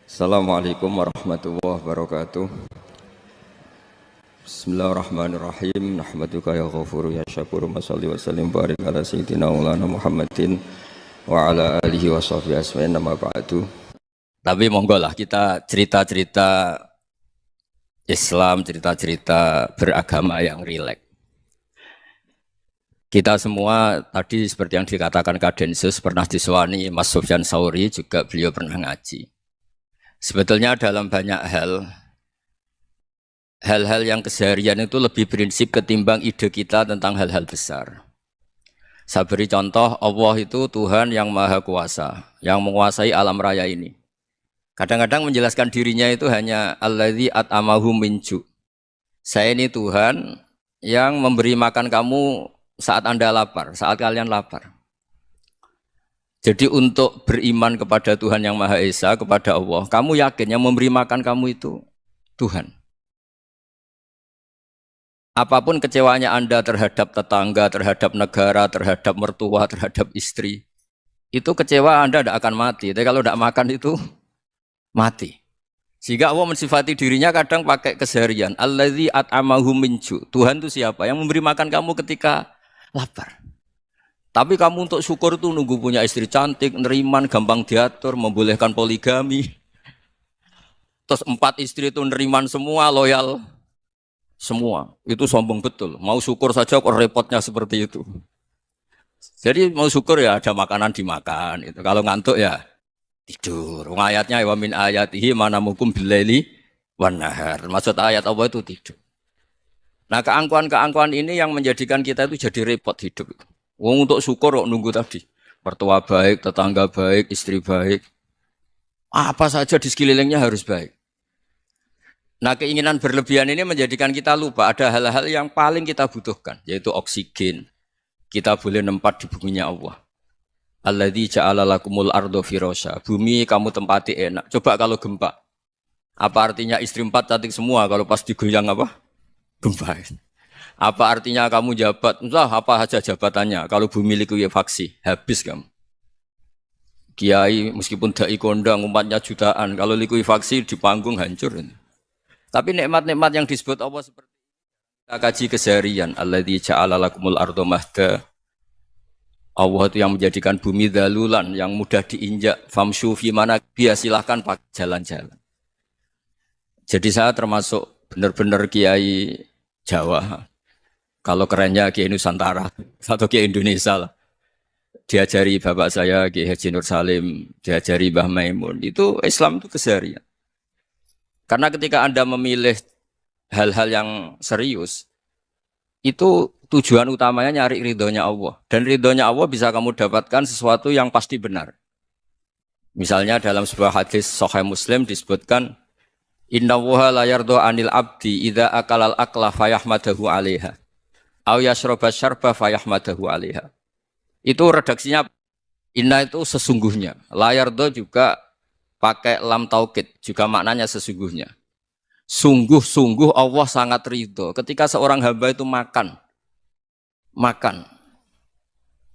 Assalamualaikum warahmatullahi wabarakatuh. Bismillahirrahmanirrahim. Nahmaduka ya ghafuru ya syakuru. Mashalli wa sallim barik ala sayyidina maulana Muhammadin wa ala alihi wa sahbihi asma'in nama ba'du. Tapi monggo lah kita cerita-cerita Islam, cerita-cerita beragama yang rileks. Kita semua tadi seperti yang dikatakan Kadensus pernah disewani Mas Sufyan Sauri, juga beliau pernah ngaji. Sebetulnya dalam banyak hal-hal yang keseharian itu lebih prinsip ketimbang ide kita tentang hal-hal besar. Saya beri contoh, Allah itu Tuhan yang maha kuasa, yang menguasai alam raya ini. Kadang-kadang menjelaskan dirinya itu hanya alladzi at'amahum min ju'. Saya ini Tuhan yang memberi makan kamu saat Anda lapar, saat kalian lapar. Jadi untuk beriman kepada Tuhan yang Maha Esa, kepada Allah, kamu yakin yang memberi makan kamu itu Tuhan. Apapun kecewanya Anda terhadap tetangga, terhadap negara, terhadap mertua, terhadap istri, itu kecewa Anda tidak akan mati. Tapi kalau tidak makan itu mati. Sehingga Allah mensifati dirinya kadang pakai keseharian. Alladzi at'amahum min ju'. Tuhan itu siapa? Yang memberi makan kamu ketika lapar. Tapi kamu untuk syukur itu nunggu punya istri cantik, neriman, gampang diatur, membolehkan poligami. Terus 4 istri itu neriman semua, loyal semua. Itu sombong betul. Mau syukur saja kok repotnya seperti itu. Jadi mau syukur ya ada makanan dimakan. Itu. Kalau ngantuk ya tidur. Ayatnya wa min ayatihi manamukum billaili wan nahar. Maksud ayat Allah itu tidur. Nah keangkuhan-keangkuhan ini yang menjadikan kita itu jadi repot hidup itu. Wong untuk syukur kok nunggu tadi. Mertua baik, tetangga baik, istri baik. Apa saja di sekelilingnya harus baik. Nah keinginan berlebihan ini menjadikan kita lupa ada hal-hal yang paling kita butuhkan. Yaitu oksigen. Kita boleh nempat di buminya Allah. Alladzi ja'ala lakumul ardo firasya. Bumi kamu tempati enak. Coba kalau gempa. Apa artinya istri 4 cantik semua kalau pas digoyang apa? Gempa. Apa artinya kamu jabat? Entah apa saja jabatannya. Kalau bumi likuifaksi, habis kamu. Kiai meskipun dai kondang umatnya jutaan, kalau likuifaksi di panggung hancur. Tapi nikmat-nikmat yang disebut Allah seperti kita kaji keseharian. Alladzi ja'ala lakumul ardo mahda. Allah itu yang menjadikan bumi dalulan, yang mudah diinjak. Famshu fi mana biya silahkan pakai jalan-jalan. Jadi saya termasuk benar-benar kiai Jawa. Kalau kerennya Kiai Nusantara atau Kiai Indonesia lah. Diajari bapak saya Kiai Haji Nur Salim, diajari Mbah Maimun. Itu Islam itu keseharian. Karena ketika Anda memilih hal-hal yang serius, itu tujuan utamanya nyari ridhonya Allah. Dan ridhonya Allah bisa kamu dapatkan sesuatu yang pasti benar. Misalnya dalam sebuah hadis Sahih Muslim disebutkan, Inna wuha la yardo anil abdi idha akalal akla fayahmadahu alaiha. Au yasroba syarba fayahmadahu alaiha. Itu redaksinya inna itu sesungguhnya. Layardo juga pakai lam taukid, juga maknanya sesungguhnya. Sungguh-sungguh Allah sangat ridho ketika seorang hamba itu makan.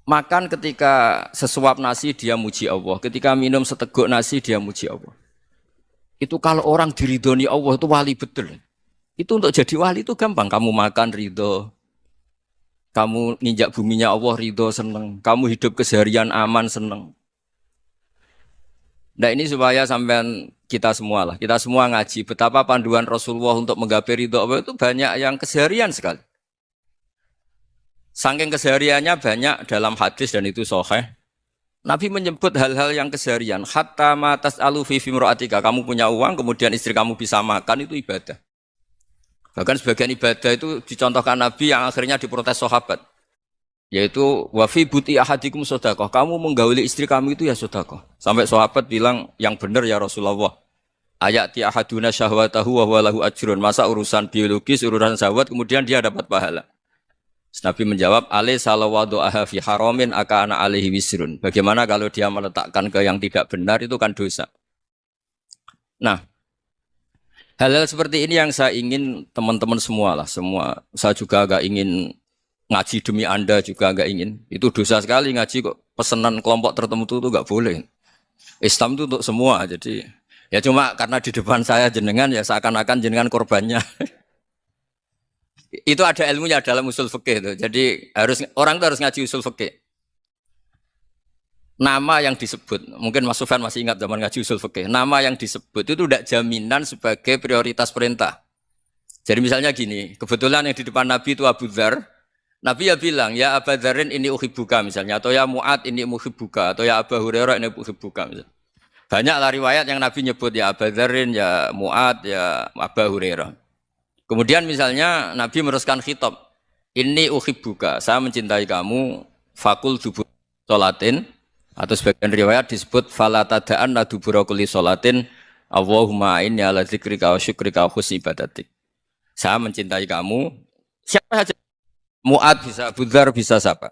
Makan ketika sesuap nasi dia muji Allah. Ketika minum seteguk nasi dia muji Allah. Itu kalau orang diridhoni Allah itu wali betul. Itu untuk jadi wali itu gampang. Kamu makan ridho. Kamu nginjak buminya Allah ridho seneng. Kamu hidup keseharian aman seneng. Nah ini supaya sampean kita semua lah. Kita semua ngaji betapa panduan Rasulullah untuk menggapai ridho Allah itu banyak yang keseharian sekali. Saking kesehariannya banyak dalam hadis dan itu sahih. Nabi menyebut hal-hal yang keseharian. Hatta ma tas'alu fi fimra'atika. Kamu punya uang kemudian istri kamu bisa makan itu ibadah. Bahkan sebagian ibadah itu dicontohkan Nabi yang akhirnya diprotes sahabat. Yaitu wafi buti ahadikum sodakoh. Kamu menggauli istri kamu itu ya sodakoh. Sampai sahabat bilang yang benar ya Rasulullah. Ayati ahaduna syahwatahu wa huwa lahu ajrun. Masa urusan biologis, urusan syahwat kemudian dia dapat pahala. Nabi menjawab, alai salawadu aha fi haramin akana alaihi wisrun. Bagaimana kalau dia meletakkan ke yang tidak benar itu kan dosa. Nah, hal-hal seperti ini yang saya ingin teman-teman semua lah, semua. Saya juga agak ingin ngaji demi Anda juga agak ingin. Itu dosa sekali ngaji kok pesanan kelompok tertentu itu enggak boleh. Islam itu untuk semua. Jadi Ya cuma karena di depan saya jenengan ya seakan-akan jenengan korbannya. Itu ada ilmunya dalam usul fikih itu. Jadi orang itu harus ngaji usul fikih. Nama yang disebut, mungkin Mas Sufyan masih ingat zaman ngaji usul fikih. Nama yang disebut itu tidak jaminan sebagai prioritas perintah. Jadi misalnya gini, kebetulan yang di depan Nabi itu Abu Dzar. Nabi ya bilang, ya Abu Dzarin ini uhibbuka misalnya, atau ya Mu'ad ini uhibbuka, atau ya Abu Hurairah ini uhibbuka misalnya. Banyaklah riwayat yang Nabi nyebut ya Abu Dzarin, ya Mu'ad, ya Abu Hurairah. Kemudian misalnya Nabi meneruskan khitab, ini uhibbuka, saya mencintai kamu, fakul dubur sholatin, atau sebagian riwayat disebut fala tada'anna dubura kulli sholatin, Allahumma inni ala dzikrika wa syukrika wa husni ibadatik. Saya mencintai kamu, siapa saja, Mu'ad bisa, Abu Dzar bisa siapa.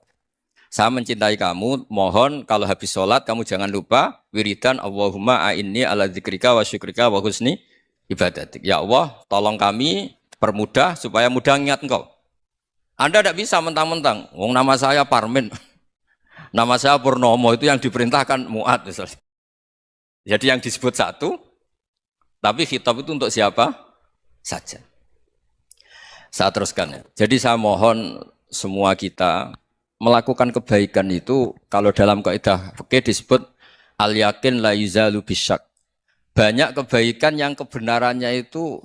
Saya mencintai kamu, mohon kalau habis sholat kamu jangan lupa wiridan Allahumma a'inni ala dzikrika wa syukrika wa husni ibadatik. Ya Allah, tolong kami permudah supaya mudah ingat engkau. Anda tidak bisa mentang-mentang, wong nama saya Parmin, nama saya Purnomo, itu yang diperintahkan Mu'ad misalnya. Jadi yang disebut satu, tapi khitab itu untuk siapa saja. Saya teruskan ya. Jadi saya mohon semua kita melakukan kebaikan itu kalau dalam kaidah fikih disebut al yakin la yuzalu bisyak. Banyak kebaikan yang kebenarannya itu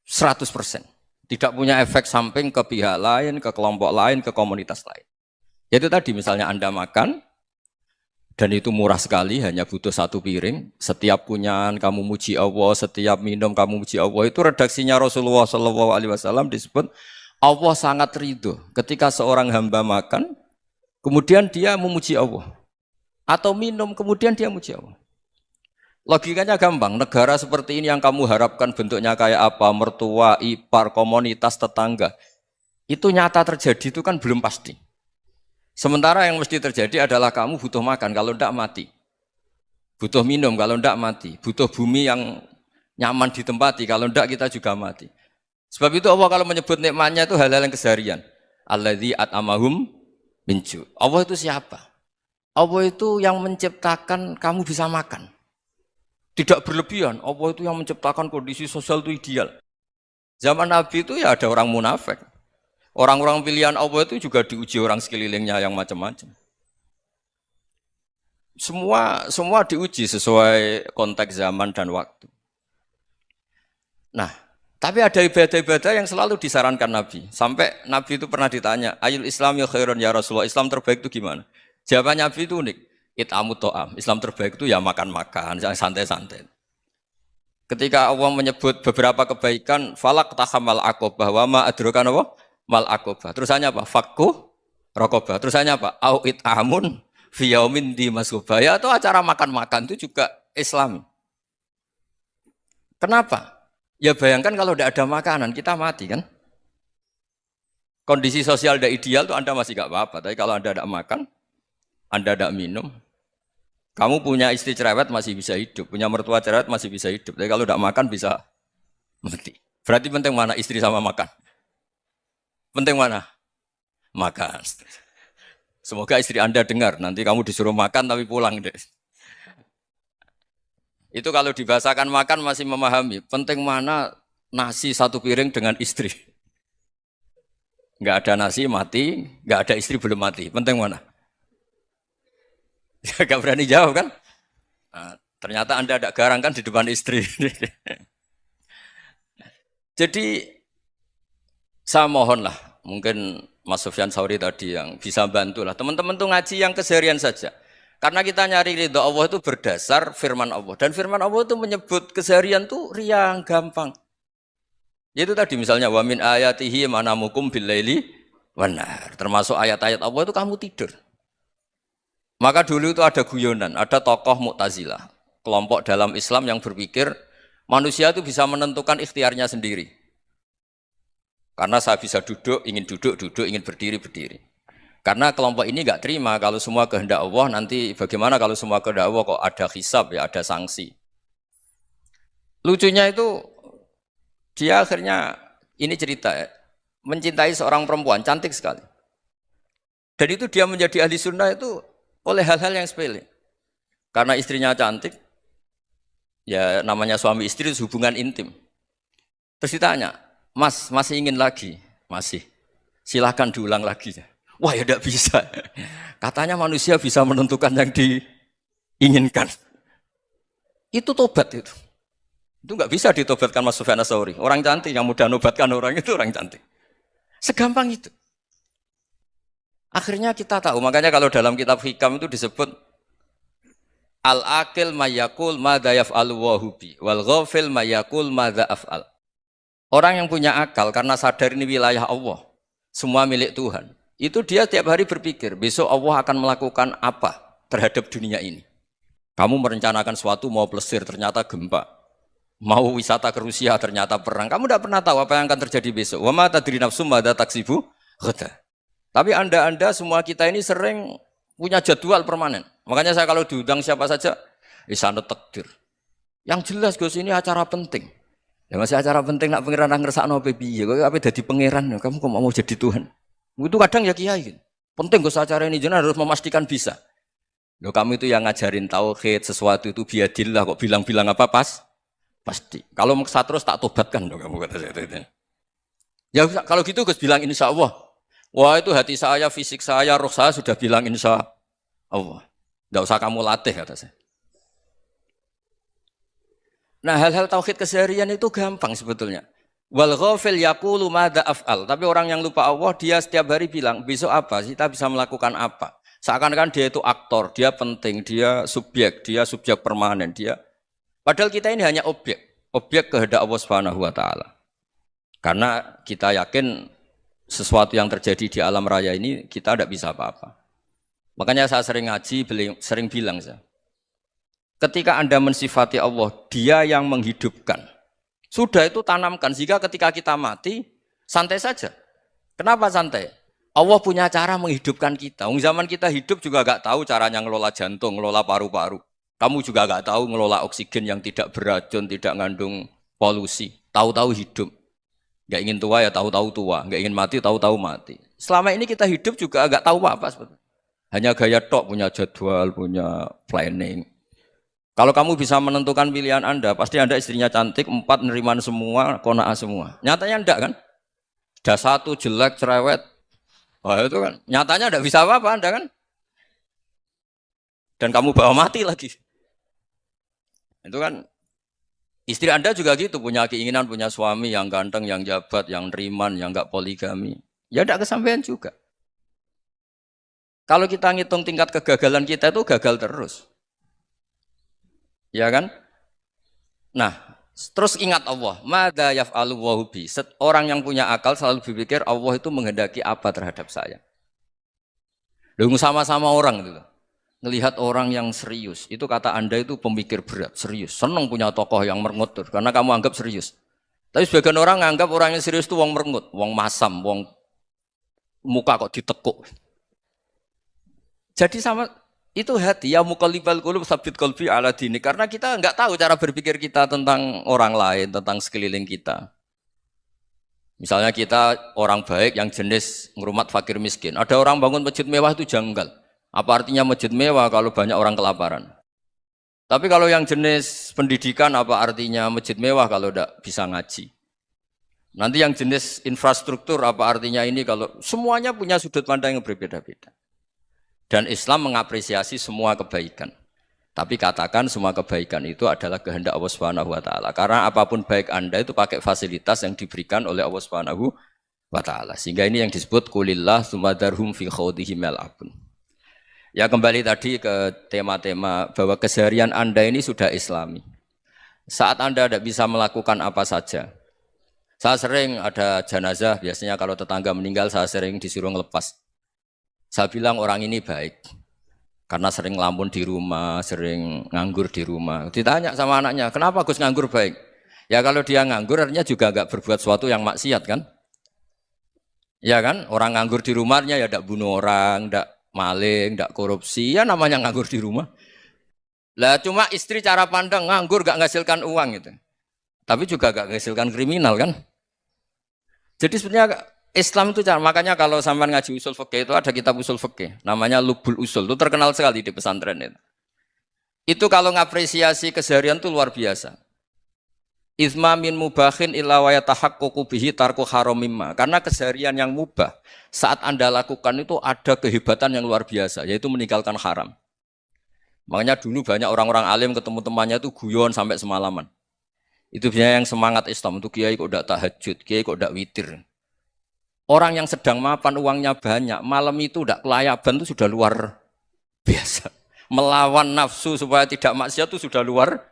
100%. Tidak punya efek samping ke pihak lain, ke kelompok lain, ke komunitas lain. Itu tadi misalnya Anda makan dan itu murah sekali, hanya butuh satu piring. Setiap kunyahan kamu muji Allah, setiap minum kamu muji Allah. Itu redaksinya Rasulullah SAW disebut Allah sangat ridho ketika seorang hamba makan, kemudian dia memuji Allah. Atau minum, kemudian dia muji Allah. Logikanya gampang, negara seperti ini yang kamu harapkan bentuknya kayak apa, mertua, ipar, komunitas, tetangga. Itu nyata terjadi, itu kan belum pasti. Sementara yang mesti terjadi adalah kamu butuh makan, kalau tidak mati. Butuh minum, kalau tidak mati. Butuh bumi yang nyaman ditempati, kalau tidak kita juga mati. Sebab itu Allah kalau menyebut nikmatnya itu hal-hal yang keseharian. Alladzi at'amahum min ju'. Allah itu siapa? Allah itu yang menciptakan kamu bisa makan. Tidak berlebihan, Allah itu yang menciptakan kondisi sosial itu ideal. Zaman Nabi itu ya ada orang munafik. Orang-orang pilihan Allah itu juga diuji orang sekelilingnya yang macam-macam. Semua diuji sesuai konteks zaman dan waktu. Nah, tapi ada ibadah-ibadah yang selalu disarankan Nabi. Sampai Nabi itu pernah ditanya, ayul Islam ya khairun ya Rasulullah, Islam terbaik itu gimana? Jawabannya Nabi itu unik. It'amut to'am. Islam terbaik itu ya makan-makan, santai-santai. Ketika Allah menyebut beberapa kebaikan, falak tahamal aqobah, wa ma adrokan apa? Mal aqobah. Terusannya apa? Fakku rokobah. Terusannya apa? Au it'amun fiyaumin di masubaya. Atau acara makan-makan itu juga Islam. Kenapa? Ya bayangkan kalau tidak ada makanan, kita mati kan? Kondisi sosial tidak ideal itu Anda masih gak apa-apa. Tapi kalau Anda tidak makan, Anda tidak minum, kamu punya istri cerewet masih bisa hidup, punya mertua cerewet masih bisa hidup. Tapi kalau tidak makan bisa mati. Berarti penting mana istri sama makan? Penting mana? Makan. Semoga istri Anda dengar, nanti kamu disuruh makan tapi pulang deh. Itu kalau dibahasakan makan masih memahami. Penting mana nasi satu piring dengan istri. Enggak ada nasi mati, enggak ada istri belum mati. Penting mana? Gak berani jawab kan? Nah, ternyata Anda ada garang kan di depan istri. Jadi saya mohonlah, mungkin Mas Sufyan Sauri tadi yang bisa bantulah. Teman-teman tuh ngaji yang keseharian saja. Karena kita nyari ridho Allah itu berdasar firman Allah. Dan firman Allah itu menyebut keseharian tuh riang, gampang. Yaitu tadi misalnya wa min ayatihi manamukum billaili wan nahar. Termasuk ayat-ayat Allah itu kamu tidur. Maka dulu itu ada guyonan, ada tokoh Mu'tazilah, kelompok dalam Islam yang berpikir manusia itu bisa menentukan ikhtiarnya sendiri. Karena saya bisa duduk, ingin berdiri, berdiri. Karena kelompok ini enggak terima kalau semua kehendak Allah, nanti bagaimana kalau semua kehendak Allah kok ada hisab ya, ada sanksi. Lucunya itu dia akhirnya ini cerita ya, mencintai seorang perempuan cantik sekali. Dan itu dia menjadi ahli sunnah itu oleh hal-hal yang sepele. Karena istrinya cantik, Ya namanya suami istri itu hubungan intim. Terus ditanya, Mas, masih ingin lagi? Masih. Silahkan diulang lagi. Wah ya tidak bisa. Katanya manusia bisa menentukan yang diinginkan. Itu tobat itu. Itu nggak bisa ditobatkan Mas Sufyan Ats-Tsauri. Orang cantik yang mudah nobatkan orang itu orang cantik. Segampang itu. Akhirnya kita tahu. Makanya kalau dalam kitab Hikam itu disebut al-akil mayakul madza yaf'alu wa hubi wal ghafil mayakul madza af'al. Orang yang punya akal karena sadar ini wilayah Allah, semua milik Tuhan. Itu dia tiap hari berpikir, besok Allah akan melakukan apa terhadap dunia ini. Kamu merencanakan sesuatu mau plesir, ternyata gempa. Mau wisata ke Rusia, ternyata perang. Kamu tidak pernah tahu apa yang akan terjadi besok. Wa ma tadri nafsum madza taksibu ghadan. Tapi anda semua kita ini sering punya jadwal permanen. Makanya saya kalau diundang siapa saja, isane takdir. Yang jelas Gus ini acara penting. Ya masih acara penting nak pangeran ngersakno apa piye? Kok ape dadi pangeran? Kamu kok mau jadi Tuhan? Itu kadang ya kiai. Penting Gus acara ini jenengan harus memastikan bisa. Loh kamu itu yang ngajarin tauhid, sesuatu itu biadillah kok bilang-bilang apa pas? Pasti. Kalau maksa terus tak tobatkan dong kamu kata saya itu. Ya kalau gitu Gus bilang insya Allah. Wah itu hati saya, fisik saya, roh saya sudah bilang insya Allah. Tidak usah kamu latih kata saya. Nah hal-hal tauhid keseharian itu gampang sebetulnya. Wal ghafil yaqulu madza af'al. Tapi orang yang lupa Allah dia setiap hari bilang besok apa? Kita bisa melakukan apa? Seakan-akan dia itu aktor, dia penting, dia subjek permanen, dia. Padahal kita ini hanya objek kehendak Allah Subhanahu wa taala. Karena kita yakin sesuatu yang terjadi di alam raya ini kita tidak bisa apa-apa. Makanya saya sering ngaji, sering bilang saya. Ketika Anda mensifati Allah, Dia yang menghidupkan. Sudah itu tanamkan sehingga ketika kita mati santai saja. Kenapa santai? Allah punya cara menghidupkan kita. Zaman kita hidup juga gak tahu caranya ngelola jantung, ngelola paru-paru. Kamu juga gak tahu ngelola oksigen yang tidak beracun, tidak ngandung polusi. Tahu-tahu hidup. Gak ingin tua ya tahu-tahu tua, gak ingin mati tahu-tahu mati. Selama ini kita hidup juga gak tahu apa sebetulnya. Hanya gaya tok, punya jadwal, punya planning. Kalau kamu bisa menentukan pilihan Anda, pasti Anda istrinya cantik, 4 neriman semua, kona'ah semua. Nyatanya enggak kan? Ada 1 jelek, cerewet. Wah itu kan, nyatanya enggak bisa apa-apa Anda kan? Dan kamu bawa mati lagi. Itu kan, istri Anda juga gitu, punya keinginan, punya suami yang ganteng, yang jabat, yang neriman, yang enggak poligami. Ya enggak kesampaian juga. Kalau kita ngitung tingkat kegagalan kita itu gagal terus. Ya kan? Nah, terus ingat Allah, madza yaf'alu wa hubi. Orang yang punya akal selalu berpikir Allah itu menghendaki apa terhadap saya. Lalu sama-sama orang itu. Ngelihat orang yang serius, itu kata Anda itu pemikir berat, serius. Senang punya tokoh yang merengut karena kamu anggap serius. Tapi sebagian orang nganggap orang yang serius itu wong merengut, wong masam, wong muka kok ditekuk. Jadi sama itu hati ya muqallibal qulub tsabbit qalbi ala dini, karena kita enggak tahu cara berpikir kita tentang orang lain, tentang sekeliling kita. Misalnya kita orang baik yang jenis ngrumat fakir miskin. Ada orang bangun masjid mewah itu janggal. Apa artinya masjid mewah kalau banyak orang kelaparan? Tapi kalau yang jenis pendidikan apa artinya masjid mewah kalau enggak bisa ngaji? Nanti yang jenis infrastruktur apa artinya ini kalau semuanya punya sudut pandang yang berbeda-beda. Dan Islam mengapresiasi semua kebaikan. Tapi katakan semua kebaikan itu adalah kehendak Allah Subhanahu wa taala. Karena apapun baik Anda itu pakai fasilitas yang diberikan oleh Allah Subhanahu wa taala. Sehingga ini yang disebut qulillah tsumadarhum fi khawdihim yal'abun. Ya kembali tadi ke tema-tema bahwa keseharian Anda ini sudah Islami. Saat Anda tidak bisa melakukan apa saja. Saya sering ada jenazah, biasanya kalau tetangga meninggal saya sering disuruh ngelepas. Saya bilang orang ini baik, karena sering ngelamun di rumah, sering nganggur di rumah. Ditanya sama anaknya, kenapa Gus nganggur baik? Ya kalau dia nganggur artinya juga enggak berbuat sesuatu yang maksiat kan? Ya kan, orang nganggur di rumahnya ya enggak bunuh orang, enggak maling, enggak korupsi, ya namanya nganggur di rumah. Lah cuma istri cara pandang nganggur enggak menghasilkan uang gitu. Tapi juga enggak menghasilkan kriminal kan? Jadi sebenarnya Islam itu makanya kalau sampai ngaji usul fikih itu ada kitab usul fikih namanya Lubul Usul, itu terkenal sekali di pesantren itu. Itu kalau ngapresiasi keseharian itu luar biasa. Izma min mubahin illa wa yatahaqqaqu bihi tarku haramimma. Karena keseharian yang mubah saat Anda lakukan itu ada kehebatan yang luar biasa, yaitu meninggalkan haram. Makanya dulu banyak orang-orang alim ketemu temannya itu guyon sampai semalaman. Itu biasanya yang semangat Islam itu kiai kok tidak tahajud, kiai kok tidak witir. Orang yang sedang mapan uangnya banyak, malam itu tidak kelayaban itu sudah luar biasa. Melawan nafsu supaya tidak maksiat itu sudah luar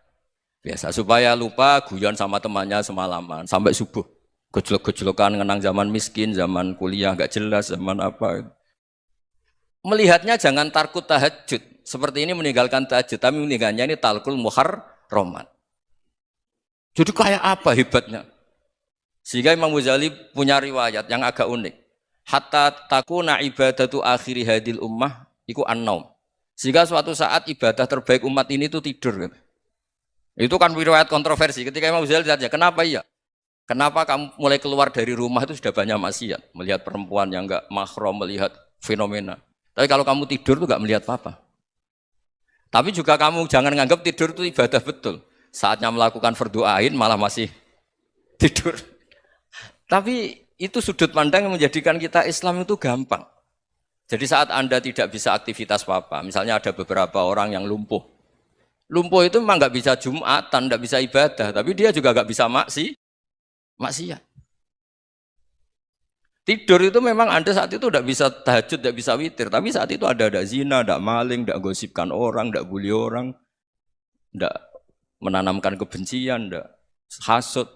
biasa. Supaya lupa guyon sama temannya semalaman sampai subuh. Gejolok-gejolokan ngenang zaman miskin, zaman kuliah nggak jelas, zaman apa. Melihatnya jangan tarkut tahajud. Seperti ini meninggalkan tahajud, tapi meninggalkannya ini talkul muharramat. Jadi kayak apa hebatnya? Sehingga Imam Ghazali punya riwayat yang agak unik. Hatta takuna ibadatu akhiri hadil ummah iku an-naum. Sehingga suatu saat ibadah terbaik umat ini itu tidur. Itu kan riwayat kontroversi. Ketika Imam Ghazali ditanya, kenapa iya? Kenapa kamu mulai keluar dari rumah itu sudah banyak maksiat? Melihat perempuan yang enggak mahram, melihat fenomena. Tapi kalau kamu tidur itu enggak melihat apa-apa. Tapi juga kamu jangan menganggap tidur itu ibadah betul. Saatnya melakukan fardu ain malah masih tidur. Tapi itu sudut pandang yang menjadikan kita Islam itu gampang. Jadi saat Anda tidak bisa aktivitas apa-apa, misalnya ada beberapa orang yang lumpuh. Lumpuh itu memang nggak bisa Jumatan, nggak bisa ibadah, tapi dia juga nggak bisa maksiat. Tidur itu memang Anda saat itu tidak bisa tahajud, tidak bisa witir, tapi saat itu ada zina, ada maling, tidak gosipkan orang, tidak bully orang, tidak menanamkan kebencian, tidak hasud.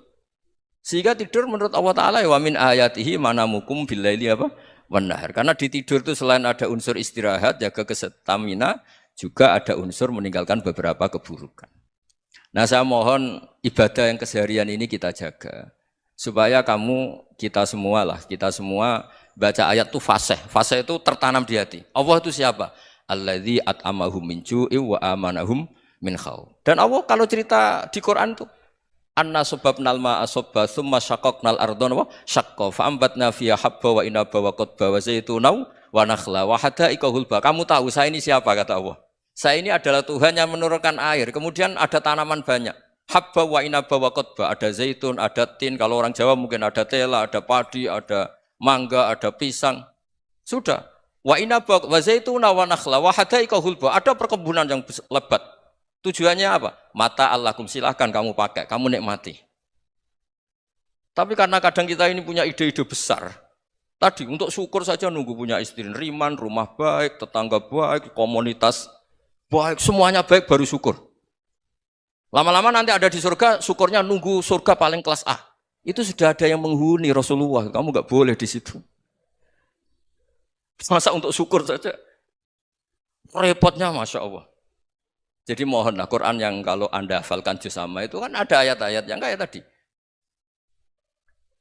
Sehingga tidur menurut Allah Ta'ala wa min ayatihi manamukum billaili apa? Wanahar. Karena di tidur itu selain ada unsur istirahat, jaga kestamina, juga ada unsur meninggalkan beberapa keburukan. Nah saya mohon ibadah yang keseharian ini kita jaga. Supaya kita semua baca ayat itu fasih. Fasih itu tertanam di hati. Allah itu siapa? Alladzi at'amahum min ju'i wa amanahum min khauf. Dan Allah kalau cerita di Quran itu anna sababnal ma'a sabba tsumma syaqqaqnal ardha wa syaqqa fa ambatna fiha habba wa inaba wa qadba wa zaituna wa nakhla wa hada'iqa hulba. Kamu tahu saya ini siapa kata Allah? Saya ini adalah Tuhan yang menurunkan air, kemudian ada tanaman banyak. Habba wa inaba wa qadba, ada zaitun, ada tin, kalau orang Jawa mungkin ada tela, ada padi, ada mangga, ada pisang. Sudah. Wa inaba wa zaituna wa nakhla wa hada'iqa hulba, ada perkebunan yang lebat. Tujuannya apa? Mata Allahkum, silahkan kamu pakai, kamu nikmati. Tapi karena kadang kita ini punya ide-ide besar. Tadi untuk syukur saja nunggu punya istri riman, rumah baik, tetangga baik, komunitas baik, semuanya baik baru syukur. Lama-lama nanti ada di surga, syukurnya nunggu surga paling kelas A. Itu sudah ada yang menghuni Rasulullah, kamu nggak boleh di situ. Masa untuk syukur saja? Repotnya Masya Allah. Jadi mohonlah Quran yang kalau Anda hafalkan juz amma itu kan ada ayat-ayat yang kayak tadi.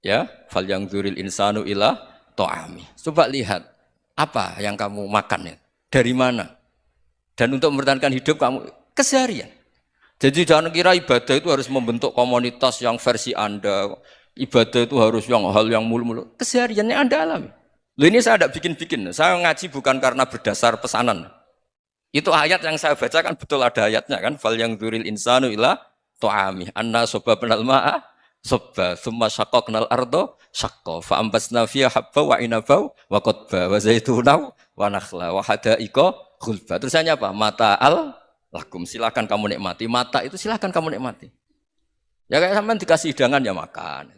Ya, fal yang dzuril insanu ila ta'ami. Coba lihat apa yang kamu makan ya. Dari mana? Dan untuk mempertahankan hidup kamu keseharian. Jadi jangan kira ibadah itu harus membentuk komunitas yang versi Anda. Ibadah itu harus hal yang mulu-mulu. Kesehariannya Anda alami. Loh ini saya tidak bikin-bikin. Saya ngaji bukan karena berdasar pesanan. Itu ayat yang saya baca kan betul ada ayatnya kan. Fal yang dzuril insanu ila ta'ami. Anna sababnal ma'a sabba thumma syaqqaqnal arda syaqqa fa ambasna fiha habba wa inaba wa qadba wa zaituna wa nakhla wa hada'iqa ghulba. Terusannya apa? Mata'al lakum, silakan kamu nikmati. Mata itu silakan kamu nikmati. Ya kayak sampean dikasih hidangan ya makan.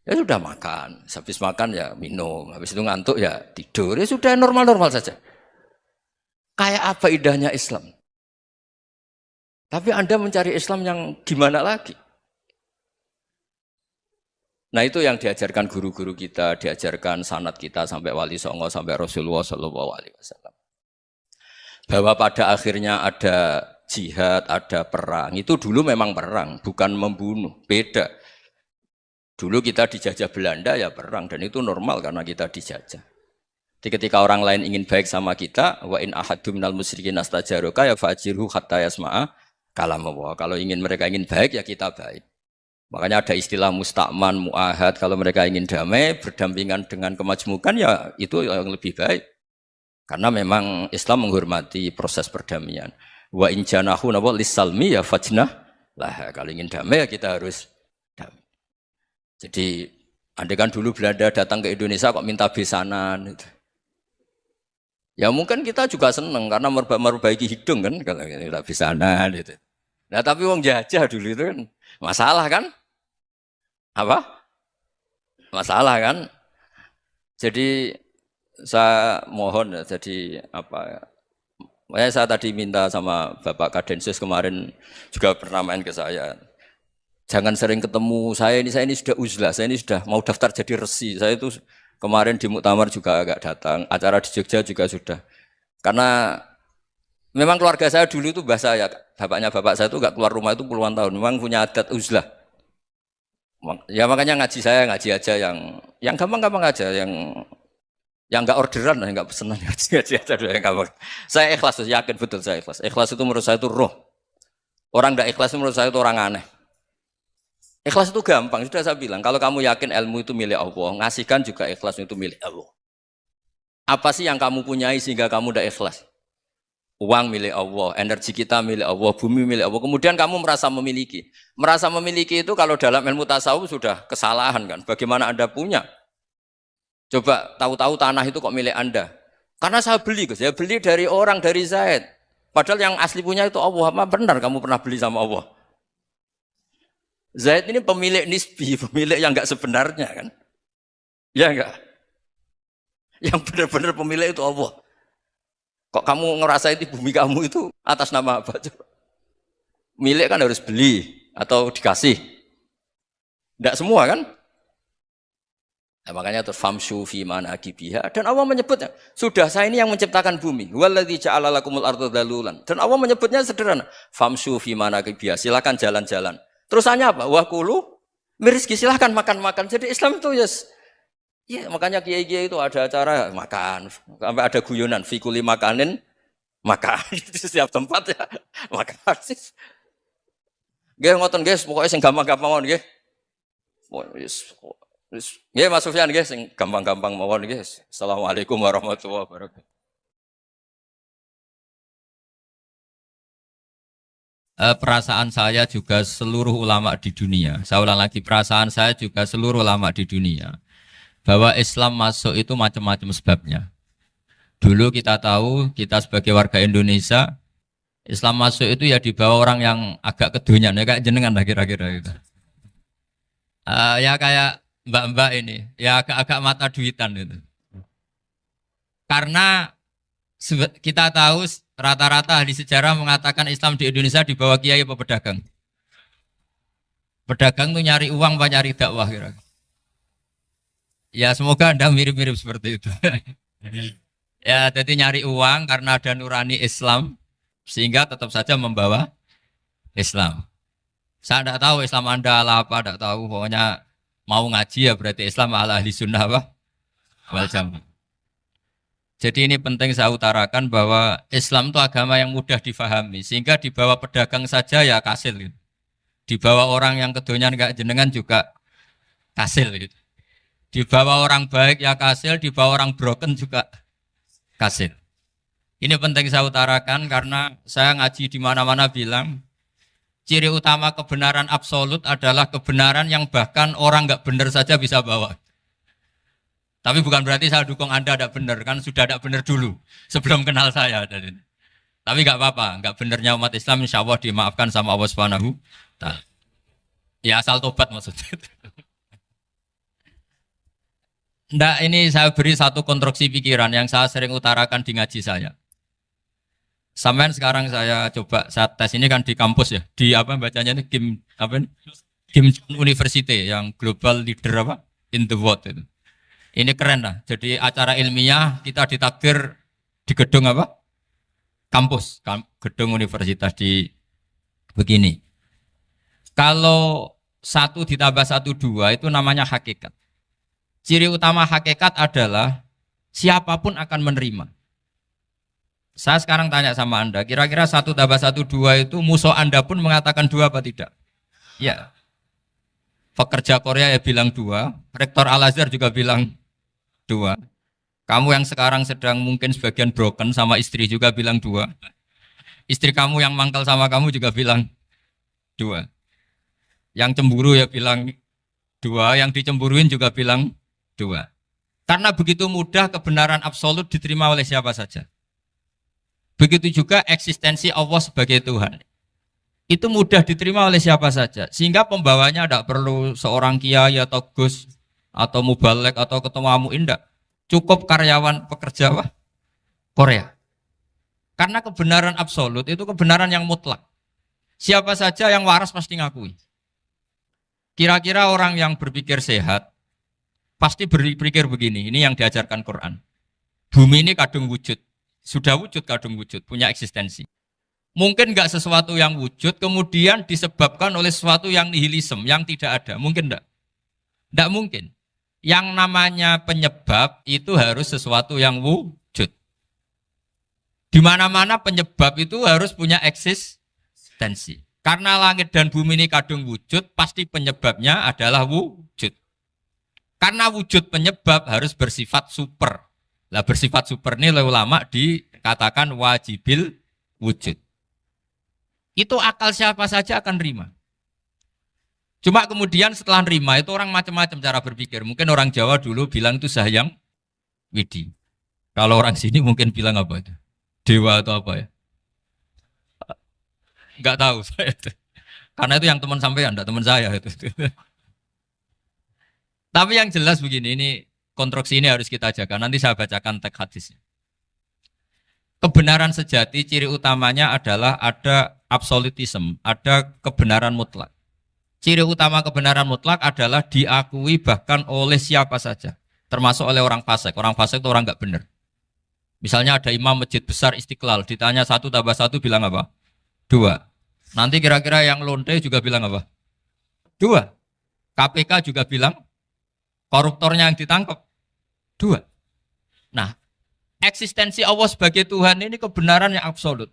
Ya sudah makan, habis makan ya minum, habis itu ngantuk ya tidur. Ya sudah normal-normal saja. Kayak apa indahnya Islam? Tapi Anda mencari Islam yang gimana lagi? Nah itu yang diajarkan guru-guru kita, diajarkan sanad kita sampai Wali Songo, sampai Rasulullah SAW. Bahwa pada akhirnya ada jihad, ada perang. Itu dulu memang perang, bukan membunuh. Beda. Dulu kita dijajah Belanda ya perang, dan itu normal karena kita dijajah. Jadi ketika orang lain ingin baik sama kita, wa in ahadum minal musyrikin astajaroka ya fajirhu hatta yasma'a kalam Allah. Kalau mereka ingin baik ya kita baik. Makanya ada istilah musta'man, mu'ahad. Kalau mereka ingin damai, berdampingan dengan kemajmukan ya itu yang lebih baik. Karena memang Islam menghormati proses perdamaian. Wa in janahu napa lisalmi ya fajnah lah. Kalau ingin damai ya kita harus damai. Jadi andai kan dulu Belanda datang ke Indonesia kok minta besanan gitu. Ya mungkin kita juga seneng karena memperbaiki hidung kan kalau minta besanan gitu. Nah tapi wong jajah dulu itu kan masalah kan? Apa? Masalah kan? Jadi saya mohon ya, jadi apa? Makanya saya tadi minta sama Bapak Kadensus kemarin juga pernah main ke saya. Jangan sering ketemu saya ini sudah uzlah, saya ini sudah mau daftar jadi resi. Saya itu kemarin di muktamar juga agak datang, acara di Jogja juga sudah. Karena memang keluarga saya dulu itu bahasa ya, bapaknya bapak saya itu enggak keluar rumah itu puluhan tahun. Memang punya adat uzlah. Ya makanya ngaji saya ngaji aja yang gampang-gampang aja, yang enggak orderan, yang enggak pesenan ngaji aja dulu yang gampang. Saya ikhlas, yakin betul saya ikhlas. Ikhlas itu menurut saya itu roh. Orang enggak ikhlas menurut saya itu orang aneh. Ikhlas itu gampang, sudah saya bilang. Kalau kamu yakin ilmu itu milik Allah, ngasihkan juga ikhlas itu milik Allah. Apa sih yang kamu punyai sehingga kamu tidak ikhlas? Uang milik Allah, energi kita milik Allah, bumi milik Allah. Kemudian kamu merasa memiliki. Merasa memiliki itu kalau dalam ilmu tasawuf sudah kesalahan kan. Bagaimana Anda punya? Coba tahu-tahu tanah itu kok milik Anda. Karena saya beli, Gus. Saya beli dari orang, dari Zaid. Padahal yang asli punya itu Allah. Apa benar kamu pernah beli sama Allah? Zaid ini pemilik nisbi, pemilik yang enggak sebenarnya kan. Ya enggak? Yang benar-benar pemilik itu Allah. Kok kamu ngerasa itu bumi kamu itu atas nama apa? Milik kan harus beli atau dikasih. Enggak semua kan? Nah, makanya terus famshu fi manakibiha, dan Allah menyebutnya, sudah saya ini yang menciptakan bumi. Waladzi ja'ala lakumul arda dalulan. Dan Allah menyebutnya sederhana, famshu fi manakibiha, silakan jalan-jalan. Terusannya apa? Wakulu mirizki, silahkan makan-makan. Jadi Islam itu ya makanya kiai-kiai itu ada acara makan, sampai ada guyonan fikuli makanin makan di setiap tempat ya makan. Nggih ngoten guys, pokoknya sing gampang-gampang mawon nggih. Nggih Mas Sufyan nggih sing gampang-gampang mawon nggih. Assalamualaikum warahmatullahi wabarakatuh. Perasaan saya juga seluruh ulama di dunia. Saya ulang lagi, perasaan saya juga seluruh ulama di dunia. Bahwa Islam masuk itu macam-macam sebabnya. Dulu kita tahu, kita sebagai warga Indonesia, Islam masuk itu ya dibawa orang yang agak kedonyan, ya kayak jenengan lah kira-kira gitu. Ya kayak mbak-mbak ini, ya agak-agak mata duitan itu. Karena kita tahu rata-rata ahli sejarah mengatakan Islam di Indonesia dibawa kiai apa pedagang. Pedagang tuh nyari uang apa nyari dakwah kira. Ya semoga Anda mirip-mirip seperti itu. Ya jadi nyari uang karena ada nurani Islam sehingga tetap saja membawa Islam. Saya tidak tahu Islam Anda ala apa, tidak tahu. Pokoknya mau ngaji ya berarti Islam ala ahli sunnah apa? Wal jamaah. Jadi ini penting saya utarakan bahwa Islam itu agama yang mudah difahami. Sehingga dibawa pedagang saja ya kasil gitu. Dibawa orang yang kedonyan gak jenengan juga kasil gitu. Dibawa orang baik ya kasil, dibawa orang broken juga kasil. Ini penting saya utarakan karena saya ngaji di mana-mana bilang ciri utama kebenaran absolut adalah kebenaran yang bahkan orang gak benar saja bisa bawa. Tapi bukan berarti saya dukung Anda tidak benar, kan sudah tidak benar dulu sebelum kenal saya. Tapi nggak apa-apa, nggak benarnya umat Islam insya Allah dimaafkan sama Allah Subhanahu Ta'ala. Ya asal tobat maksudnya. Nggak, ini saya beri satu konstruksi pikiran yang saya sering utarakan di ngaji saya. Sampai sekarang saya coba, saya tes ini kan di kampus ya, di apa bacanya ini Kim University yang global leader apa in the world itu. Ini keren lah. Jadi acara ilmiah kita ditakdir di gedung apa? Kampus, gedung universitas di begini. Kalau 1 ditambah 1 2 itu namanya hakikat. Ciri utama hakikat adalah siapapun akan menerima. Saya sekarang tanya sama Anda, kira-kira 1 tambah 1 2 itu musuh Anda pun mengatakan 2 apa tidak? Ya. Pekerja Korea ya bilang 2, rektor Al-Azhar juga bilang 2. Kamu yang sekarang sedang mungkin sebagian broken sama istri juga bilang 2. Istri kamu yang mangkal sama kamu juga bilang dua. Yang cemburu ya bilang dua, yang dicemburuin juga bilang dua. Karena begitu mudah kebenaran absolut diterima oleh siapa saja. Begitu juga eksistensi Allah sebagai Tuhan. Itu mudah diterima oleh siapa saja. Sehingga pembawanya tidak perlu seorang kiai atau gus atau mubalek atau ketua muin, tidak. Cukup karyawan pekerja Korea. Karena kebenaran absolut itu kebenaran yang mutlak. Siapa saja yang waras pasti ngakui. Kira-kira orang yang berpikir sehat pasti berpikir begini, ini yang diajarkan Quran. Bumi ini kadung wujud. Sudah wujud kadung wujud, punya eksistensi. Mungkin nggak sesuatu yang wujud, kemudian disebabkan oleh sesuatu yang nihilisme, yang tidak ada. Mungkin enggak? Enggak mungkin. Yang namanya penyebab itu harus sesuatu yang wujud. Di mana-mana penyebab itu harus punya eksistensi. Karena langit dan bumi ini kadung wujud, pasti penyebabnya adalah wujud. Karena wujud penyebab harus bersifat super. Lah bersifat super ini oleh ulama dikatakan wajibil wujud. Itu akal siapa saja akan nerima. Cuma kemudian setelah nerima itu orang macam-macam cara berpikir. Mungkin orang Jawa dulu bilang itu Sahyang Widi. Kalau orang sini mungkin bilang apa itu? Dewa atau apa ya? Enggak tahu saya itu. Karena itu yang teman sampean, enggak teman saya itu. Tapi yang jelas begini, ini konstruksi ini harus kita jaga. Nanti saya bacakan teks hadisnya. Kebenaran sejati ciri utamanya adalah ada absolutisme, ada kebenaran mutlak. Ciri utama kebenaran mutlak adalah diakui bahkan oleh siapa saja, termasuk oleh orang fasik. Orang fasik itu orang enggak benar. Misalnya ada imam masjid besar Istiqlal, ditanya 1 tambah 1 bilang apa? 2. Nanti kira-kira yang lonte juga bilang apa? 2. KPK juga bilang koruptornya yang ditangkap 2. Nah, eksistensi Allah sebagai Tuhan ini kebenaran yang absolut.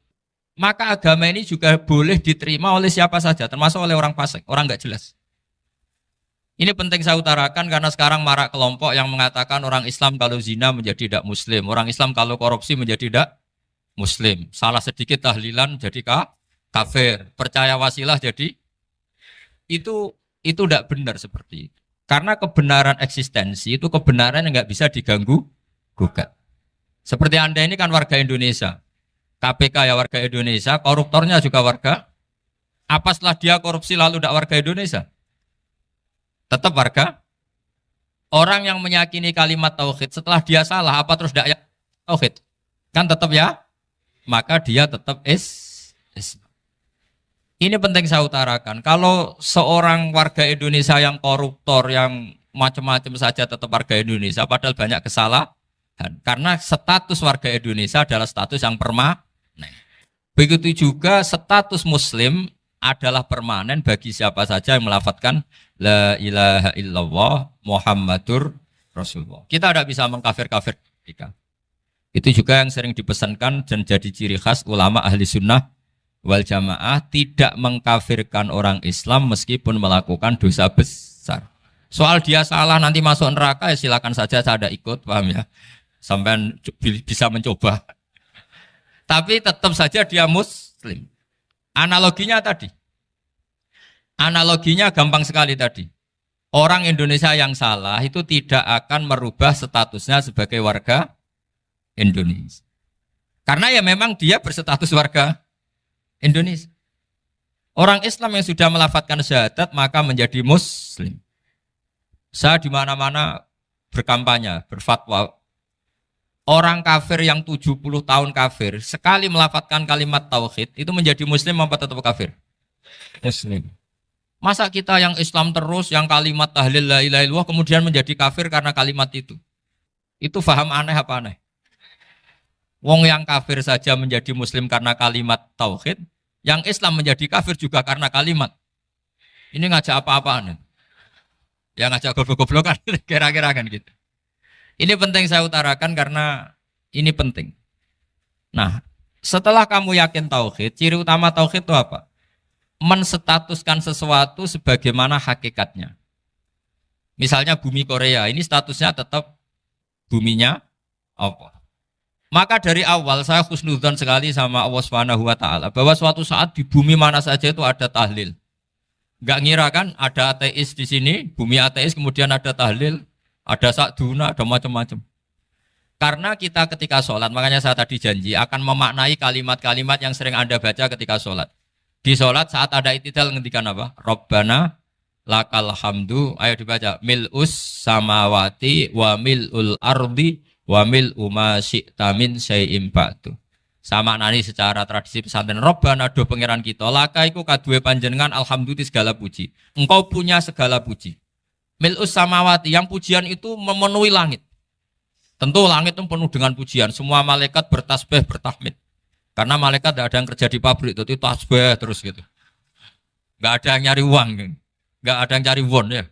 Maka agama ini juga boleh diterima oleh siapa saja, termasuk oleh orang fasik, orang nggak jelas. Ini penting saya utarakan karena sekarang marak kelompok yang mengatakan orang Islam kalau zina menjadi tidak muslim, orang Islam kalau korupsi menjadi tidak muslim. Salah sedikit tahlilan jadi kafir, percaya wasilah jadi itu tidak benar seperti itu. Karena kebenaran eksistensi itu kebenaran yang nggak bisa diganggu gugat. Seperti Anda ini kan warga Indonesia, KPK ya warga Indonesia, koruptornya juga warga. Apa setelah dia korupsi lalu tidak warga Indonesia? Tetap warga. Orang yang meyakini kalimat tauhid setelah dia salah, apa terus tidak tauhid? Kan tetap ya. Maka dia tetap Islam. Ini penting saya utarakan. Kalau seorang warga Indonesia yang koruptor, yang macam-macam saja tetap warga Indonesia, padahal banyak kesalahan. Karena status warga Indonesia adalah status yang permanen. Begitu juga status Muslim adalah permanen bagi siapa saja yang melafadzkan La ilaha illallah Muhammadur Rasulullah. Kita tidak bisa mengkafir-kafir mereka. Itu juga yang sering dipesankan dan jadi ciri khas ulama ahli sunnah wal jamaah, tidak mengkafirkan orang Islam meskipun melakukan dosa besar. Soal dia salah nanti masuk neraka ya silakan saja, saya ada ikut, paham ya? Sampai bisa mencoba. Tapi tetap saja dia muslim. Analoginya tadi. Analoginya gampang sekali tadi. Orang Indonesia yang salah itu tidak akan merubah statusnya sebagai warga Indonesia. Karena ya memang dia berstatus warga Indonesia. Orang Islam yang sudah melafadzkan syahadat maka menjadi muslim. Saya di mana-mana berkampanye, berfatwa. Orang kafir yang 70 tahun kafir, sekali melafadzkan kalimat tauhid, itu menjadi muslim apa tetap kafir? Muslim. Masa kita yang Islam terus, yang kalimat tahlil la ilaha illallah, kemudian menjadi kafir karena kalimat itu? Itu faham aneh apa aneh? Wong yang kafir saja menjadi muslim karena kalimat tauhid, yang Islam menjadi kafir juga karena kalimat. Ini ngajak apa-apaan? Ya ngajak goblok-goblokan, kira-kira kan gitu. Ini penting saya utarakan karena ini penting. Nah, setelah kamu yakin tauhid, ciri utama tauhid itu apa? Menstatuskan sesuatu sebagaimana hakikatnya. Misalnya bumi Korea, ini statusnya tetap buminya Allah. Maka dari awal saya husnudzon sekali sama Allah Subhanahu wa taala bahwa suatu saat di bumi mana saja itu ada tahlil. Enggak ngira kan ada ateis di sini, bumi ateis kemudian ada tahlil, ada sakduna, ada macam-macam. Karena kita ketika sholat, makanya saya tadi janji akan memaknai kalimat-kalimat yang sering Anda baca ketika sholat. Di sholat saat ada itidal ngendikan apa? Rabbana lakal hamdu, ayo dibaca, mil'us samawati wa mil'ul ardi wa mil'u ma syi'ta min syai'im ba'du. Sama nani secara tradisi pesantren, Rabbana do pangeran kita, laka iku kaduwe panjenengan alhamdulillah segala puji. Engkau punya segala puji. Mil'us samawati, yang pujian itu memenuhi langit. Tentu langit itu penuh dengan pujian. Semua malaikat bertasbih, bertahmid. Karena malaikat tidak ada yang kerja di pabrik, itu tasbih terus gitu. Nggak ada yang nyari uang, nggak ada yang cari won ya.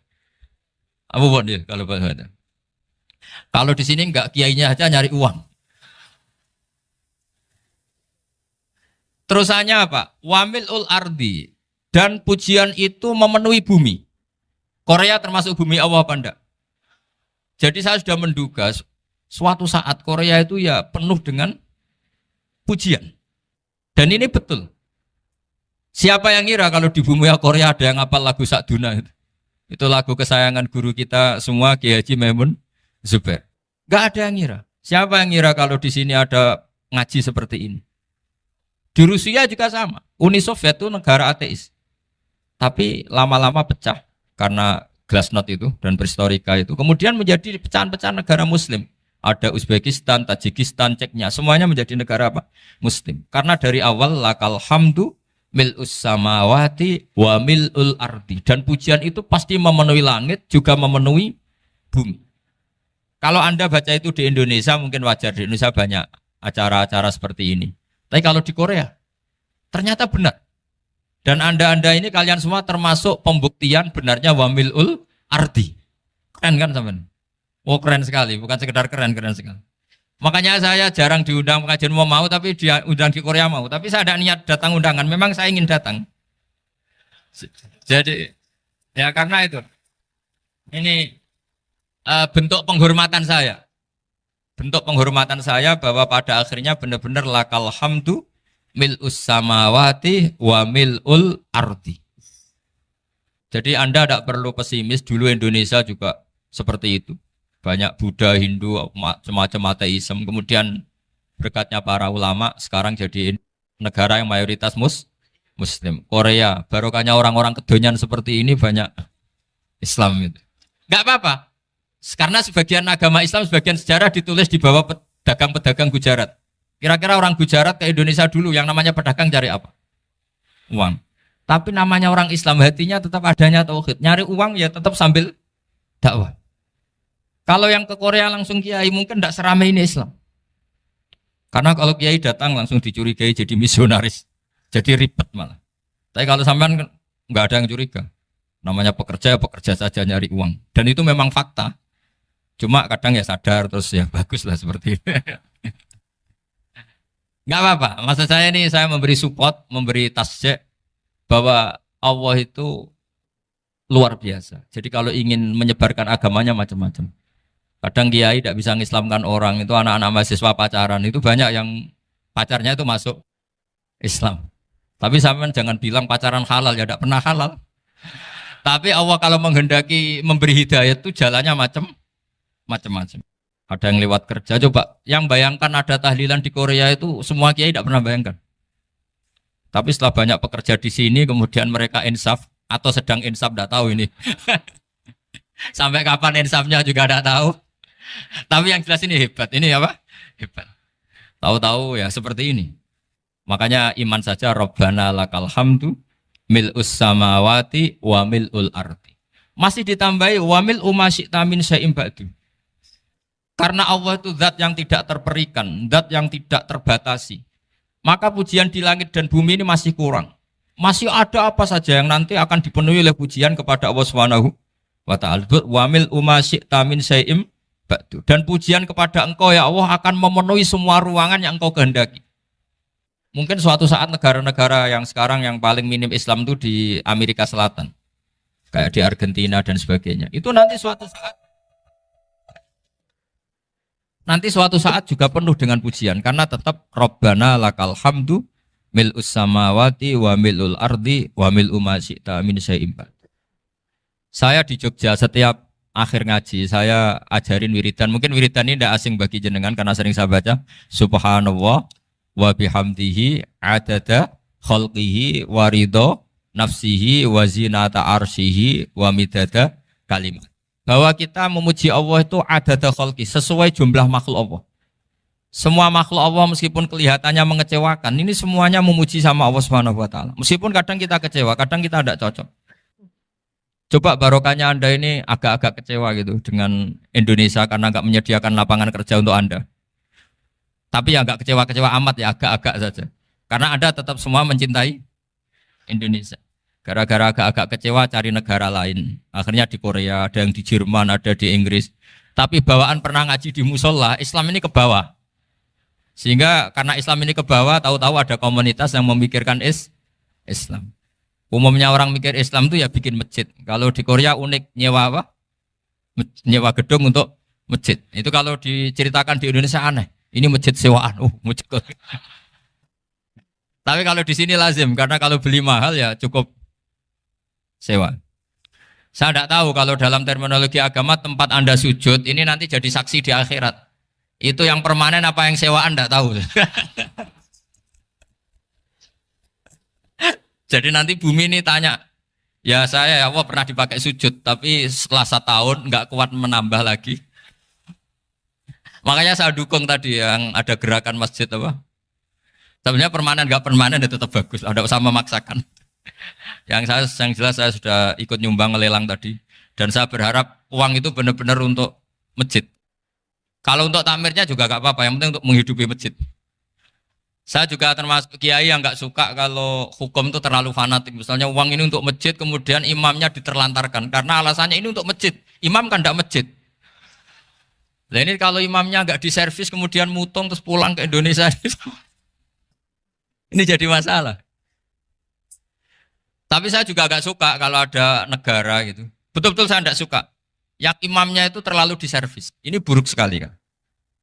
Apa won ya kalau bahasa? Kalau di sini nggak kiainya aja nyari uang. Terusannya apa? Wamil ul ardi, dan pujian itu memenuhi bumi. Korea termasuk bumi Allah apa enggak? Jadi saya sudah menduga suatu saat Korea itu ya penuh dengan pujian. Dan ini betul. Siapa yang ngira kalau di bumi Korea ada yang hafal lagu Sakduna itu? Itu lagu kesayangan guru kita semua, Kiai Haji Maimun Zubair. Gak ada yang ngira. Siapa yang ngira kalau di sini ada ngaji seperti ini? Di Rusia juga sama. Uni Soviet itu negara ateis. Tapi lama-lama pecah karena glasnost itu dan perestorika itu. Kemudian menjadi pecahan-pecahan negara muslim. Ada Uzbekistan, Tajikistan, Ceknya, semuanya menjadi negara apa? Muslim. Karena dari awal lakal hamdu mil'us samawati wa mil'ul ardi. Dan pujian itu pasti memenuhi langit, juga memenuhi bumi. Kalau Anda baca itu di Indonesia, mungkin wajar. Di Indonesia banyak acara-acara seperti ini. Tapi kalau di Korea, ternyata benar. Dan Anda ini kalian semua termasuk pembuktian benarnya wa mil'ul ardi. Keren kan teman? Oh keren sekali, bukan sekedar keren, keren sekali. Makanya saya jarang diundang pengajian mau, tapi diundang di Korea mau. Tapi saya ada niat datang undangan, memang saya ingin datang. Jadi, ya karena itu. Ini bentuk penghormatan saya. Bentuk penghormatan saya bahwa pada akhirnya benar-benar lakal hamdu mil'us samawati wa mil'ul ardi. Jadi Anda tidak perlu pesimis, dulu Indonesia juga seperti itu. Banyak Buddha, Hindu, semacam ateisme. Kemudian berkatnya para ulama sekarang jadi negara yang mayoritas Muslim. Korea, barokahnya orang-orang kedonyan seperti ini banyak Islam itu. Enggak apa-apa. Karena sebagian agama Islam, sebagian sejarah ditulis di bawah pedagang-pedagang Gujarat. Kira-kira orang Gujarat ke Indonesia dulu yang namanya pedagang cari apa? Uang. Tapi namanya orang Islam, hatinya tetap adanya tauhid. Nyari uang ya tetap sambil dakwah. Kalau yang ke Korea langsung kiai mungkin tidak seramai ini Islam. Karena kalau kiai datang langsung dicurigai jadi misionaris. Jadi ribet malah. Tapi kalau sampean nggak ada yang curiga. Namanya pekerja, pekerja saja nyari uang. Dan itu memang fakta. Cuma kadang ya sadar terus ya bagus lah seperti itu. Nggak apa-apa. Maksud saya ini saya memberi support, memberi tasjek bahwa Allah itu luar biasa. Jadi kalau ingin menyebarkan agamanya macam-macam. Kadang kiai tidak bisa mengislamkan orang, itu anak-anak mahasiswa pacaran, itu banyak yang pacarnya itu masuk Islam. Tapi sampean jangan bilang pacaran halal, ya tidak pernah halal. Tapi Allah kalau menghendaki memberi hidayah itu jalannya macam-macam. Ada yang lewat kerja, coba yang bayangkan ada tahlilan di Korea itu semua kiai tidak pernah bayangkan. Tapi setelah banyak pekerja di sini, kemudian mereka insaf atau sedang insaf, tidak tahu ini. Sampai kapan insafnya juga tidak tahu. Tapi yang jelas ini hebat. Ini apa? Hebat. Tahu-tahu ya seperti ini. Makanya iman saja Rabbana lakal hamdu mil'us samawati wa mil'ul ardi. Masih ditambahi wa mil'u ma syi'ta min syai'im ba'du. Karena Allah itu zat yang tidak terperikan, zat yang tidak terbatasi. Maka pujian di langit dan bumi ini masih kurang. Masih ada apa saja yang nanti akan dipenuhi oleh pujian kepada Allah Subhanahu wa ta'ala. Wa mil'u ma syi'ta min syai'im ba'du. Dan pujian kepada Engkau ya Allah akan memenuhi semua ruangan yang Engkau kehendaki. Mungkin suatu saat negara-negara yang sekarang yang paling minim Islam itu di Amerika Selatan. Kayak di Argentina dan sebagainya. Itu nanti suatu saat Nanti suatu saat juga penuh dengan pujian karena tetap Rabbana lakal hamdu mil'us samawati wa mil'ul ardi wa mil'u ma syi'ta min syai'in ba'd. Saya di Jogja setiap akhir ngaji saya ajarin wiridan. Mungkin wiridan ini tidak asing bagi jenengan karena sering saya baca subhanallah wa bihamdihi adada khalqihi wa ridho nafsihi wa zinata arsyihi wa midada kalimat. Bahwa kita memuji Allah itu adada khalqi sesuai jumlah makhluk Allah. Semua makhluk Allah meskipun kelihatannya mengecewakan, ini semuanya memuji sama Allah Subhanahu wa taala. Meskipun kadang kita kecewa, kadang kita tidak cocok. Coba barokahnya Anda ini agak-agak kecewa gitu dengan Indonesia karena nggak menyediakan lapangan kerja untuk Anda. Tapi ya nggak kecewa-kecewa amat ya, agak-agak saja. Karena Anda tetap semua mencintai Indonesia. Gara-gara agak-agak kecewa cari negara lain. Akhirnya di Korea, ada yang di Jerman, ada di Inggris. Tapi bawaan pernah ngaji di musola, Islam ini ke bawah. Sehingga karena Islam ini ke bawah, tahu-tahu ada komunitas yang memikirkan Islam. Umumnya orang mikir Islam itu ya bikin masjid. Kalau di Korea unik, nyewa apa? Nyewa gedung untuk masjid. Itu kalau diceritakan di Indonesia aneh. Ini masjid sewaan. Masjid. Tapi kalau di sini lazim, karena kalau beli mahal ya cukup sewa. Saya tidak tahu kalau dalam terminologi agama tempat Anda sujud ini nanti jadi saksi di akhirat. Itu yang permanen apa yang sewaan tidak tahu. Jadi nanti bumi ini tanya, ya saya ya Allah pernah dipakai sujud, tapi setelah 1 tahun nggak kuat menambah lagi. Makanya saya dukung tadi yang ada gerakan masjid apa. Sebenarnya permanen nggak permanen itu tetap bagus, ada usah memaksakan. Yang jelas saya sudah ikut nyumbang lelang tadi, dan saya berharap uang itu benar-benar untuk masjid. Kalau untuk takmirnya juga gak apa-apa, yang penting untuk menghidupi masjid. Saya juga termasuk kiai yang gak suka kalau hukum itu terlalu fanatik. Misalnya uang ini untuk masjid, kemudian imamnya diterlantarkan. Karena alasannya ini untuk masjid. Imam kan gak masjid. Nah ini kalau imamnya gak diservis, kemudian mutung terus pulang ke Indonesia. Ini jadi masalah. Tapi saya juga gak suka kalau ada negara gitu. Betul-betul saya gak suka. Yang imamnya itu terlalu diservis. Ini buruk sekali kan.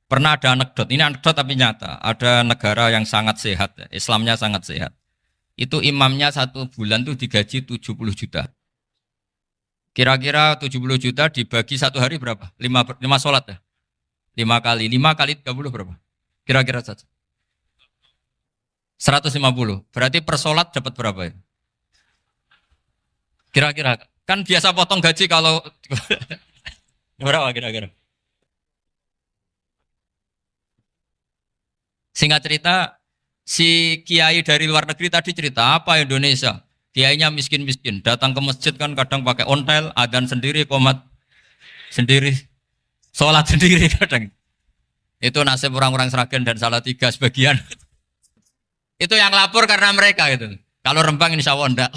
Pernah ada anekdot, ini anekdot tapi nyata. Ada negara yang sangat sehat, Islamnya sangat sehat. Itu imamnya 1 bulan tuh digaji 70 juta. Kira-kira 70 juta dibagi 1 hari berapa? 5 sholat ya? 5 kali 30 berapa? Kira-kira saja. 150. Berarti per sholat dapat berapa ya? Kira-kira. Kan biasa potong gaji kalau berapa kira-kira? Singkat cerita, si kiai dari luar negeri tadi cerita apa Indonesia? Kiainya miskin-miskin, datang ke masjid kan kadang pakai ontel, adzan sendiri, qomat sendiri, sholat sendiri kadang. Itu nasib orang-orang Sragen dan Salatiga sebagian. Itu yang lapor karena mereka gitu. Kalau Rembang insya Allah enggak.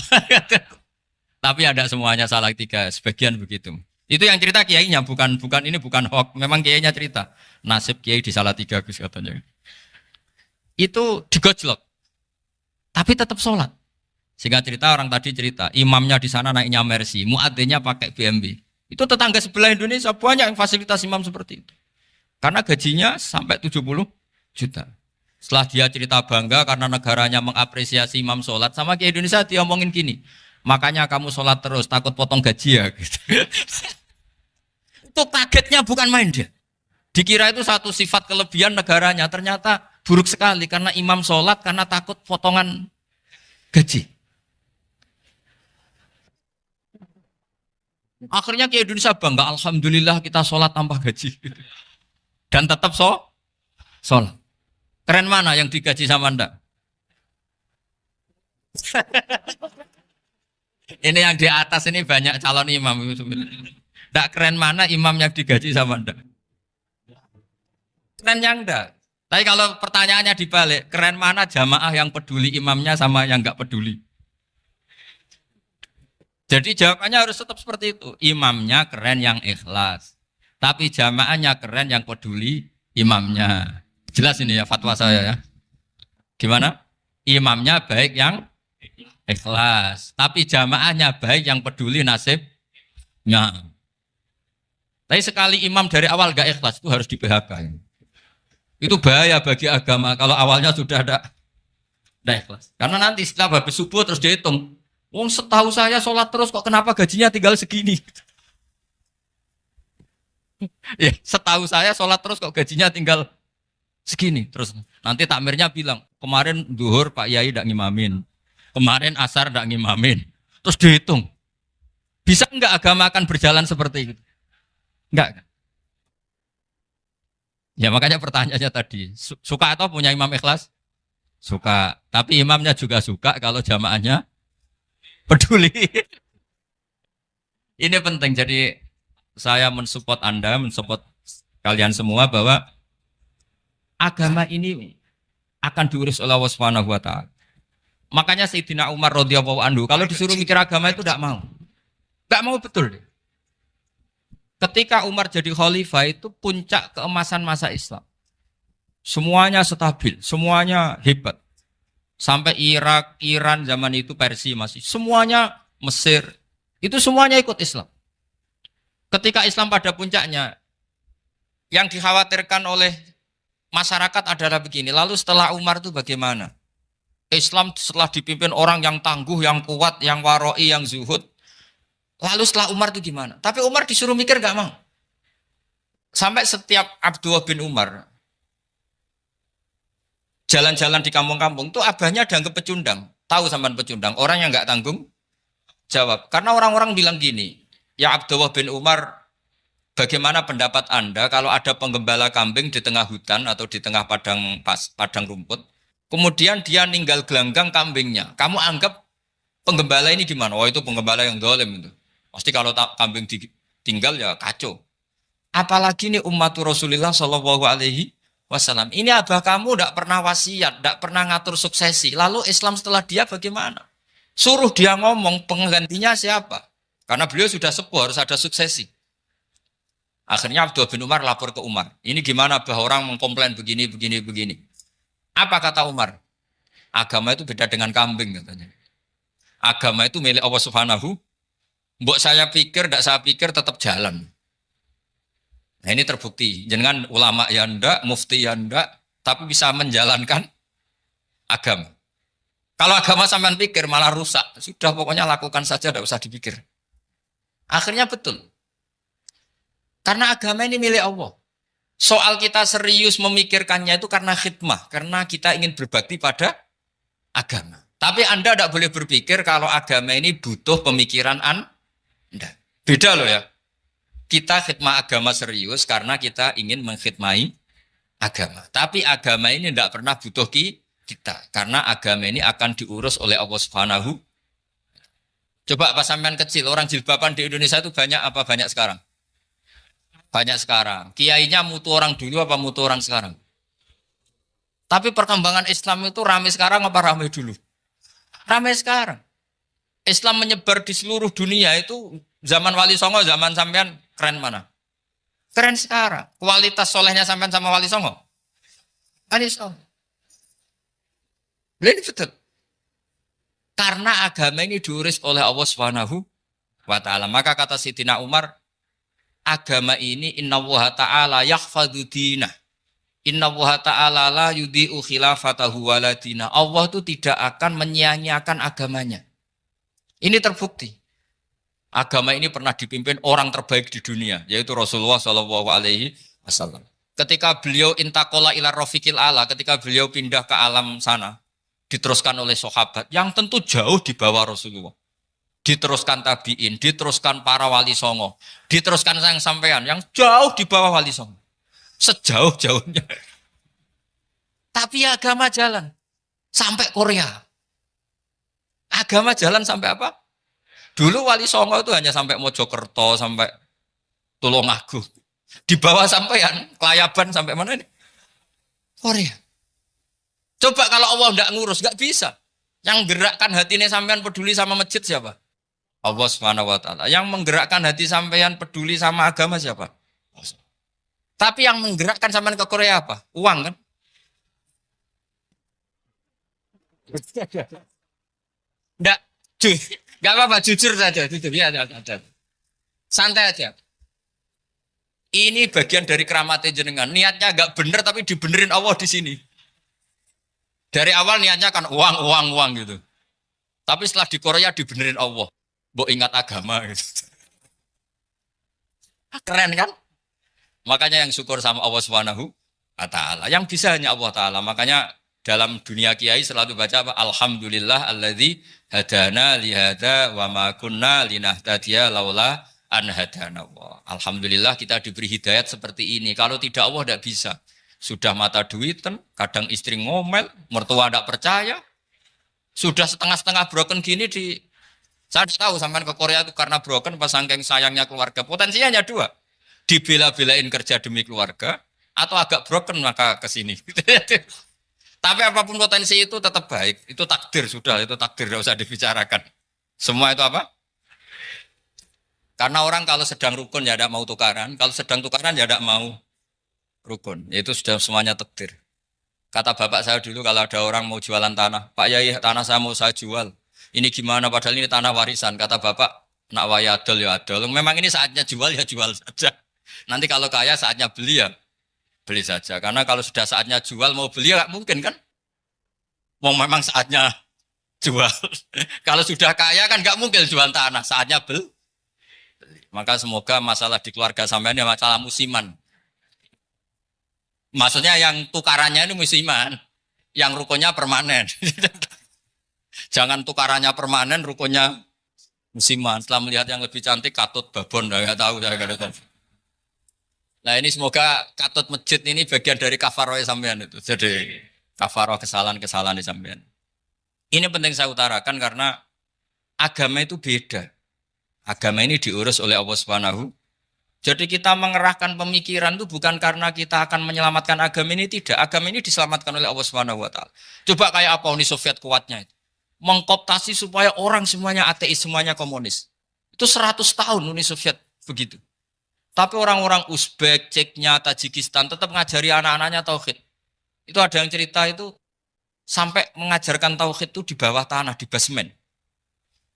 Tapi ada semuanya Salatiga, sebagian begitu. Itu yang cerita kiainya, bukan ini bukan hoax. Memang kiainya cerita. Nasib kiai di Salatiga Gus katanya. Itu digojlok. Tapi tetap sholat. Sehingga cerita orang tadi cerita, imamnya di sana naiknya Mercy, muadzinnya pakai BMW. Itu tetangga sebelah Indonesia banyak yang fasilitas imam seperti itu. Karena gajinya sampai 70 juta. Setelah dia cerita bangga karena negaranya mengapresiasi imam sholat, sama kiai Indonesia dia omongin gini, makanya kamu sholat terus, takut potong gaji ya. Gitu. Itu kagetnya bukan main dia. Dikira itu satu sifat kelebihan negaranya, ternyata buruk sekali karena imam sholat karena takut potongan gaji. Akhirnya kiai Indonesia bangga, alhamdulillah kita sholat tanpa gaji. Dan tetap sholat. Keren mana yang digaji sama Anda? Ini yang di atas ini banyak calon imam. Tidak keren mana imam yang digaji sama Anda? Keren yang enggak. Tapi kalau pertanyaannya dibalik, keren mana jamaah yang peduli imamnya sama yang enggak peduli? Jadi jawabannya harus tetap seperti itu. Imamnya keren yang ikhlas. Tapi jamaahnya keren yang peduli imamnya. Jelas ini ya fatwa saya ya. Gimana? Imamnya baik yang ikhlas. Tapi jamaahnya baik yang peduli nasibnya. Tapi sekali imam dari awal gak ikhlas itu harus di PHK. Itu bahaya bagi agama kalau awalnya sudah ada ikhlas. Karena nanti setelah habis subuh terus dihitung. Wong setahu saya sholat terus kok kenapa gajinya tinggal segini? Ya, setahu saya sholat terus kok gajinya tinggal segini. Terus nanti takmirnya bilang, kemarin duhur Pak Yai tidak ngimamin. Kemarin asar tidak ngimamin. Terus dihitung. Bisa enggak agama akan berjalan seperti itu? Enggak. Ya makanya pertanyaannya tadi, suka atau punya imam ikhlas? Suka. Tapi imamnya juga suka kalau jamaahnya peduli. Ini penting. Jadi saya mensupport Anda, mensupport kalian semua bahwa agama ini akan diurus oleh Allah Subhanahu wa taala. Makanya Sayyidina Umar radhiyallahu anhu kalau disuruh mikir agama itu tidak mau. Tidak mau betul. Ketika Umar jadi khalifah itu puncak keemasan masa Islam. Semuanya stabil, semuanya hebat. Sampai Irak, Iran zaman itu Persia masih. Semuanya Mesir, itu semuanya ikut Islam. Ketika Islam pada puncaknya, yang dikhawatirkan oleh masyarakat adalah begini. Lalu setelah Umar itu bagaimana? Islam setelah dipimpin orang yang tangguh, yang kuat, yang waroi, yang zuhud. Lalu setelah Umar itu gimana? Tapi Umar disuruh mikir gak mau. Sampai setiap Abdullah bin Umar jalan-jalan di kampung-kampung itu abahnya dianggap pecundang. Tahu sampean pecundang? Orang yang gak tanggung jawab. Karena orang-orang bilang gini, ya Abdullah bin Umar, bagaimana pendapat Anda kalau ada penggembala kambing di tengah hutan atau di tengah padang rumput, kemudian dia ninggal gelanggang kambingnya. Kamu anggap penggembala ini gimana? Oh itu penggembala yang dolim itu. Pasti kalau kambing tinggal ya kacau. Apalagi ini umatur Rasulullah Shallallahu Alaihi Wasallam. Ini abah kamu tidak pernah wasiat, tidak pernah ngatur suksesi. Lalu Islam setelah dia bagaimana? Suruh dia ngomong penggantinya siapa? Karena beliau sudah sepuh harus ada suksesi. Akhirnya Abdullah bin Umar lapor ke Umar. Ini gimana abah orang mengkomplain begini. Apa kata Umar? Agama itu beda dengan kambing katanya. Agama itu milik Allah Subhanahu. Mbok saya pikir, tidak saya pikir tetap jalan. Nah ini terbukti. Jangan ulama ya ndak, mufti ya ndak, tapi bisa menjalankan agama. Kalau agama sampean pikir malah rusak. Sudah pokoknya lakukan saja, tidak usah dipikir. Akhirnya betul. Karena agama ini milik Allah. Soal kita serius memikirkannya itu karena khidmah. Karena kita ingin berbakti pada agama. Tapi Anda tidak boleh berpikir kalau agama ini butuh pemikiran Anda. Beda loh ya. Kita khidmah agama serius karena kita ingin mengkhidmai agama. Tapi agama ini tidak pernah butuh kita. Karena agama ini akan diurus oleh Allah Subhanahu. Coba pas sampean kecil, orang jilbaban di Indonesia itu banyak apa banyak sekarang? Banyak sekarang. Kiainya mutu orang dulu apa mutu orang sekarang? Tapi perkembangan Islam itu ramai sekarang apa ramai dulu? Ramai sekarang. Islam menyebar di seluruh dunia itu zaman Wali Songo, zaman sampean keren mana? Keren sekarang. Kualitas solehnya sampean sama Wali Songo? Wali Songo. Ini betul. Karena agama ini diurus oleh Allah Subhanahu wa taala. Maka kata Sayyidina Umar, agama ini innallaha ta'ala yahfadzu dinah. Innallaha ta'ala la yudhi'u khilafatahu waladina. Allah itu tidak akan menyia-nyiakan agamanya. Ini terbukti. Agama ini pernah dipimpin orang terbaik di dunia, yaitu Rasulullah Shallallahu Alaihi Wasallam. Ketika beliau intakola ila rofiqil ala, ketika beliau pindah ke alam sana, diteruskan oleh sahabat yang tentu jauh di bawah Rasulullah. Diteruskan tabiin, diteruskan para wali songo, diteruskan sayang sampean yang jauh di bawah wali songo. Sejauh-jauhnya. Tapi agama jalan sampai Korea. Agama jalan sampai apa? Dulu Wali Songo itu hanya sampai Mojokerto, sampai Tulungagung. Di bawah sampean, Kelayaban sampai mana ini? Korea. Coba kalau Allah tidak ngurus, nggak bisa. Yang gerakkan hatinya sampean peduli sama masjid siapa? Allah Subhanahu wa taala. Yang menggerakkan hati sampean peduli sama agama siapa? Tapi yang menggerakkan sampean ke Korea apa? Uang kan? Enggak, enggak apa-apa, jujur saja, jujur ya, santai aja. Ini bagian dari keramatnya jenengan. Niatnya agak bener tapi dibenerin Allah di sini. Dari awal niatnya kan uang, uang, uang gitu. Tapi setelah di Korea dibenerin Allah. Mbok ingat agama gitu. Keren kan? Makanya yang syukur sama Allah Subhanahu wa taala. Yang bisa hanya Allah taala. Makanya dalam dunia kiai selalu baca apa? Alhamdulillah alladzi hadana li hadza wa ma kunna linahtadiya laula an hadana Allah. Alhamdulillah kita diberi hidayat seperti ini. Kalau tidak Allah tidak bisa. Sudah mata duitan, kadang istri ngomel, mertua tidak percaya. Sudah setengah-setengah broken gini saya tahu sampai ke Korea itu karena broken pas saking sayangnya keluarga. Potensinya hanya dua. Dibela-belain kerja demi keluarga atau agak broken maka ke sini. Tapi apapun potensi itu tetap baik. Itu takdir sudah, itu takdir tidak usah dibicarakan. Semua itu apa? Karena orang kalau sedang rukun ya tidak mau tukaran, kalau sedang tukaran ya tidak mau rukun. Itu sudah semuanya takdir. Kata bapak saya dulu kalau ada orang mau jualan tanah, Pak Yai tanah saya mau saya jual. Ini gimana padahal ini tanah warisan. Kata bapak, nak waya adol ya adol. Memang ini saatnya jual ya jual saja. Nanti kalau kaya saatnya beli ya beli saja. Karena kalau sudah saatnya jual mau beli ya nggak mungkin kan. Mau memang saatnya jual. Kalau sudah kaya kan nggak mungkin jual tanah. Saatnya beli. Maka semoga masalah di keluarga sampean ya masalah musiman. Maksudnya yang tukarannya ini musiman, yang rukunnya permanen. Jangan tukarannya permanen, rukunnya musiman. Setelah melihat yang lebih cantik, katut babon, nggak tahu saya nggak tahu. Nah ini semoga katut masjid ini bagian dari kafaroh sampean itu. Jadi kafaroh kesalahan-kesalahan di sampean. Ini penting saya utarakan karena agama itu beda. Agama ini diurus oleh Allah Subhanahu. Jadi kita mengerahkan pemikiran itu bukan karena kita akan menyelamatkan agama ini, tidak. Agama ini diselamatkan oleh Allah Subhanahu wa taala. Coba kayak apa Uni Soviet kuatnya itu. Mengkooptasi supaya orang semuanya ateis, semuanya komunis. Itu 100 tahun Uni Soviet begitu. Tapi orang-orang Uzbek, Ceknya, Tajikistan tetap ngajari anak-anaknya tauhid. Itu ada yang cerita itu sampai mengajarkan tauhid itu di bawah tanah, di basement.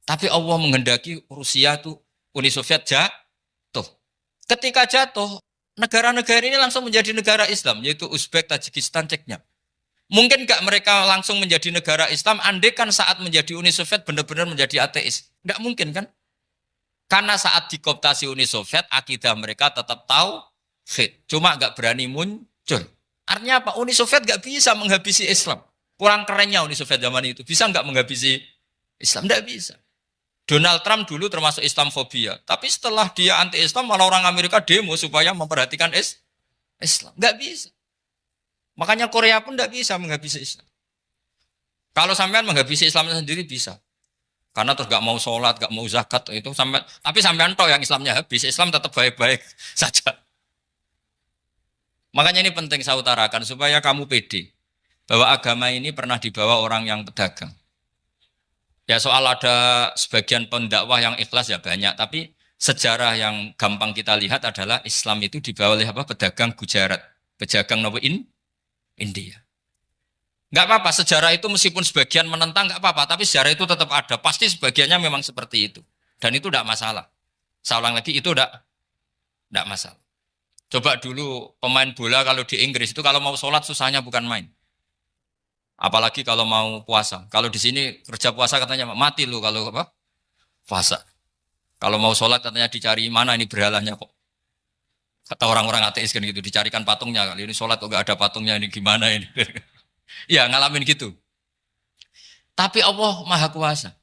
Tapi Allah menghendaki Rusia itu Uni Soviet jatuh. Ketika jatuh, negara-negara ini langsung menjadi negara Islam, yaitu Uzbek, Tajikistan, Ceknya. Mungkin nggak mereka langsung menjadi negara Islam, andai kan saat menjadi Uni Soviet benar-benar menjadi ateis. Nggak mungkin kan? Karena saat dikooptasi Uni Soviet, akidah mereka tetap tauhid. Cuma nggak berani muncul. Artinya apa? Uni Soviet nggak bisa menghabisi Islam. Kurang kerennya Uni Soviet zaman itu. Bisa nggak menghabisi Islam? Nggak bisa. Donald Trump dulu termasuk Islamfobia. Tapi setelah dia anti-Islam, malah orang Amerika demo supaya memperhatikan Islam. Nggak bisa. Makanya Korea pun nggak bisa menghabisi Islam. Kalau sampean menghabisi Islam sendiri bisa. Karena terus nggak mau sholat, nggak mau zakat, itu sampai. Tapi sampean tahu yang Islamnya habis, Islam tetap baik-baik saja. Makanya ini penting saya utarakan, supaya kamu pede. Bahwa agama ini pernah dibawa orang yang pedagang. Ya soal ada sebagian pendakwah yang ikhlas ya banyak, tapi sejarah yang gampang kita lihat adalah Islam itu dibawa oleh apa? Pedagang Gujarat, pedagang India. Nggak apa-apa, sejarah itu meskipun sebagian menentang nggak apa-apa, tapi sejarah itu tetap ada. Pasti sebagiannya memang seperti itu, dan itu tidak masalah. Saya ulang lagi, itu tidak masalah. Coba dulu pemain bola kalau di Inggris itu kalau mau sholat susahnya bukan main. Apalagi kalau mau puasa. Kalau di sini kerja puasa katanya mati lu kalau apa? Puasa. Kalau mau sholat katanya dicari mana ini berhalanya kok. Kata orang-orang ateis kan gitu, dicarikan patungnya. Kali ini sholat kok gak ada patungnya, ini gimana ini. Ya ngalamin gitu. Tapi Allah Maha Kuasa.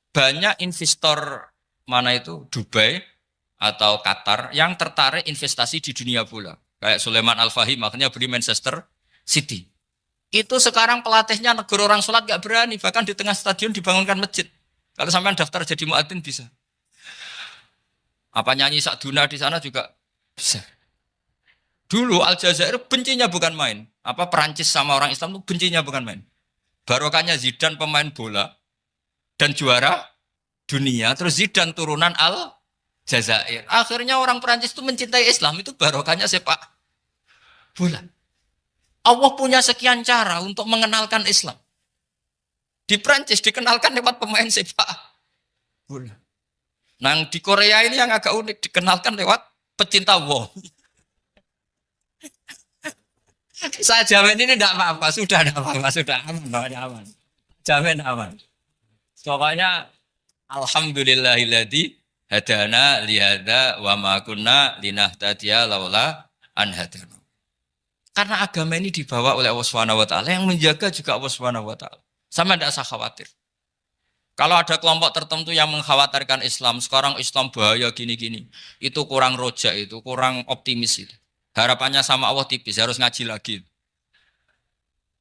Banyak investor mana itu Dubai atau Qatar yang tertarik investasi di dunia bola. Kayak Sulaiman Al-Fahim makanya beli Manchester City. Itu sekarang pelatihnya negara orang sholat gak berani. Bahkan di tengah stadion dibangunkan masjid. Kalau sampai daftar jadi muadzin bisa. Apa nyanyi Sakduna di sana juga bisa. Dulu Aljazair bencinya bukan main. Apa Perancis sama orang Islam itu bencinya bukan main. Barokahnya Zidane pemain bola. Dan juara dunia. Terus Zidane turunan Aljazair. Akhirnya orang Perancis itu mencintai Islam. Itu barokahnya sepak bola. Allah punya sekian cara untuk mengenalkan Islam. Di Prancis dikenalkan lewat pemain sepak bola. Nah di Korea ini yang agak unik dikenalkan lewat pecinta wong. Saya jamin ini tidak apa-apa, sudah tidak apa-apa, sudah aman, pokoknya aman. Jamin aman. Pokoknya alhamdulillahilladzi hadana lihada wa ma kunna linahtadiya laula an hadana. Karena agama ini dibawa oleh Allah Subhanahu wa taala, yang menjaga juga Allah Subhanahu wa taala. Sama tidak usah khawatir. Kalau ada kelompok tertentu yang mengkhawatirkan Islam, sekarang Islam bahaya gini-gini, itu kurang roja, itu kurang optimis itu. Harapannya sama Allah tipis, harus ngaji lagi.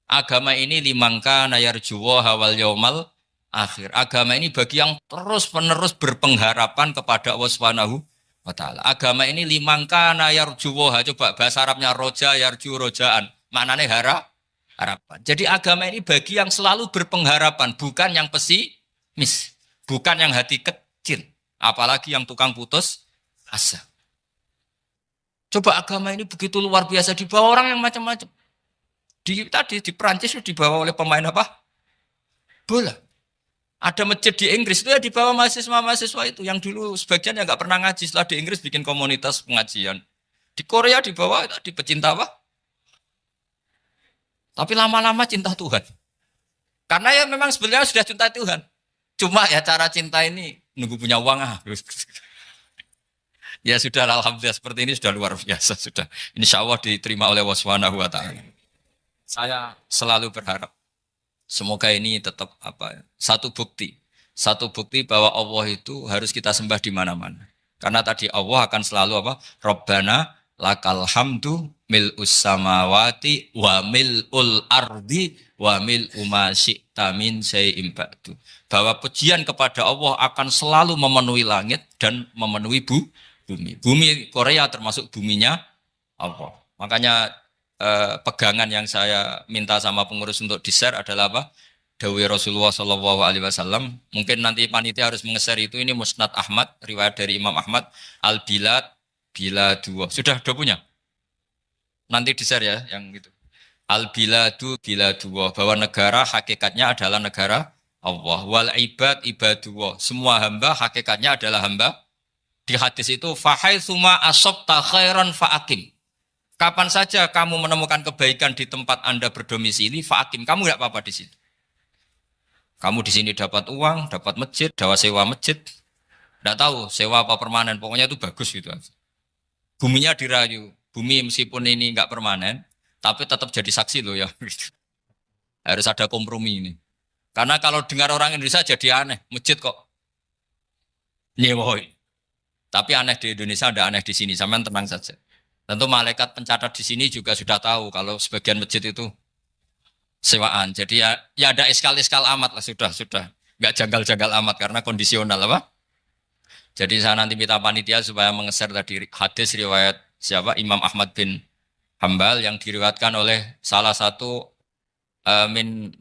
Agama ini limangka nayarjuwa hawal yaumal akhir. Agama ini bagi yang terus-menerus berpengharapan kepada Allah Subhanahu wa taala. Agama ini limangka nayarjuwa, coba bahasa Arabnya roja yarju rojaan. Maknanya harapan. Jadi agama ini bagi yang selalu berpengharapan, bukan yang pesimis, bukan yang hati kecil, apalagi yang tukang putus asa. Coba agama ini begitu luar biasa dibawa orang yang macam-macam. Tadi di Perancis dibawa oleh pemain apa? Bola. Ada masjid di Inggris itu ya dibawa mahasiswa-mahasiswa itu yang dulu sebagian yang nggak pernah ngaji, setelah di Inggris bikin komunitas pengajian. Di Korea dibawa di pecinta apa? Tapi lama-lama cinta Tuhan. Karena ya memang sebenarnya sudah cinta Tuhan. Cuma ya cara cinta ini nunggu punya uang Ya sudah, alhamdulillah seperti ini sudah luar biasa sudah. Insya Allah diterima oleh Allah Subhanahu wa taala. Saya selalu berharap semoga ini tetap satu bukti bahwa Allah itu harus kita sembah di mana-mana. Karena tadi Allah akan selalu Rabbana lakal hamdu mil'us samawati wa mil'ul ardi wa mil'u ma syi'ta min syai'in ba'du. Bahwa pujian kepada Allah akan selalu memenuhi langit dan memenuhi bumi. Bumi Korea termasuk buminya Allah. Makanya pegangan yang saya minta sama pengurus untuk di-share adalah Dawai Rasulullah Shallallahu Alaihi Wasallam. Mungkin nanti panitia harus mengeser itu. Ini Musnad Ahmad, riwayat dari Imam Ahmad. Al-Bilad bila dua. Sudah punya? Nanti di-share ya yang gitu. Al-Biladu bila dua. Bahwa negara hakikatnya adalah negara Allah. Wal ibad ibadullah. Semua hamba hakikatnya adalah hamba. Di hadis itu fahaitsuma asabta khairan fa'akim. Kapan saja kamu menemukan kebaikan di tempat Anda berdomisili, fa'akim, kamu enggak apa-apa di sini. Kamu di sini dapat uang, dapat masjid, dapat sewa masjid. Enggak tahu sewa apa permanen, pokoknya itu bagus gitu. Buminya dirayu. Bumi meskipun ini enggak permanen, tapi tetap jadi saksi loh ya. Harus ada kompromi ini. Karena kalau dengar orang Indonesia jadi aneh, masjid kok nyewoi. Tapi aneh di Indonesia, ada aneh di sini. Sampean tenang saja. Tentu malaikat pencatat di sini juga sudah tahu kalau sebagian masjid itu sewaan. Jadi ya ada iskal-iskal amat lah sudah. Enggak janggal-janggal amat karena kondisional Jadi saya nanti minta panitia supaya mengeser tadi hadis riwayat siapa? Imam Ahmad bin Hambal yang diriwayatkan oleh salah satu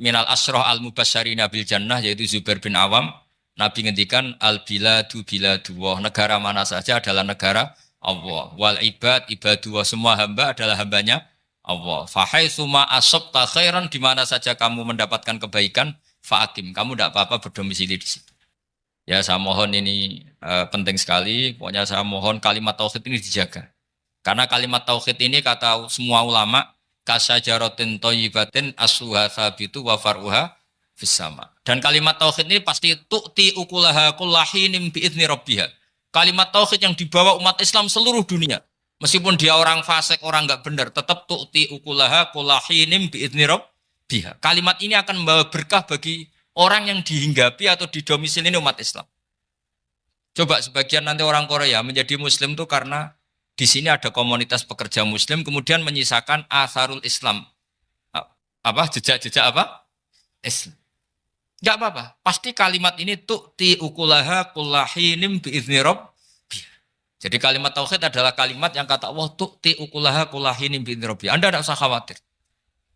minal asroh al-mubasyarina bil jannah yaitu Zubair bin Awam. Nabi ngendikan al-biladu biladu wah, negara mana saja adalah negara Allah. Wal ibad ibadu wah, semua hamba adalah hambanya Allah. Fahaitsuma asabta khairan, di mana saja kamu mendapatkan kebaikan, fa'akim, kamu tidak apa-apa berdomisili di situ. Ya saya mohon ini penting sekali. Pokoknya saya mohon kalimat tauhid ini dijaga. Karena kalimat tauhid ini kata semua ulama kasajaratin thayyibatin asluha tsabitu wa far'uha fis sama. Dan kalimat tauhid ini pasti tu'ti ukulaha kullahinim bi'izni rabbiha. Kalimat tauhid yang dibawa umat Islam seluruh dunia. Meskipun dia orang fasik, orang enggak benar, tetap tu'ti ukulaha kullahinim bi'izni rabbiha. Kalimat ini akan membawa berkah bagi orang yang dihinggapi atau didomisili umat Islam. Coba sebagian nanti orang Korea menjadi muslim itu karena di sini ada komunitas pekerja muslim kemudian menyisakan atharul Islam. Jejak-jejak Islam. Enggak apa-apa. Pasti kalimat ini tu'ti ukulaha kullahinim bi'izni rabbiha. Jadi kalimat tauhid adalah kalimat yang kata Allah tu'ti ukulaha kullahinim bi'izni rabbiha. Anda tidak usah khawatir.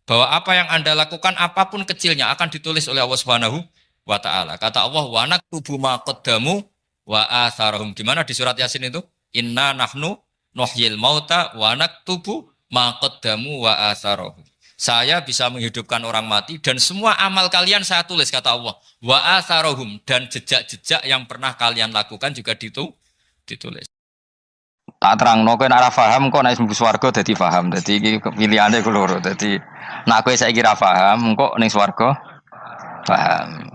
Bahwa apa yang Anda lakukan apapun kecilnya akan ditulis oleh Allah Subhanahu wa taala. Kata Allah wa naktubu ma qaddamu wa atharahum. Di mana di surat Yasin itu? Inna nahnu nuhyil mauta wa naktubu ma qaddamu wa atharahum. Saya bisa menghidupkan orang mati dan semua amal kalian saya tulis, kata Allah. Wa atharohum, dan jejak-jejak yang pernah kalian lakukan juga ditulis. Tak terangno kowe nek ora paham kok nek mlebu swarga dadi paham. Dadi iki pilihane ku loro. Dadi nek kowe saiki ra paham kok ning swarga paham.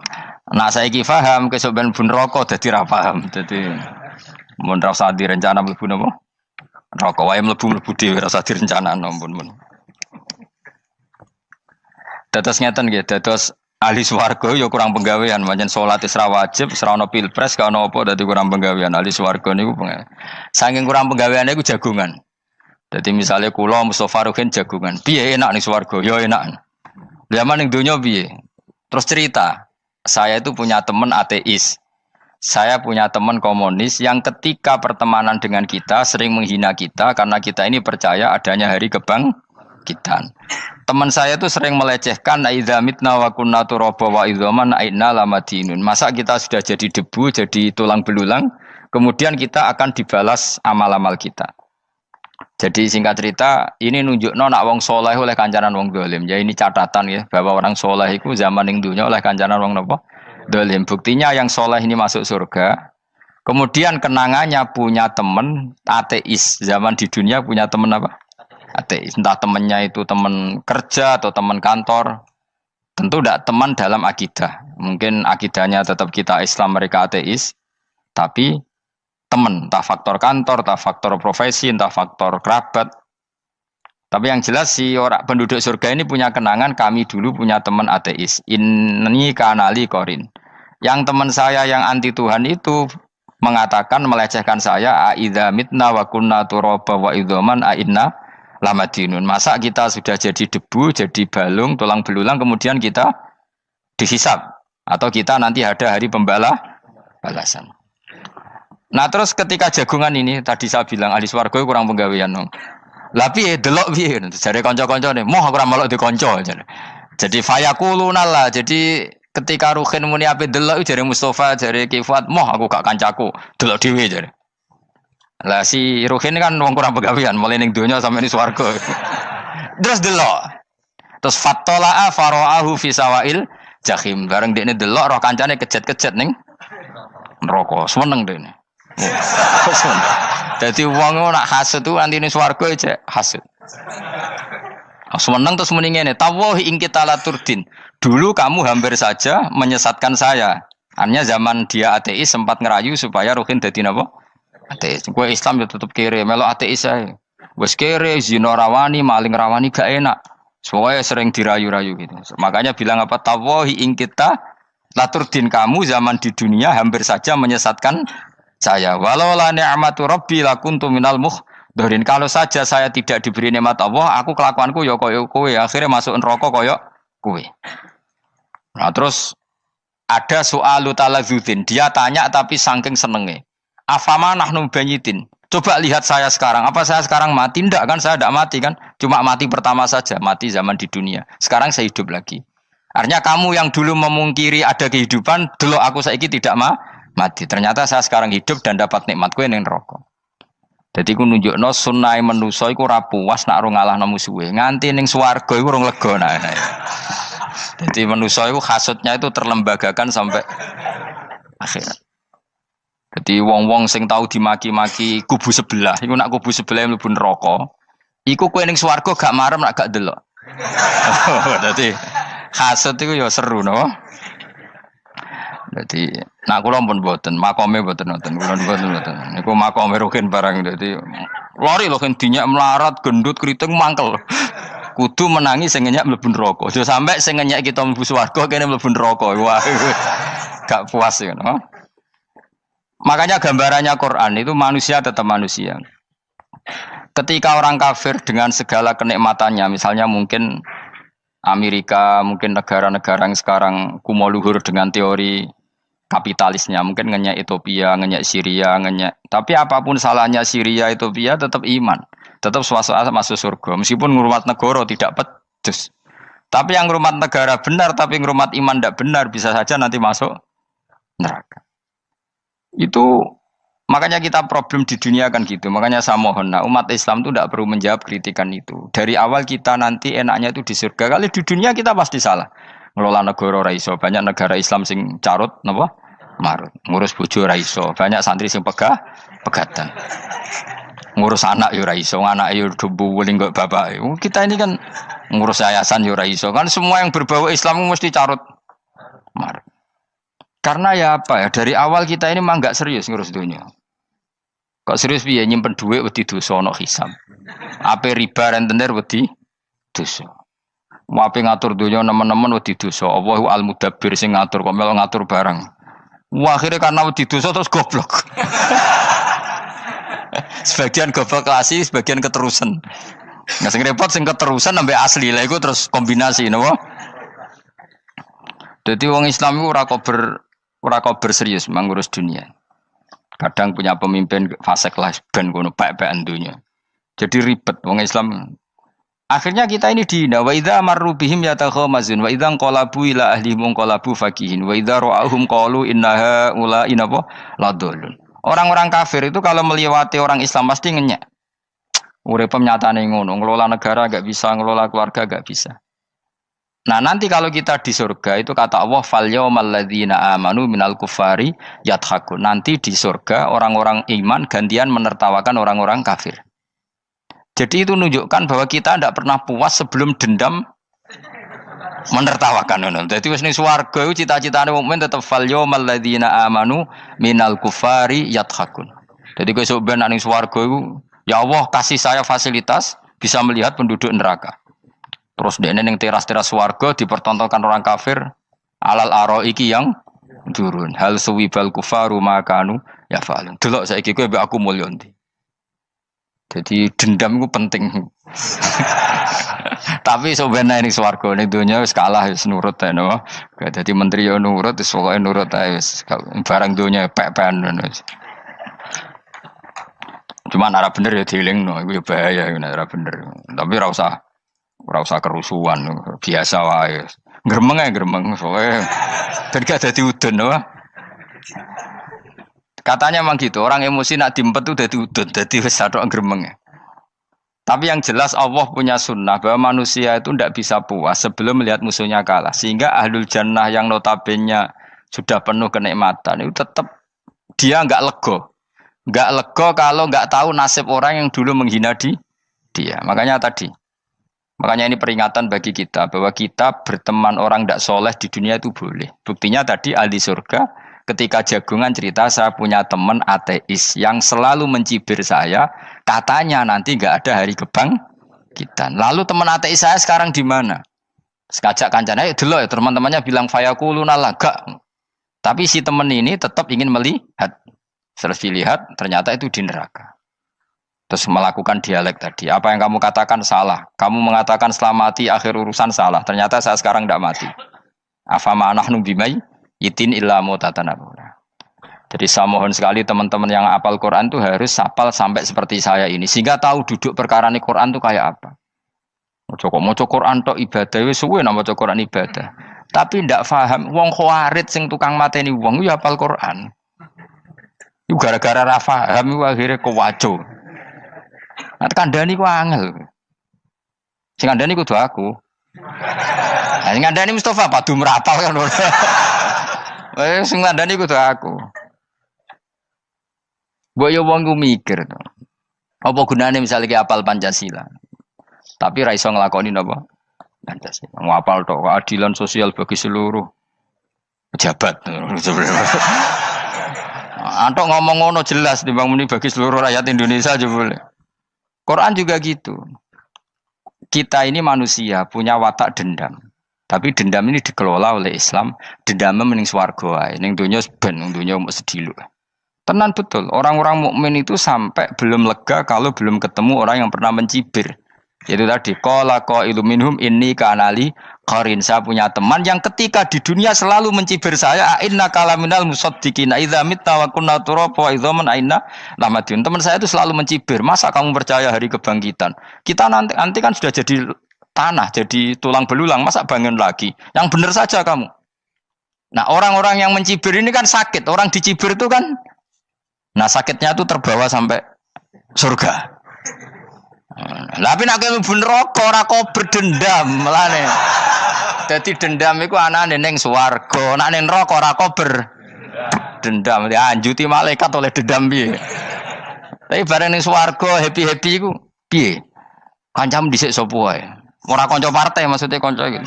Nek saiki paham kesuk ben bun neraka dadi ra paham. Dadi mun ra usah direncana mlebu napa? Neraka wae mlebu dhewe ra usah direncanakno mun. Dados ngeten nggih, dados ahli swarga ya kurang penggawean, pancen salat wis ra wajib, ora ono pilpres, gak ono apa dadi kurang penggawean. Ahli swarga niku saking kurang penggaweane iku jagungan. Dadi misalnya kula Mustofa Ruhin jagungan, piye enak ning swarga? Ya enak. Zaman ning donya piye? Terus cerita, saya itu punya teman ateis. Saya punya teman komunis yang ketika pertemanan dengan kita sering menghina kita karena kita ini percaya adanya hari kebangkitan. Teman saya itu sering melecehkan idza mitna wa kunna turaba wa idzaman aina lamadinun. Masa kita sudah jadi debu, jadi tulang belulang, kemudian kita akan dibalas amal-amal kita. Jadi singkat cerita, ini nunjukno nak wong soleh oleh kancanan wong dolim. Ya ini catatan ya, bahwa orang soleh itu zaman ning dunya oleh kancanan wong napa? Dolim. Buktinya yang soleh ini masuk surga. Kemudian kenangannya punya teman ateis. Zaman di dunia punya teman apa? Ateis. Entah temannya itu teman kerja atau teman kantor. Tentu tidak teman dalam akidah. Mungkin akidahnya tetap kita Islam, mereka ateis. Tapi teman, entah faktor kantor, entah faktor profesi, entah faktor kerabat. Tapi yang jelas si orang penduduk surga ini punya kenangan, kami dulu punya teman ateis. Ini kanali korin. Yang teman saya yang anti Tuhan itu mengatakan, melecehkan saya, aidza mitna wa kunna turaba wa idzaman aina lamadinun. Masa kita sudah jadi debu, jadi balung, tulang belulang, kemudian kita dihisab. Atau kita nanti ada hari balasan. Nah terus ketika jagungan ini, tadi saya bilang ahli swarga kurang penggawean. Lah piye delok piye? Jare kanca-kancane, "Moh aku ora melok di kanca." Jadi fayakuluna lah. Jadi ketika Ruhin muni ape delok jare Mustofa, jare Kifat, "Moh aku gak kancaku, delok dhewe." Jare. Lah si Ruhin kan wong kurang penggawean, mulai ning donya sampe ning swarga. Terus delok. Terus fattala'a fara'ahu fi sawail jahim. Bareng dekne delok roh kancane kejet-kejet ning neraka. Seneng dekne. Jadi wong nak hasud tu nanti ning swarga aja hasud. Seneng terus muni ngene, tawahi ing kita laturdin. Dulu kamu hampir saja menyesatkan saya. Artinya zaman dia ateis sempat ngerayu supaya Ruhin dadi napa? Ateis. Gue Islam ya tetep kere, melok ateis ae. Wes kere, zina rawani, maling rawani gak enak. Soalnya sering dirayu-rayu gitu. Makanya bilang apa? Tawahi ing kita laturdin, kamu zaman di dunia hampir saja menyesatkan saya. Walau la ni'matu rabbi lakuntu minal muhdharin. Kalau saja saya tidak diberi nikmat Allah, aku kelakuanku ya koyo kowe, akhirnya masuk neraka koyo kowe. Nah, terus ada soalu talazudin. Dia tanya tapi saking senenge. Afama nahnu banyitin. Coba lihat saya sekarang. Apa saya sekarang mati? Tidak kan, saya tidak mati kan. Cuma mati pertama saja, mati zaman di dunia. Sekarang saya hidup lagi. Artinya kamu yang dulu memungkiri ada kehidupan, dulu aku saiki tidak mati. Ternyata saya sekarang hidup dan dapat nikmat kowe ning neraka. Dadi ku nunjukno sunah manusa iku ora puas nak ora ngalahno musuhe. Nganti ning swarga iku ora lega nah. Dadi manusa iku hasudnya itu terlembagakan sampai akhirat. Jadi wong-wong sing tahu dimaki-maki kubu sebelah, iku nak kubu sebelah mlebu neraka, iku kowe ning swarga gak marem nak gak delok. Dadi hasud iku ya seru no. Dadi nak kula pun mboten, makome mboten wonten, kula mboten. Niku makome Ruhin barang dadi lori lho kan dinyak melarat, gendut, kriting mangkel. Kudu menangi sing ngenyak mlebu neraka. Aja sampe sing ngenyak kita mlebu swarga kene mlebu neraka. Wah. Gak puas ya, no? Makanya gambarannya Quran itu manusia tetap manusia. Ketika orang kafir dengan segala kenikmatannya, misalnya mungkin Amerika, mungkin negara-negara yang sekarang kumo luhur dengan teori kapitalisnya, mungkin ngenyak Ethiopia, ngenyak Syria, ngenyak. Tapi apapun salahnya Syria, Ethiopia tetap iman, tetap swasta masuk surga. Meskipun ngurmat negara tidak pedes. Tapi yang ngurmat negara benar, tapi ngurmat iman tidak benar, bisa saja nanti masuk neraka. Itu makanya kita problem di dunia kan gitu. Makanya saya mohon, nah, umat Islam itu tidak perlu menjawab kritikan itu. Dari awal kita nanti enaknya itu di surga. Kali di dunia kita pasti salah. Ngelola negara raiso. Banyak negara Islam sing carut, napa? Marut. Ngurus bojo raiso. Banyak santri sing pegatan. ngurus anak yo ora iso, anak yo debu weling kok bapak. Kita ini kan ngurus yayasan yo ora iso. Kan semua yang berbau Islam mesti carut marut. Karena ya apa ya, dari awal kita ini mah enggak serius ngurus dunia. Kok serius piye nyimpen duit wedi dosa ana hisab. Ape riba rentenir wedi dosa. Mau ape ngatur dunia nemen-nemen wedi dosa. Allahu al-mudabbir sing ngatur kok melo ngatur barang. Wah, akhirnya karena wedi dosa terus goblok. Sebagian goblok klasik, sebagian keterusan. Nah, sing repot sing keterusan sampai asli lah iku terus kombinasi napa? Jadi wong Islam iku ora kober serius mengurus dunia. Kadang punya pemimpin fasik lah ben ngono pek-pekan dunia. Jadi ribet wong Islam. Akhirnya kita ini dihina wa idza marru bihim yatakhamazun wa idza qalabu ila ahlihim qalabu fakihin wa idza ra'ahum qalu innaha ula inapa ladallun. Orang-orang kafir itu kalau melewati orang Islam pasti ngenyek. Urip nyatane ngono, ngelola negara enggak bisa, ngelola keluarga enggak bisa. Nah, nanti kalau kita di surga itu kata Allah fal yaumal ladzina amanu minal kufari yadhakun. Nanti di surga orang-orang iman gantian menertawakan orang-orang kafir. Jadi itu menunjukkan bahwa kita tidak pernah puas sebelum dendam menertawakan. Jadi wis ning swarga iku cita-citane mukmin tetep fal yaumal ladzina amanu minal kufari yadhakun. Jadi kowe sok ben ning swarga iku ya Allah kasih saya fasilitas bisa melihat penduduk neraka. Terus dene ning teras-teras swarga dipertontonkan orang kafir alal araiki yang turun. Hal suwibal kufaru makanu ya fa'alun. Delok saiki kowe mbek aku mulya ndi. Jadi dendam itu penting. Tapi sebenarnya ini swarga ning donya wis kalah wis nurut ae no. Dadi menteri yo nurut wis pokoke nurut ae wis barang donya pek-pekan wis. Cuma ora bener ya dielingno iku ya bahaya nek ora bener. Tapi ora usah kerusuhan biasa wae. Gremeng ae gremeng pokoke ben gak dadi udun no. Katanya memang gitu, orang emosi nak diempet itu dadi udun, dadi wis satok gremeng. Tapi yang jelas Allah punya sunnah bahwa manusia itu tidak bisa puas sebelum melihat musuhnya kalah. Sehingga ahlul jannah yang notabene sudah penuh kenikmatan itu tetap dia enggak lego. Enggak lego kalau enggak tahu nasib orang yang dulu menghina dia. Makanya ini peringatan bagi kita bahwa kita berteman orang tidak soleh di dunia itu boleh. Buktinya tadi ahli surga ketika jagungan cerita saya punya teman ateis yang selalu mencibir saya, katanya nanti nggak ada hari kebangkitan. Lalu teman ateis saya sekarang di mana? Sekajak kancana, dulu ya teman-temannya bilang fayakuluna laga. Tapi si teman ini tetap ingin melihat. Setelah dilihat ternyata itu di neraka. Terus melakukan dialek tadi. Apa yang kamu katakan salah. Kamu mengatakan setelah mati akhir urusan salah. Ternyata saya sekarang tidak mati. Afama anahnu bimai itin illa mutatanabuna. Jadi saya mohon sekali teman-teman yang hafal Quran itu harus hafal sampai seperti saya ini sehingga tahu duduk perkara ini Quran itu kayak apa. Maca Quran tok ibadah wis suwe nang maca Quran ibadah. Tapi ndak paham wong khawarit sing tukang mateni wong yo hafal Quran. Iku gara-gara ra paham iku akhire kewaco. Nah kandhani ku angel. Sing kandhani kudu aku. Nah sing kandhani Mustafa padu merapal kan. Sing ngandani kudu aku. Mbok yo wong ku mikir to. Apa gunane misalnya ki apal Pancasila. Tapi ra iso nglakoni napa? Pancasila. Ngapal tok keadilan sosial bagi seluruh pejabat. Antok ngomong ngono jelas timbang muni bagi seluruh rakyat Indonesia aja boleh. Quran juga gitu. Kita ini manusia punya watak dendam. Tapi dendam ini dikelola oleh Islam. Dendamnya mending swarga wae. Ning donya ben, ning donya mung sediluk. Tenan betul. Orang-orang mukmin itu sampai belum lega kalau belum ketemu orang yang pernah mencibir. Yaitu tadi qala qailu minhum inni kanali qarin. Saya punya teman yang ketika di dunia selalu mencibir saya, inna kalaminal musaddiqina idza mitta wa kunna turaba wa idzaman aina lamadun. Teman saya itu selalu mencibir, masa kamu percaya hari kebangkitan? Kita nanti kan sudah jadi tanah, jadi tulang belulang, masa bangun lagi? Yang benar saja kamu. Nah, orang-orang yang mencibir ini kan sakit. Orang dicibir itu kan, nah sakitnya itu terbawa sampai surga. Tapi nak kowe mlebu neraka ora kok berdendam melane. Dadi dendam iku anane ning swarga, nek ning neraka ora kok berdendam. Dianjuti malaikat oleh dendam piye. Tapi bareng ning swarga happy-happy iku piye? Kancamu dhisik sapa wae. Ora kanca partai maksudnya kanca iki.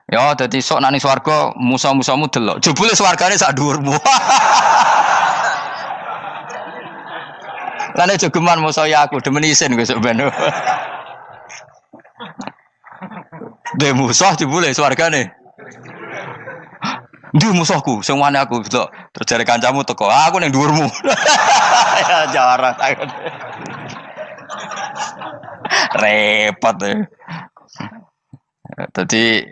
Ya dadi sok nang swarga musa-musamu delok. Jebule swargane sak dhuwurmu. Lan jogeman musa ya aku demen isin besok ben. De musuh jebule swargane. Ndi musuhku sing wani aku delok terus jare kancamu teko. Aku ning dhuwurmu. Ya jarak. Repot ya. Jadi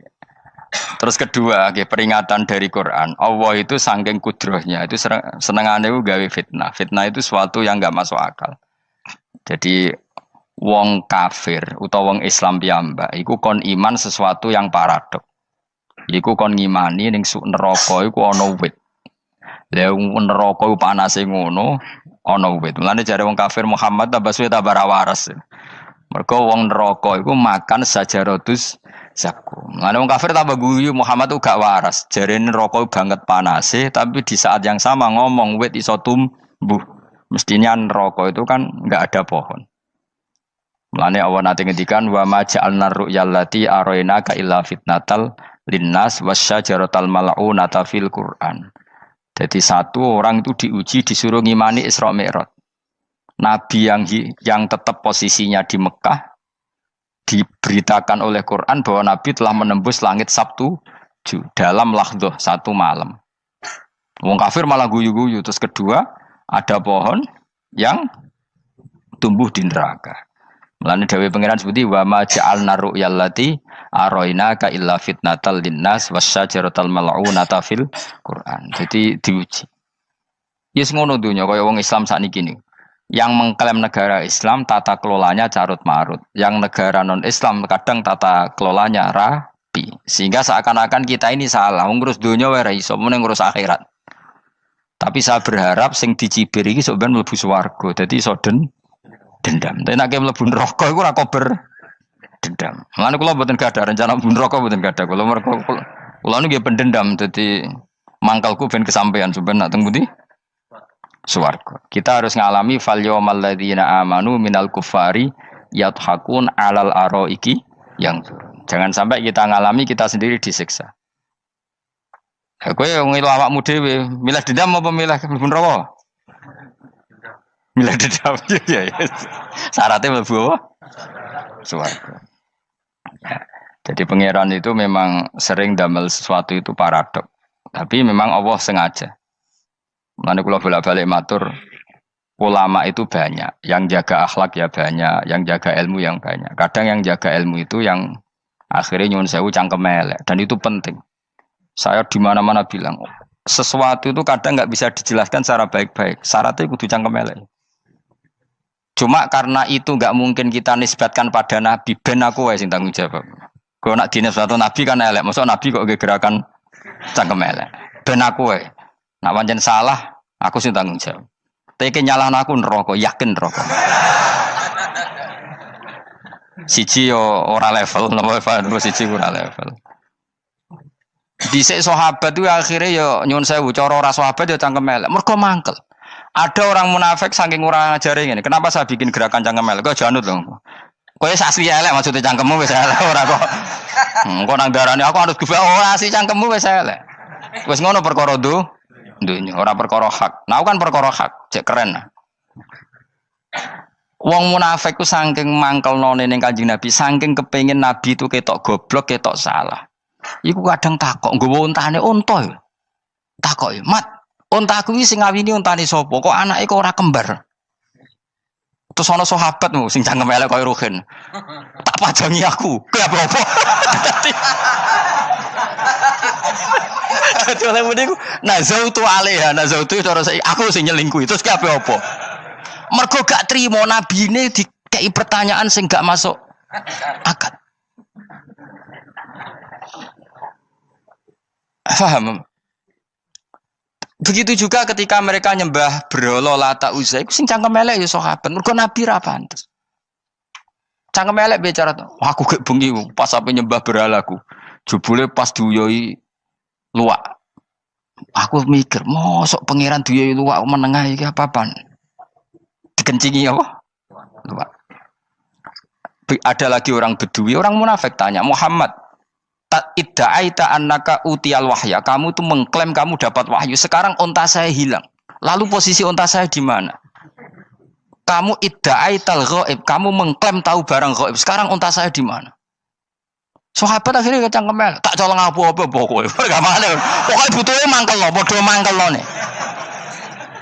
terus kedua, peringatan dari Quran. Allah itu saking kudrohnya itu senengannya itu gawe fitnah. Fitnah itu sesuatu yang enggak masuk akal. Jadi wong kafir utawa wong Islam piyambak iku kon iman sesuatu yang paradok. Iku kon ngimani ning neraka iku ana wit. Lah neraka iku panase ngono, ana wit. Mulane jare wong kafir Muhammad tambah suwe tambah waras. Mergo wong neraka iku makan sajaratus zakum. Mulane wong kafir tambah guyu Muhammad tuh gak waras. Jarene neraka banget panase, tapi di saat yang sama ngomong wit iso tumbuh. Mestinya neraka itu kan enggak ada pohon. Mulane Allah nate ngendikan wa ma ja'alna ru'yal lati arainaka illa fitnatal linnas wasyajaratal mal'unata fil Qur'an. Jadi satu orang itu diuji disuruh ngimani Isra Mi'raj. Nabi yang tetap posisinya di Mekah diberitakan oleh Quran bahwa Nabi telah menembus langit Sabtu dalam lahdoh satu malam. Wong kafir malah guyu-guyu. Terus kedua ada pohon yang tumbuh di neraka. Mulane dawuh pangeran seperti wa ma ja'alna ru'yal lati arainaka illa fitnatal linnas wasyajaratal mal'unata fil Quran. Jadi diuji. Yes ngono dunya kaya wong Islam sakniki niku. Yang mengklaim negara Islam tata kelolanya carut marut. Yang negara non-Islam kadang tata kelolanya rapi. Sehingga seakan-akan kita ini salah. Ngurus dunia wae iso mene ngurus akhirat. Tapi saya berharap sing dicibir iki sok ben mlebu swarga. Dadi iso dendam. Tapi nek mlebu neraka iku ora kober dendam. Mulane kula mboten gadah rencana mlebu neraka mboten gadah. Kula niku nggih pendendam dadi mangkalku ben kesampaian sampeyan nak teng pundi? Swarga. Kita harus ngalami fal yawmal ladzina amanu minal kufari yadhakun alal araiki yang jangan sampai kita ngalami kita sendiri disiksa. Kowe ngilu awakmu dhewe, milih dendam apa milih mlebu neraka? Milih dendam ya. Syaratnya mlebu apa? Swarga. Ya. Jadi pangeran itu memang sering damel sesuatu itu paradok. Tapi memang Allah sengaja. Mulane kula bolak-balik matur, ulama itu banyak, yang jaga akhlak ya banyak, yang jaga ilmu yang banyak. Kadang yang jaga ilmu itu yang akhirnya nyuwun sewu cangkem elek dan itu penting. Saya di mana-mana bilang, sesuatu itu kadang nggak bisa dijelaskan secara baik-baik. Syaratnya kudu cangkem elek. Cuma karena itu nggak mungkin kita nisbatkan pada Nabi, ben aku wae sing tanggung jawab. Kalau nak dinisbatkan Nabi kan elek, maksud Nabi kok gerakan cangkem elek. Ben aku wae. Nak pancen salah, aku sing tanggung jawab. Teke nyalahno aku neraka, yakin neraka. Siji yo ora level, napa siji ora level. Dhisik sahabat itu akhirnya yo nyuwun sewu cara ora sahabat yo cangkem elek. Mergo mangkel. Ada orang munafik saking ora ngajari ngene. Kenapa saya bikin gerakan cangkem elek? Kok janut lho. Kowe asli elek maksudnya cangkemmu wis elek ora kok. Kok nang darane aku harus gefe asli cangkemmu wis elek. Wis ngono perkara dunya ora perkara hak. Nah kan perkara hak, cek keren. Wong munafik ku saking mangkelnone ning Kanjeng Nabi, saking kepengin Nabi itu ketok goblok, ketok salah. Iku kadang takok nggowo untane unta. Takok, "Mat, untaku iki sing ngawini untane sapa? Kok anake kok ora kembar?" Terus ana sahabatmu sing cangkem elek koyo Ruhin. Tak pajangi aku. Kowe apa-apa? Dadi oleh muni ku nazautu alaiha, nazautu cara aku sing nyelingkuhi. Terus kowe apa? Mergo gak trimo nabine dikei pertanyaan sing gak masuk akal. Paham? Begitu juga ketika mereka nyembah berhala Lata Uzza, iku sing cangkem elek ya sahabat. Mergo Nabi ra pantes. Cangkem elek bicara, aku gek bengi pas ape nyembah berhalaku. Jebule pas duyoi luwak. Aku mikir, mosok pangeran duwe luwak menengah iki apa-apaan? Dikencingi apa? Luwak. Ada lagi orang Bedui, orang munafik tanya, Muhammad, idda'aita annaka utiyal wahya. Kamu tuh mengklaim kamu dapat wahyu. Sekarang unta saya hilang. Lalu posisi unta saya di mana? Kamu idda'aital ghaib. Kamu mengklaim tahu barang ghaib. Sekarang unta saya di mana? Sahabat akhirnya kecangkemel, tak colong apa-apa pokoknya. Gamane. Pokoke butuhe mangkel lo, padha mangkel lo nih.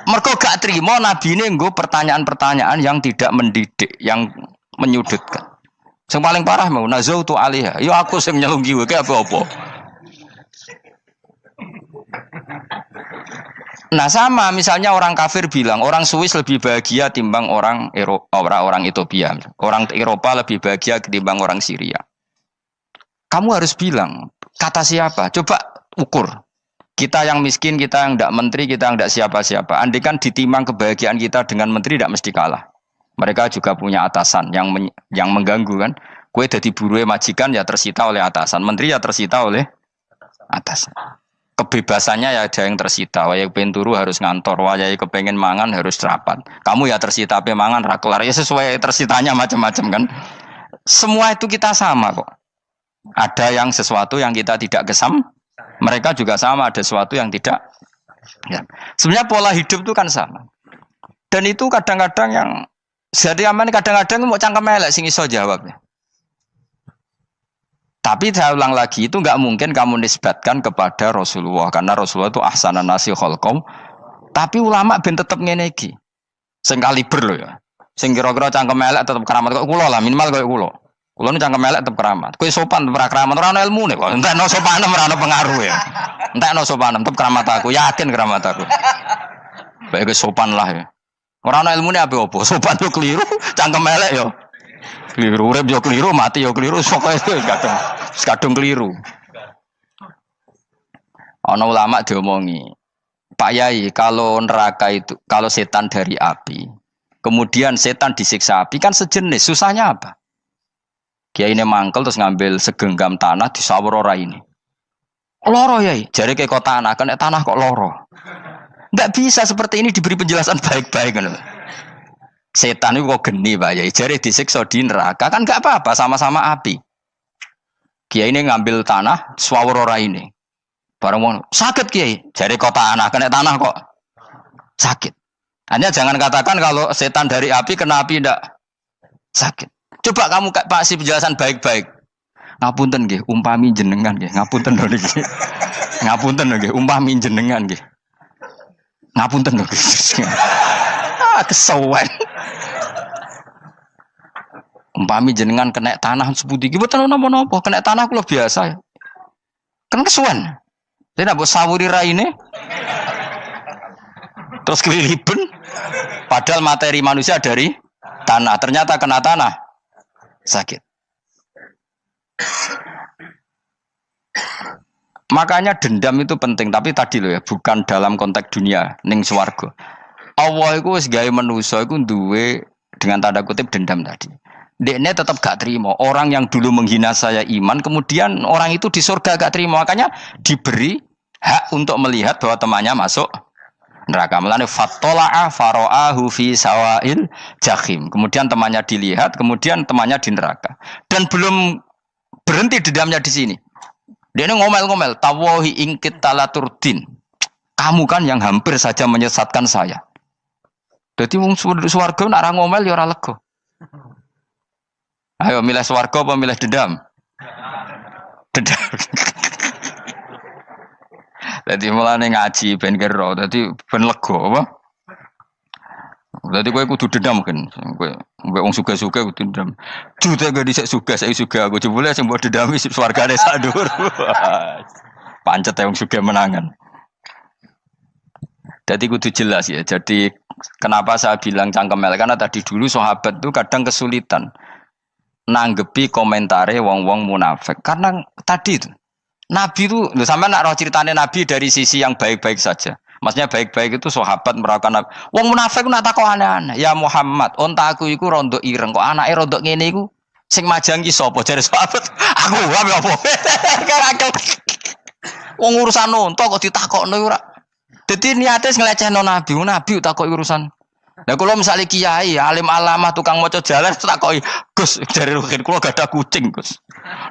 Mergo gak trimo nabine nggo pertanyaan-pertanyaan yang tidak mendidik, yang menyudutkan. Yang paling parah mau nazautu alaiha. Ya aku sing nyelunggi wae apa-apa. Nah sama misalnya orang kafir bilang orang Swiss lebih bahagia timbang orang orang Ethiopia. Orang Eropa lebih bahagia ketimbang orang Syria. Kamu harus bilang, kata siapa? Coba ukur. Kita yang miskin, kita yang tidak menteri, kita yang tidak siapa-siapa. Andai kan ditimang kebahagiaan kita dengan menteri tidak mesti kalah. Mereka juga punya atasan yang mengganggu kan. Kue jadi buruh majikan ya tersita oleh atasan. Menteri ya tersita oleh atasan. Kebebasannya ya ada yang tersita. Wayai pengen turu harus ngantor. Wayai kepengen mangan harus rapat. Kamu ya tersita pe mangan rakelar. Ya sesuai tersitanya macam-macam kan. Semua itu kita sama kok. Ada yang sesuatu yang kita tidak kesam, mereka juga sama ada sesuatu yang tidak. Ya. Sebenarnya pola hidup itu kan sama. Dan itu kadang-kadang yang jadi aman, kadang-kadang mau cangkem elek sing iso jawabnya. Tapi saya ulang lagi itu nggak mungkin kamu nisbatkan kepada Rasulullah karena Rasulullah itu ahsanan nasi khalqom. Tapi ulama ben tetep ngene iki. Sing kaliber lho ya. Sing kira-kira cangkem elek tetep keramat kok kula lah minimal koyo kula. Kulo nu cangkem elek tetep keramat. Kowe sopan tetep keramat, ora ana ilmune kok. Entekno sopan ora ana pengaruh ya. Entekno sopan tetep keramat aku, yakin keramat aku. Baik sopan lah ya. Ora ana ilmune apa-apa. Sopan yo keliru, cangkem elek yo keliru, urip yo keliru, mati yo keliru, pokoke kadung keliru. Ana ulama diomongi, Pak Yai, kalau neraka itu kalau setan dari api, kemudian setan disiksa api kan sejenis, susahnya apa? Kiai ini mangkel terus ngambil segenggam tanah di sawur ora ini. Loro yai, jari kayak kok tanah, kan tanah kok loro. Enggak bisa seperti ini diberi penjelasan baik-baik kan. Setan itu kok geni Pak Yai, jari disiksa di neraka kan enggak apa-apa, sama-sama api. Kiai ini ngambil tanah sawur ora ini. Barang mau sakit Kiai, jari kok tanah, kan tanah kok sakit. Hanya jangan katakan kalau setan dari api kena api enggak sakit. Coba kamu kasih penjelasan baik-baik. Ngapunten nggih, umpami jenengan nggih. Ngapunten lho niki. Ngapunten lho nggih, umpami jenengan nggih. Ngapunten lho nggih. Kesuwen. Umpami jenengan kena tanah sepundi iki mboten napa-napa, kena tanah kula biasa. Kan kesuwen. Tidak mbok sawuri raine. Terus keliliben. Padahal materi manusia dari tanah, ternyata kena tanah. Sakit. Makanya dendam itu penting, tapi tadi loh ya, bukan dalam konteks dunia ning swarga. Allah iku wis gawe manusa iku duwe dengan tanda kutip dendam tadi. Dekne tetap gak terima. Orang yang dulu menghina saya iman, kemudian orang itu di surga gak terima, makanya diberi hak untuk melihat bahwa temannya masuk neraka. Melane fattala'a fara'ahu fi sawail jahim. Kemudian temannya dilihat, kemudian temannya di neraka. Dan belum berhenti dendamnya di sini. Dia ini ngomel-ngomel, tawahi ingkit talaturdin. Kamu kan yang hampir saja menyesatkan saya. Jadi wong swarga nek ora ngomel ya ora lega. Ayo milih swarga apa milih dendam? Dendam. Jadi mulane ngaji ben kero, dadi ben lega apa? Dadi kowe kudu dendam kan. Kowe wong suga-suga kudu dendam. Jute gak dhisik suga, saiki suga aku jebule sing mbok dendami swargane sak dhuwur. Pancet wong suga menangan. Jadi kudu jelas ya. Jadi kenapa saya bilang cangkemel karena tadi dulu sahabat itu kadang kesulitan nanggepi komentare wong-wong munafik. Karena tadi itu Nabi itu, sama nak roh ceritanya Nabi dari sisi yang baik-baik saja. Maksudnya baik-baik itu sahabat merawakan Nabi. Wong munafik nak takok aneh-aneh. Ya Muhammad, onta aku iku rondo ireng. Kok anake rondo ngene iku sing majang ki sapa? Jare sahabat, aku apa? Wong urusan onta kok ditakokno ora. Dadi niate ngelecehno nabi, nabi takoki urusan. Lah kula misale kiai, alim alamah tukang maca jalan takoki, Gus dari rukin kula gak ada kucing, Gus.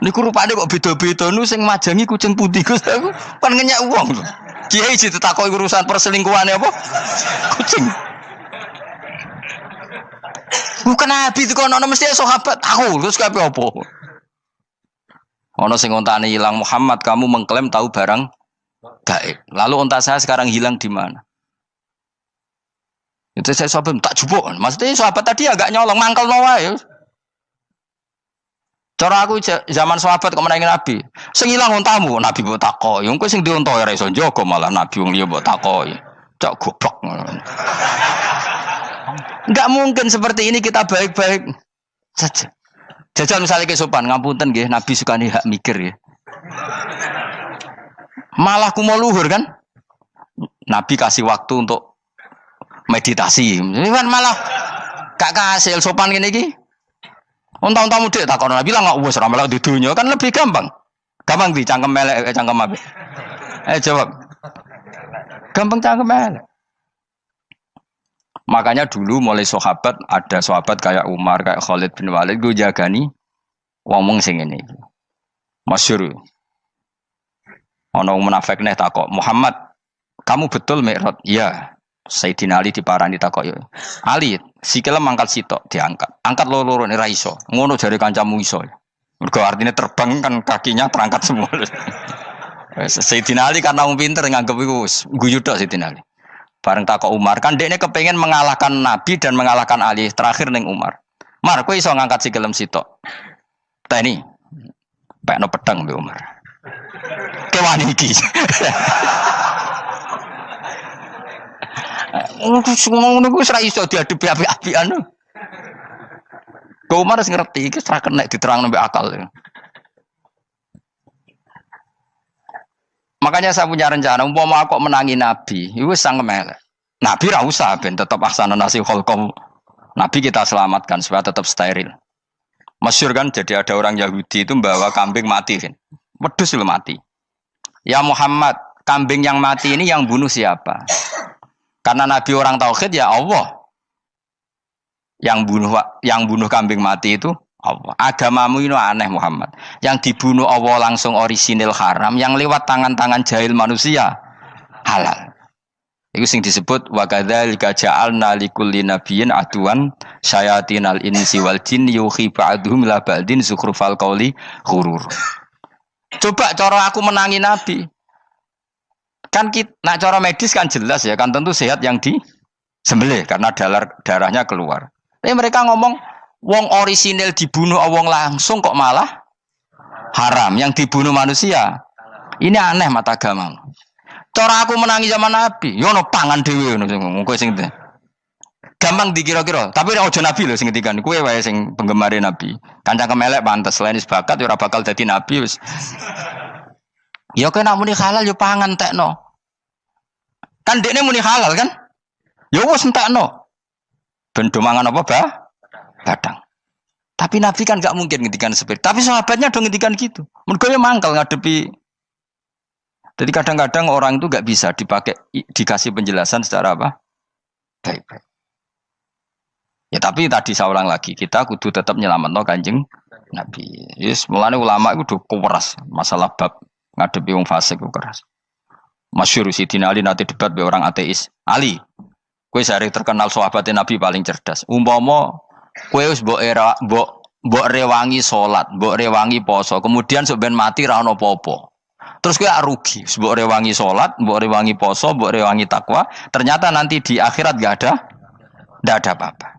Niku rupane kok beda-beda nu sing majangi kucing putih, Gus. Aku kan ngenyek wong lho. Kiai ditakoki urusan perselingkuhane apa? Kucing. Bukan nabi itu kono mesti sahabat tahu terus kabeh apa? Ono sing ontane hilang Muhammad kamu mengklaim tahu barang gaib. Lalu onta saya sekarang hilang di mana? Itu saya sahabat tak jupuk. Maksudnya sahabat tadi agak nyolong mangkel wae. Cara aku zaman sahabat kok menangi nabi. Sing hilang ontamu nabi mbok takoki. Engko sing dionto ora iso njogo malah nabi wong liya mbok takoki. Cok goblok. Enggak mungkin seperti ini kita baik-baik saja. Jajal misalnya ke sopan, ngapunten nggih, Nabi sukani hak mikir ya. Malah kumo luhur kan? Nabi kasih waktu untuk meditasi. Ini kan malah gak kasih sopan gini iki. Unta-unta mudik takon Nabi lah enggak wis ora melok di dunya kan lebih gampang. Gampang di cangkem melek cangkem apik. Jawab. Gampang cangkem melek. Makanya dulu mulai sahabat, ada sahabat kayak Umar, kayak Khalid bin Walid, gue jagani ngomong sing ini. Masyhur. Ono munafik nih takok, Muhammad, kamu betul Mi'raj? Iya. Sayyidina Ali diparani takok. Ali, sikile mangkat sitok diangkat. Angkat loro-loro ra iso. Ngono jare kancamu iso. Mergo artinya terbang kan kakinya terangkat semua. Sayyidina Ali karena wong pinter nganggep iku guyu tok Sayyidina Ali. Bareng takok Umar, kan dekne kepengen mengalahkan Nabi dan mengalahkan Ali. Terakhir ning Umar. Mar, kowe iso ngangkat sikilem sitok. Teni. Pekno pedang mbek Umar. Kewan iki. Ngono ku ora iso diadepi api-apian. Kok Umar wis ngerti iki ora kena diterangno mbek akal. Makanya saya punya rencana, umpama aku menangi Nabi, itu sangat melek. Nabi ra usah ben tetap ahsana nasi kholqom. Nabi kita selamatkan supaya tetap steril. Masyhur kan, jadi ada orang Yahudi itu membawa kambing mati kan. Wedhus lu mati. Ya Muhammad, kambing yang mati ini yang bunuh siapa? Karena Nabi orang tauhid ya Allah. Yang bunuh kambing mati itu Allah. Agamamu ini aneh Muhammad. Yang dibunuh Allah langsung orisinil haram, yang lewat tangan-tangan jahil manusia halal. Itu sing disebut wa kadzalika ja'alna likulli nabiyyin aduwan syayatinal insi wal jin yuhi ba'dhum la ba'din zukhrufal qauli ghurur. Coba cara aku menangi Nabi. Kan nak cara medis kan jelas ya, kan tentu sehat yang disembelih karena darahnya keluar. Tapi mereka ngomong wong orisinil dibunuh wong langsung kok malah haram yang dibunuh manusia. Ini aneh mata agama. Cara aku menangi zaman Nabi, yo no pangan dhewe ngono kowe sing gampang dikira-kira. Tapi ora aja Nabi lho sing ngendikan. Kowe wae sing penggemar Nabi. Kancang kemelek pantes selain bakat yo ora bakal dadi nabi wis. Ya kena muni halal yo pangan tekno. Kan dekne muni halal kan? Ya wis entekno. Ben do mangan apa, Bah? Badang. Tapi Nabi kan gak mungkin ngendikan seperti. Tapi sahabatnya dong ngendikan gitu. Mergo mangkal ngadepi. Jadi kadang-kadang orang itu gak bisa dikasih penjelasan secara apa? Baik-baik. Ya tapi tadi saya ulang lagi, kita kudu tetap nyelametno Kanjeng Nabi. Yes, mulane ulama itu udah keras masalah bab ngadepi wong fasik itu keras. Masyhur Sidina Ali nanti debat be orang ateis. Ali, kowe sehari terkenal sahabatnya Nabi paling cerdas. Umpama kowe wis mbok rewangi salat, mbok rewangi poso, kemudian sok ben mati ra ono apa-apa. Terus kowe rugi, mbok rewangi salat, mbok rewangi poso, mbok rewangi takwa, ternyata nanti di akhirat enggak ada apa-apa.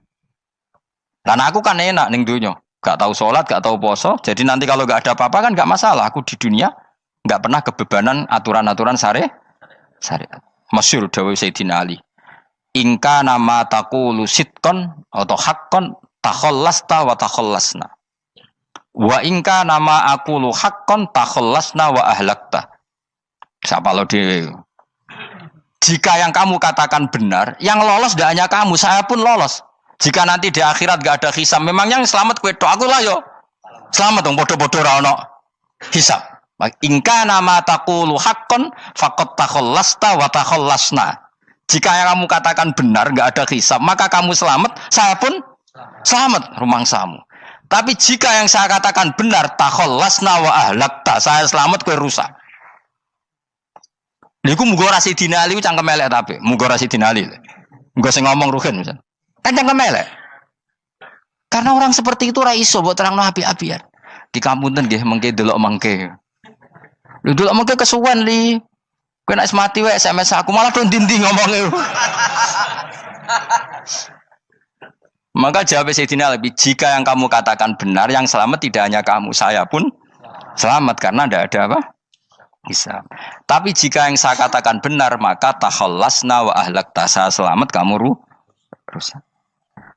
Karena aku kan enak ning dunya, gak tahu salat, gak tahu poso, jadi nanti kalau enggak ada apa-apa kan enggak masalah. Aku di dunia enggak pernah kebebanan aturan-aturan syariat. Masyhur dawuh Sayyidina Ali. Ingka nama taqulu sidqan atau haqqan takhallasta wa takhallasna. Wa ingka nama aqulu haqqan takhallasna wa ahlakta. Siapa lo di? Jika yang kamu katakan benar, yang lolos tidak hanya kamu, saya pun lolos. Jika nanti di akhirat gak ada hisab, memang yang selamat kue tok, aku lah yo. Selamat dong, bodoh-bodoh ra ono hisab. Ingka nama taqulu haqqan faqad takhallasta wa takhallasna. Jika yang kamu katakan benar, enggak ada hisab, maka kamu selamat, saya pun selamat rumangsamu. Tapi jika yang saya katakan benar, takhallasna wa ahlakta, saya selamat kowe rusak. Niku muga ora sidina Ali cangkem elek tapi, muga ora sidina Ali. Muga sing ngomong Ruhin misal. Kan cangkem elek. Karena orang seperti itu ora iso mbok terangno api-apian. Di kampunten nggih mengke delok mengke. Lho delok mengke kesuwen li. Kowe nek mati wae SMS aku malah do ndi-ndi ngomongnya. Maka jawab Sayyidina Ali, jika yang kamu katakan benar, yang selamat tidak hanya kamu, saya pun selamat karena tidak ada apa? Hisab. Tapi jika yang saya katakan benar, maka takhallasna wa ahlakta, saya selamat, kamu rusak.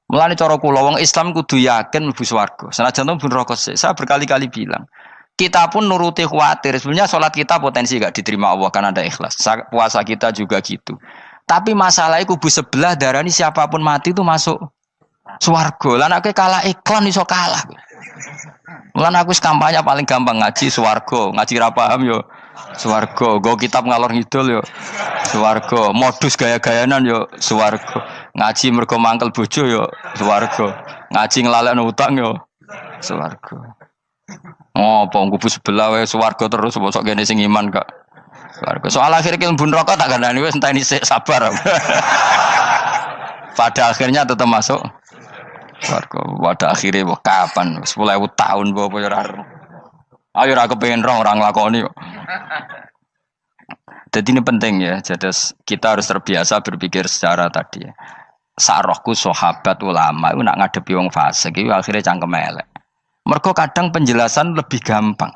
Mulane cara kula wong Islam kudu yakin mlebu swarga. Senajan to neraka sik. Saya berkali-kali bilang, kita pun nuruti khawatir. Sebenarnya sholat kita potensi gak diterima Allah karena ada ikhlas. Puasa kita juga gitu. Tapi masalahnya kubu sebelah darani siapapun mati itu masuk swarga. Lan aku kalah iklan iso kalah. Lan aku kampanye paling gampang ngaji swarga, ngaji ra paham yo swarga, go kitab ngalor ngidul yo swarga, modus gaya-gayanan yo swarga. Ngaji mergo mangkel bojo yo swarga. Ngaji nglalekno utang yo swarga. Oh, apa kubu sebelah wae swarga terus bosok kene sing iman kak. Swarga. Soal akhir ki mlebu neraka tak kandhani wis enteni sik sabar. Pada akhirnya tetap masuk swarga. Pada akhirnya kapan? 10.000 tahun apa ya ora. Ayo ora kepengin orang nglakoni kok. Jadi ini penting ya. Jadi kita harus terbiasa berpikir secara tadi ya. Sarohku sahabat ulama itu nak ngadepi wong fasik itu akhirnya cangkem elek. Mergo kadang penjelasan lebih gampang.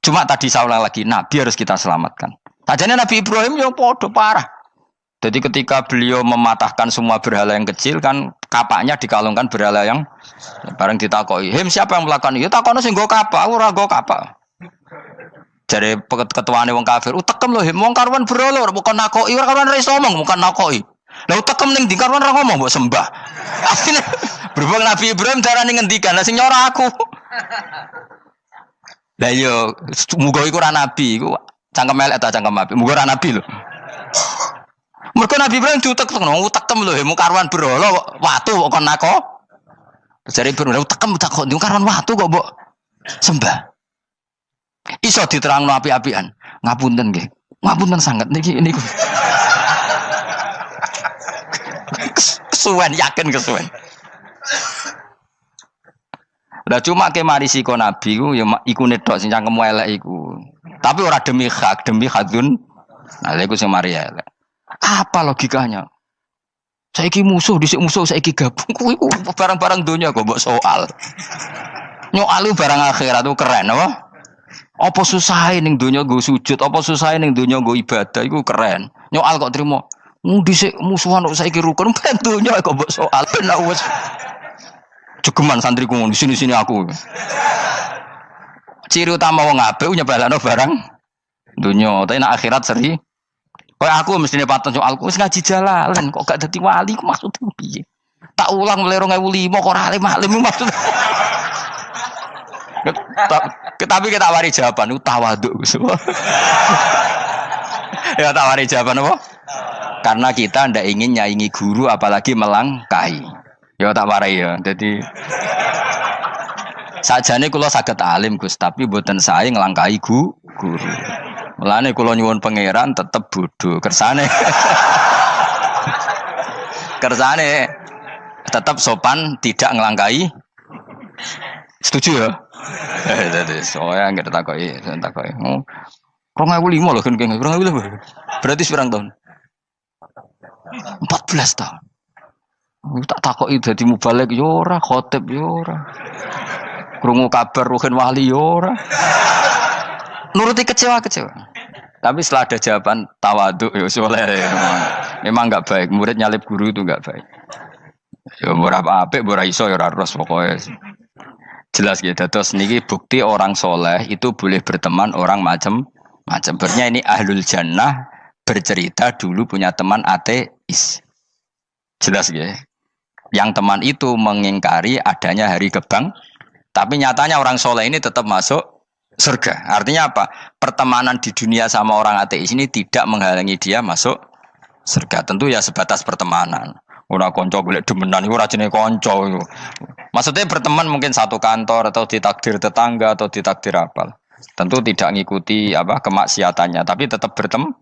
Cuma tadi saya ulang lagi, Nabi harus kita selamatkan. Sajane Nabi Ibrahim yang podo parah. Jadi ketika beliau mematahkan semua berhala yang kecil kan kapaknya dikalungkan berhala yang bareng ditakoi. Hem siapa yang melakukan itu? Takono sing nggo kapak, ora nggo kapak. Jare ketuane wong kafir, utekem lho hem wong karuan berhala, bukan nakoki, ora karuan iso ngomong, bukan nakoki. Lah utekem ning ndi karuan ora ngomong mbok sembah. Akhirnya berhubung Nabi Ibrahim darani ngendikan, lah sing nyora aku. Lah yo muga iku ora nabi, iku cangkem elek ta cangkem apik. Muga ora nabi lho. Mergo Nabi Ibrahim diutek-utekno, utekem lho mu karuan berhala watu kok kon nako. Jare Ibrahim utekem tak kok karuan watu kok mbok sembah. Iso diterangno apik-apikan. Ngapunten nggih. Ngapunten sanget niki niku. Kesuwen yakin kesuwen. Lah cuma ke mari siko nabi ku ya iku nedok sing cangkem elek iku. Tapi ora demi hak, demi hadun. Nah lha iku sing mari elek. Apa logikanya? Saiki musuh dhisik musuh saiki gabung kuwi ku barang-barang donya kok mbok soal. Nyoal barang akhirat itu keren apa? Apa susahe ning donya nggo sujud, apa susahe ning donya nggo ibadah iku keren. Nyoal kok trimo. Dhisik musuhan kok saiki rukun ben donya kok mbok soal ben wis jegeman santriku di sini aku. Ciri utama wong apik nyebalakno barang dunya, tapi nek akhirat seri. Kayak aku mestine paten soalku wis ngaji jalalan kok gak dadi wali ku maksudku piye? Tak ulang mulai 2005 kok ora alim maksud. Tapi kita wari jawaban tawaduk. Ya tak wari jawaban apa? Karena kita ndak ingin nyaingi guru apalagi melangkahi. Ya tak warai ya. Jadi sajane kula saged alim Gus, tapi mboten sae nglangkahi guru. Mulane kula nyuwun pangeran tetep bodho kersane. Kersane tetap sopan tidak ngelangkai. Setuju ya? Jadi soalnya nggak takoki. 2005 loh kan 2005. Berarti seberang tahun? 14 tahun. Tak takoki dadi mubalek yo ora, khotib yo ora. Krungu kabar Ruhin Wali yo ora. Nuruti kecewa. Tapi setelah ada jawaban tawaduk ya soleh. Memang enggak baik. Murid nyalip guru itu enggak baik. Ya berapa apik, ora iso ya ora ros pokoknya. Jelas gitu. Terus niki bukti orang soleh itu boleh berteman orang macam-macam. Bernya ini ahlul jannah bercerita dulu punya teman ateis. Jelas gitu. Yang teman itu mengingkari adanya hari gebang. Tapi nyatanya orang soleh ini tetap masuk surga. Artinya apa? Pertemanan di dunia sama orang ateis ini tidak menghalangi dia masuk surga. Tentu ya sebatas pertemanan. Ora konco golek demenan iku ora jenenge konco iku. Maksudnya berteman mungkin satu kantor atau ditakdir tetangga atau ditakdir apa. Tentu tidak ngikuti apa kemaksiatannya, tapi tetap berteman.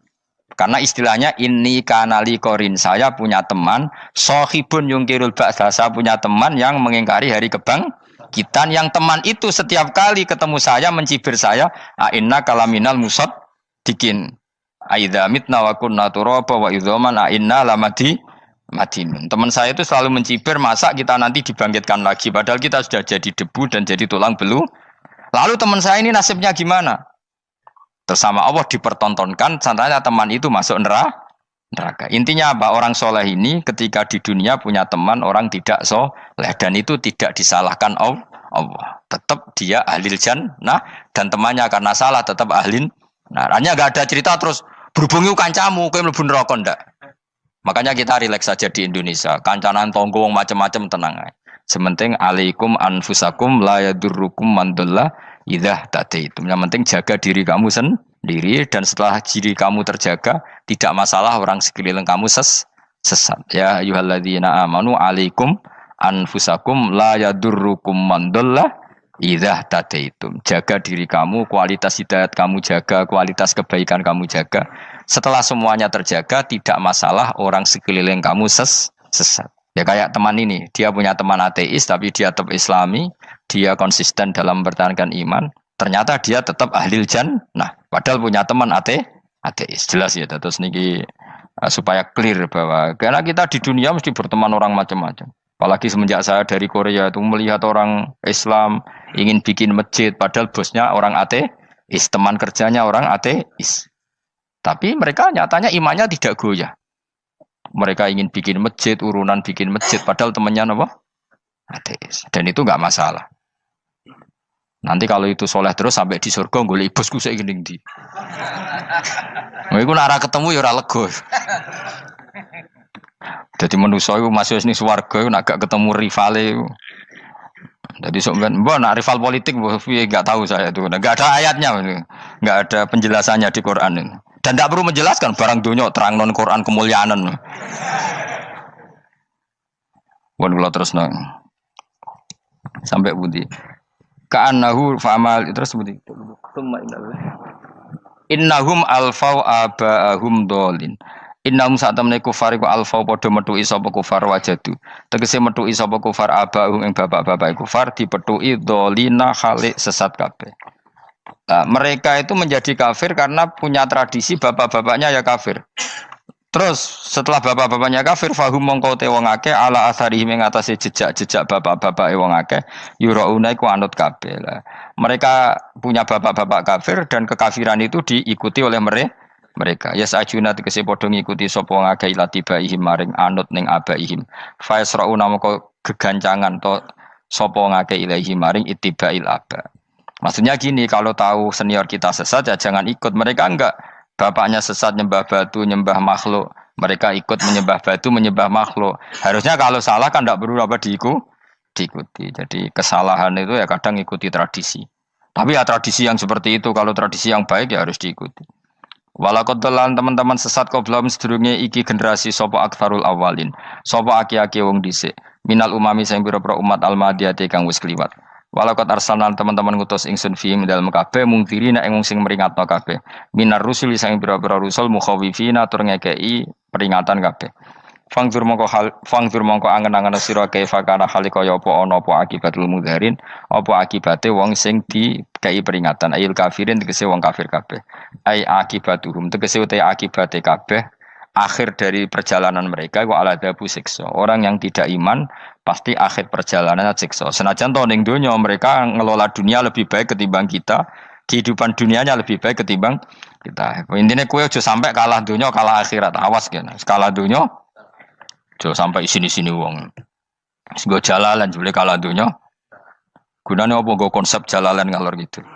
Karena istilahnya ini kanali korin, saya punya teman sohibun yungkirul ba'sa, saya punya teman yang mengingkari hari kebangkitan, yang teman itu setiap kali ketemu saya mencibir saya, inna kalaminal musad dikin aidza mitna wa kunna turaba wa idzaman inna lamadi madinun. Teman saya itu selalu mencibir, masa kita nanti dibangkitkan lagi padahal kita sudah jadi debu dan jadi tulang belu. Lalu teman saya ini nasibnya gimana? Bersama Allah dipertontonkan, contohnya teman itu masuk neraka. Intinya apa? Orang soleh ini ketika di dunia punya teman orang tidak soleh, dan itu tidak disalahkan Allah. Tetap dia ahlil jannah, dan temannya karena salah tetap ahlin. Nah, hanya gak ada cerita terus berhubungi kancamu, kowe mlebu neraka ndak. Makanya kita rileks saja di Indonesia. Kancanan tonggo macam-macam tenang aja. Sementing alaikum anfusakum la yadurrukum man dhalla idza tadaitum. Yang penting jaga diri kamu sendiri, dan setelah diri kamu terjaga, tidak masalah orang sekeliling kamu sesat. Ya ayyuhalladzina amanu alaikum anfusakum la yadurrukum man dhalla idza tadaitum. Jaga diri kamu, kualitas hidayat kamu jaga, kualitas kebaikan kamu jaga. Setelah semuanya terjaga, tidak masalah orang sekeliling kamu sesat. Ya kayak teman ini, dia punya teman ateis tapi dia tetap islami, dia konsisten dalam mempertahankan iman. Ternyata dia tetap ahlil jannah, padahal punya teman ateis. Jelas ya, terus niki supaya clear bahwa karena kita di dunia mesti berteman orang macam-macam. Apalagi semenjak saya dari Korea itu melihat orang Islam ingin bikin masjid, padahal bosnya orang ateis, teman kerjanya orang ateis. Tapi mereka nyatanya imannya tidak goyah. Mereka ingin bikin masjid, urunan bikin masjid, padahal temannya apa? Ateis. Dan itu nggak masalah. Nanti kalau itu soleh terus sampai di surga, golek bosku saya gini di. Iku nara ketemu ya ora lega. Jadi manusia itu masih ini swarga, nak gak ketemu rivale. Jadi sebenarnya, nak rival politik, nggak tahu saya itu, nggak ada ayatnya, nggak ada penjelasannya di Quran ini. Dan tidak perlu menjelaskan barang dunia terang non Quran kemuliaan. Bukan kalau terus nang sampai budi. Ka'annahu fa'amal terus budi. Innahum alfau aba'ahum dolin. Innahum sa'tamne kufar iku alfau padha metuki sapa kufar wajadu. Tegese metuki sapa kufar aba'ahum ing bapak-bapak kufar dipetuki dolina khalik sesat kabeh. Nah, mereka itu menjadi kafir karena punya tradisi bapak-bapaknya ya kafir. Terus setelah bapak-bapaknya kafir, fahum mongko te wong akeh ala asarihi ing atase jejak-jejak bapak-bapak wong akeh yurauna iku anut kabeh. Mereka punya bapak-bapak kafir dan kekafiran itu diikuti oleh mereka. Ya sajuna tegese padha ngikuti sapa wong akeh latibaihim maring anut ning abaihim. Fa yasrauna mongko gegancangan to sapa wong akeh ilahi maring ittibail aba. Maksudnya gini, kalau tahu senior kita sesat ya jangan ikut. Mereka enggak, bapaknya sesat nyembah batu, nyembah makhluk. Mereka ikut menyembah batu, menyembah makhluk. Harusnya kalau salah kan enggak perlu apa diikuti. Jadi kesalahan itu ya kadang ikuti tradisi. Tapi ya tradisi yang seperti itu, kalau tradisi yang baik ya harus diikuti. Walakotelan teman-teman sesat kau belum sedurunge iki generasi sopo akfarul awalin. Sopo aki-aki wong dhisik. Minal umami sing pira-pira umat almadiyati kang wis kliwat. Walakot arsalna teman-teman ngutus ingsun fiim dalem kabeh mungtirina ing sing meringatno kabeh minar rusul sing pira-pira rusul mukhawifina tur ngekeki peringatan kabeh fangzur mongko angen-angen sira kaifa kana kaya apa ana apa akibatul mudharin apa akibate wong sing dikei peringatan ayil kafirin tegese wong kafir kabeh ai akibatuhum tegese uta akibate kabeh akhir dari perjalanan mereka wa aladabu siksa. Orang yang tidak iman pasti akhir perjalanannya siksa. Senajan to ning donya mereka ngelola dunia lebih baik ketimbang kita, kehidupan dunianya lebih baik ketimbang kita. Intine kowe aja sampai kalah donya kalah akhirat. Awas kene. Kalah donya aja sampai sini-sini wong. Wis go jalalan jebule kalah donya. Gunane apa go konsep jalalan ngalor gitu.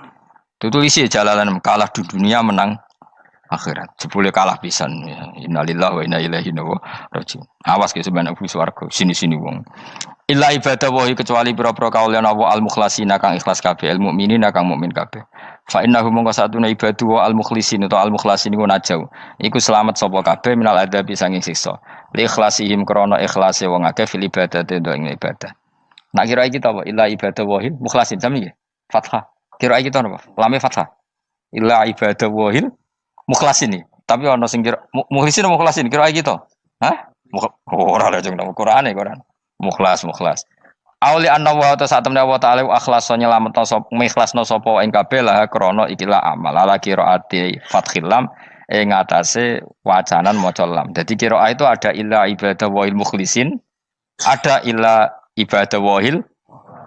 Tutulisi jalalan kalah di dunia menang akhirat. Jebule kalah pisan. Innalillahi wa inna ilaihi raji'un. Awas ke sebenarnya swarga sini-sini wong. Illa ibadah wahi kecuali pira-pira kaulian Allah al-mukhlasina kang ikhlas kabeh, al mukminina kang mukmin kabeh. Fa innahu mongko satuna ibadu wa al mukhlisin atau al mukhlasin iku najau. Iku selamat sapa kabeh minal adabi sanging siksa. Li ikhlasihim krana ikhlase wong akeh fil ibadate ing ibadah. Nak kira iki ta apa? Illa ibadah wahil mukhlasin sami nggih. Fathah. Kira iki ta napa? Lame fathah. Illa ibadah wahil mukhlasin iki. Tapi ana sing kira mukhlisin apa mukhlasin? Kira iki to. Hah? Ora lha jeng nang Quran. Mukhlas. Auli anna wa ta satemne wa ta'ala akhlaso nyelametno sapa mikhlasno sapa ing kabeh lah krana ikilah amal ala qiraati fathil lam ing atase wacanan maca lam. Dadi qiraah itu ada illa ibadah wahil mukhlisin, ada illa ibadah wahil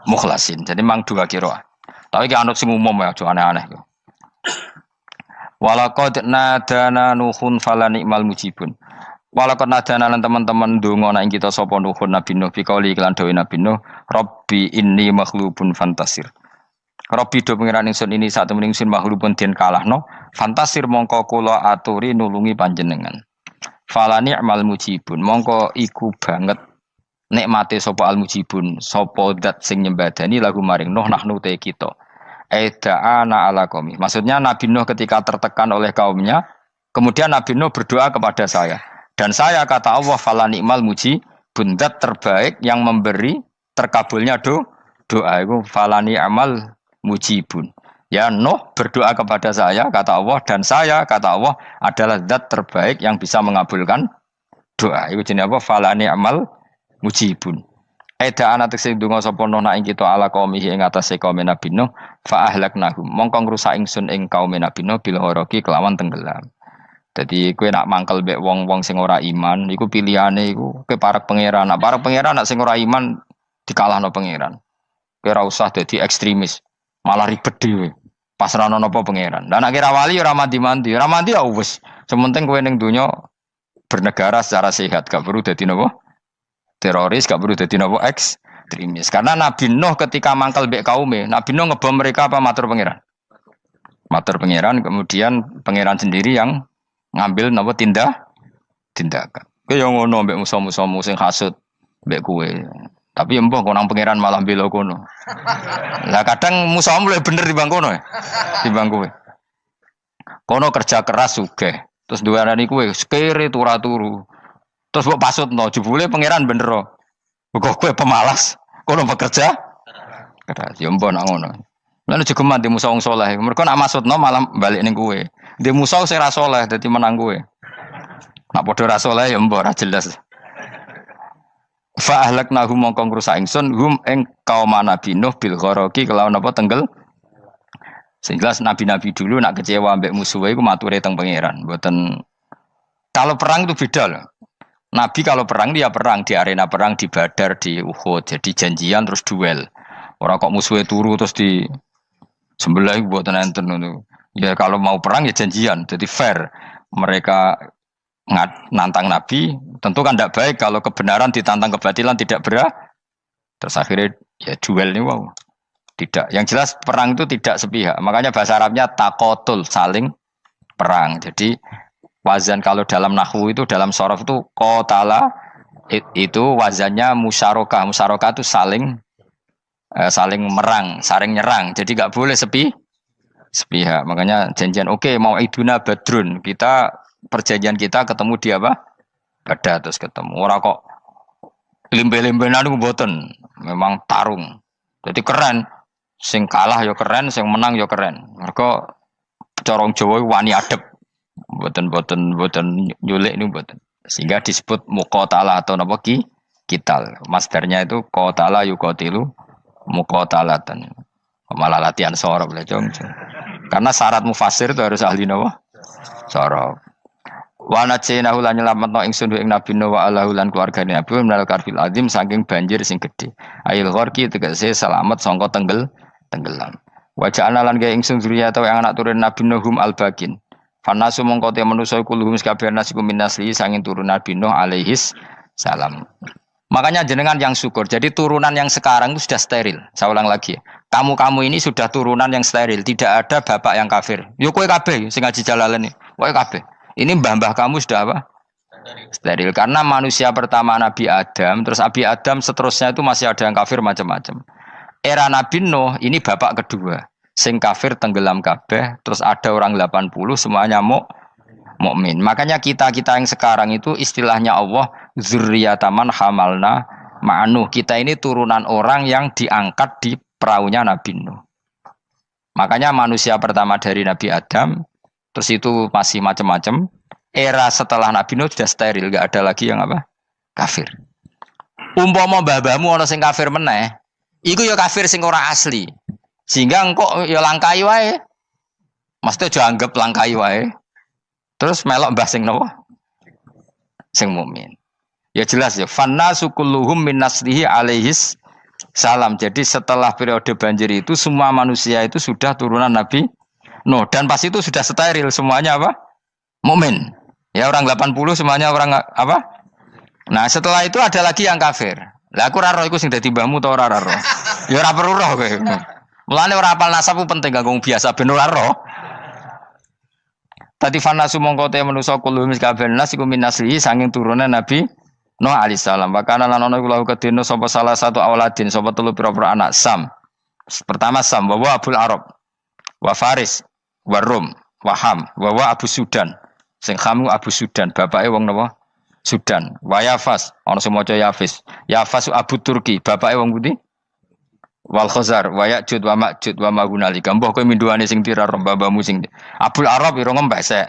mukhlasin. Jadi mang dua qiraah. Tapi ki anut sing umum ya aja aneh-aneh. Walaqad nadana nuhun fala ni'mal mujibun. Walaqad nadana lan teman-teman ndonga nek kita sapa nuhun Nabi Nuh bikauli iklan dawe Nabi Nuh, Rabbi inni makhlubun fantasir. Rabbi do pengiran ingsun ini sak temen ingsun makhlubun den kalahno, fantasir mongko kula aturi nulungi panjenengan. Fala ni'mal mujibun, mongko iku banget nikmate sapa al mujibun, sapa zat sing nyembadani lagu maring Nuh nahnu te kita. Aida'ana ala qaumi. Maksudnya Nabi Nuh ketika tertekan oleh kaumnya, kemudian Nabi Nuh berdoa kepada saya. Dan saya kata Allah fala ni'mal mujibun, zat terbaik yang memberi terkabulnya doa itu fala ni'mal mujibun. Ya Nuh berdoa kepada saya kata Allah, dan saya kata Allah adalah zat terbaik yang bisa mengabulkan doa. Itu jenenge apa? Fala ni'mal mujibun. Eda anak sing donga sapa Nuh nak ing kita ala qaumihi ing atase kaum Nabi Nuh fa ahlaknahum mongko ngrusak ingsun ing kaum Nabi Nuh bil ghoroqi kelawan tenggelam. Jadi kowe nak mangkel mbek wong-wong sing ora iman, iku pilihane iku kowe parek pangeran. Nak parek pangeran nak sing ora iman dikalahno pangeran. Kowe ora usah dadi ekstremis, malah ribet dhewe. Pasrahno napa pangeran. Lah nek kira wali ora mandi-mandi, ora mandi ya wis. Sementing kowe ning donya bernegara secara sehat, gak perlu dadi napa? Teroris, gak perlu dadi napa? Ekstremis. Karena Nabi Nuh ketika mangkel mbek kaume, Nabi Nuh ngebom mereka apa matur pangeran? Matur pangeran, kemudian pangeran sendiri yang ngambil napa tindakan. Kowe yo ngono mbek musuh-musuhmu sing hasud mbek kowe. Tapi mbah kok nang pangeran malah bela kono. Lah kadang musuhmu luwih bener timbang kono ya. Timbang kowe. Kono kerja keras sugih. Terus duwarani kowe sekere turu. Terus mbok pasutno jebule pangeran bener. Kok kowe pemalas. Kono bekerja keras. Ya mbah nak ngono. Lan jegeman di musuh wong saleh. Mergo nak maksudno malah balik ning kowe. Di musuh sing ra saleh dadi menang kowe. Nak padha ra saleh ya mbok ra jelas. Fa ahlaknahum mongko ngrusak ingsun hum ing kaum Nabi Nuh bil ghoroqi kelawan apa tenggel. Sing jelas nabi-nabi dulu nak kecewa ambek musuhe iku mature teng pangeran. Mboten kalau perang itu beda loh. Nabi kalau perang dia perang di arena perang di Badar, di Uhud. Jadi janjian terus duel. Ora kok musuhe turu terus di sebelah mboten enten ngono. Ya kalau mau perang ya janjian, jadi fair. Mereka nantang Nabi, tentu kan tidak baik kalau kebenaran ditantang kebatilan tidak berat. Terus akhirnya ya duel ini wow. Tidak. Yang jelas perang itu tidak sepihak. Makanya bahasa Arabnya takotul, saling perang. Jadi wazan kalau dalam nahwu itu dalam sorof itu qatala itu wazannya musyarakah. Musyarakah itu saling merang, saling nyerang. Jadi nggak boleh sepihak. Makanya janjian oke, mau iduna badrun. Kita perjanjian kita ketemu di apa? Badar terus ketemu. Ora kok limbe-limbenan niku mboten. Memang tarung. Jadi keren. Sing kalah ya keren, sing menang ya keren. Mergo corong Jawa wani adep. Mboten nyulik niku mboten. Sehingga disebut muqatalah atau napa kital. Masdarnya itu qatala yuqatilu muqatalatan. Malah latihan sorop lah jong. Karena syarat mufassir itu harus ahli nawa sorop. Wa najinahu lan nyelametno ingsun ing Nabi Nuh wa alahu lan keluargane Nabi minal karfil azim saking banjir sing gedhe. Ail gharqi tegese selamat sangka tenggelam. Wa ja'alna lan gawe ingsun zuriyata yang anak turun Nabi Nuhum al-bakin. Fanasu mongko te manusa kuluhum sakabeh nasikum minasli sanging turun Nabi Nuh alaihis salam. Makanya jenengan yang syukur. Jadi turunan yang sekarang itu sudah steril. Saya ulang lagi. Kamu ini sudah turunan yang steril. Tidak ada bapak yang kafir. Yo kowe kabeh sing ngaji Jalalain. Kowe kabeh. Ini mbah-mbah kamu sudah apa? Steril. Karena manusia pertama Nabi Adam, terus Nabi Adam seterusnya itu masih ada yang kafir macam-macam. Era Nabi Nuh ini bapak kedua. sing kafir tenggelam kabeh, terus ada orang 80 semuanya mukmin. Makanya kita-kita yang sekarang itu istilahnya Allah dzurriyyataman hamalna ma'nuh. Kita ini turunan orang yang diangkat di perahunya Nabi Nuh. Makanya manusia pertama dari Nabi Adam, terus itu masih macam-macam. Era setelah Nabi Nuh sudah steril, enggak ada lagi yang apa? Kafir. Umpama mbah-mbahmu ana sing kafir meneh, iku ya kafir sing ora asli. Sehingga engkok ya langkai wae. Mesti aja anggap langkai wae. Terus melok mbah sing napa? Sing mukmin. Ya jelas ya, fannasu kulluhum min naslihi alaihis salam. Jadi setelah periode banjir itu semua manusia itu sudah turunan Nabi Nuh dan pas itu sudah steril semuanya apa? Mukmin. Ya orang 80 semuanya orang apa? Nah, setelah itu ada lagi yang kafir. Lah aku ora roh iku sing dadi mbahmu ta ora roh. Ya ora perlu roh kowe. Mulane ora apal nasab penting kanggo biasa ben ora roh. Tadi fanasu mongko te manusa kulo miskaben nas iku minaslihi saking turunan Nabi Nuh alaihissalam. Bakana lan ana kula kedene sapa salah satu auladin sapa telu pira-pira anak Sam. Pertama Sam wa Abul Arab wa Faris wa Rum wa Ham wa Abu Sudan. Sing Hamu Abu Sudan, bapake wong napa? Sudan. Wa Yafas, ana sing maca Yafis. Yafas Abu Turki, bapake wong pundi? Wal Khazar, wa Ya'jud wa Ma'jud wa Magunalika. Mbah kowe minduane sing tira babamu sing. Abul Arab ira ngempesek.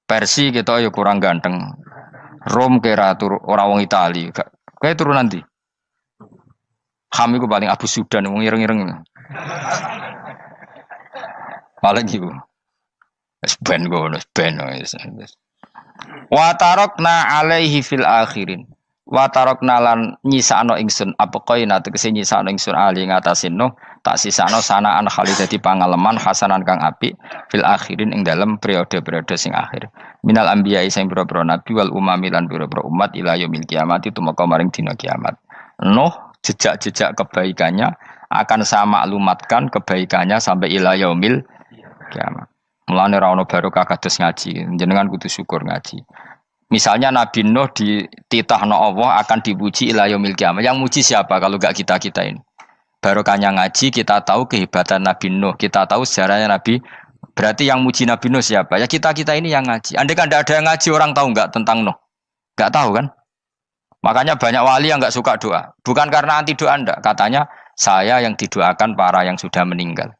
Persi kita ya kurang ganteng. Rom kira ora wong Itali. Kowe turunan ndi? Ham iku paling Abu Sudan wong ireng-ireng. Paling iku. Wis ben ngono, ben wis. Wa tarakna alaihi fil akhirin. Wa tarakna lan nyisakno ingsun apa koina tegese nyisakno ingsun ali ngatasin no tak sisakno sanaan khalid dadi pangalaman hasanan kang apik fil akhirin ing dalem periode-periode sing akhir. Minal anbiya sing pira-pira nabi wal umami lan pira-pira umat ila yaumil kiamat itu maka maring dina kiamat. Nuh jejak-jejak kebaikannya akan saya maklumatkan kebaikannya sampai ila yaumil kiamat. Mulane ora ono barokah kados ngaji, jenengan kudu syukur ngaji. Misalnya Nabi Nuh dititahno Allah akan dipuji ila yaumil kiamat. Yang muji siapa kalau enggak kita-kita ini? Barokahnya ngaji, kita tahu kehebatan Nabi Nuh, kita tahu sejarahnya Nabi. Berarti yang muji Nabi Nuh siapa? Ya kita-kita ini yang ngaji. Andai kan tidak ada yang ngaji, orang tahu enggak tentang Nuh? Enggak tahu kan? Makanya banyak wali yang enggak suka doa. Bukan karena anti doa enggak, katanya saya yang didoakan para yang sudah meninggal.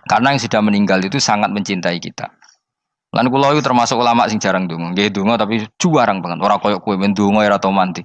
Karena yang sudah meninggal itu sangat mencintai kita. Lan kula itu termasuk ulama sing jarang ndonga. Nggih ndonga tapi juarang banget. Ora koyo kowe men ndonga ora tau mandi.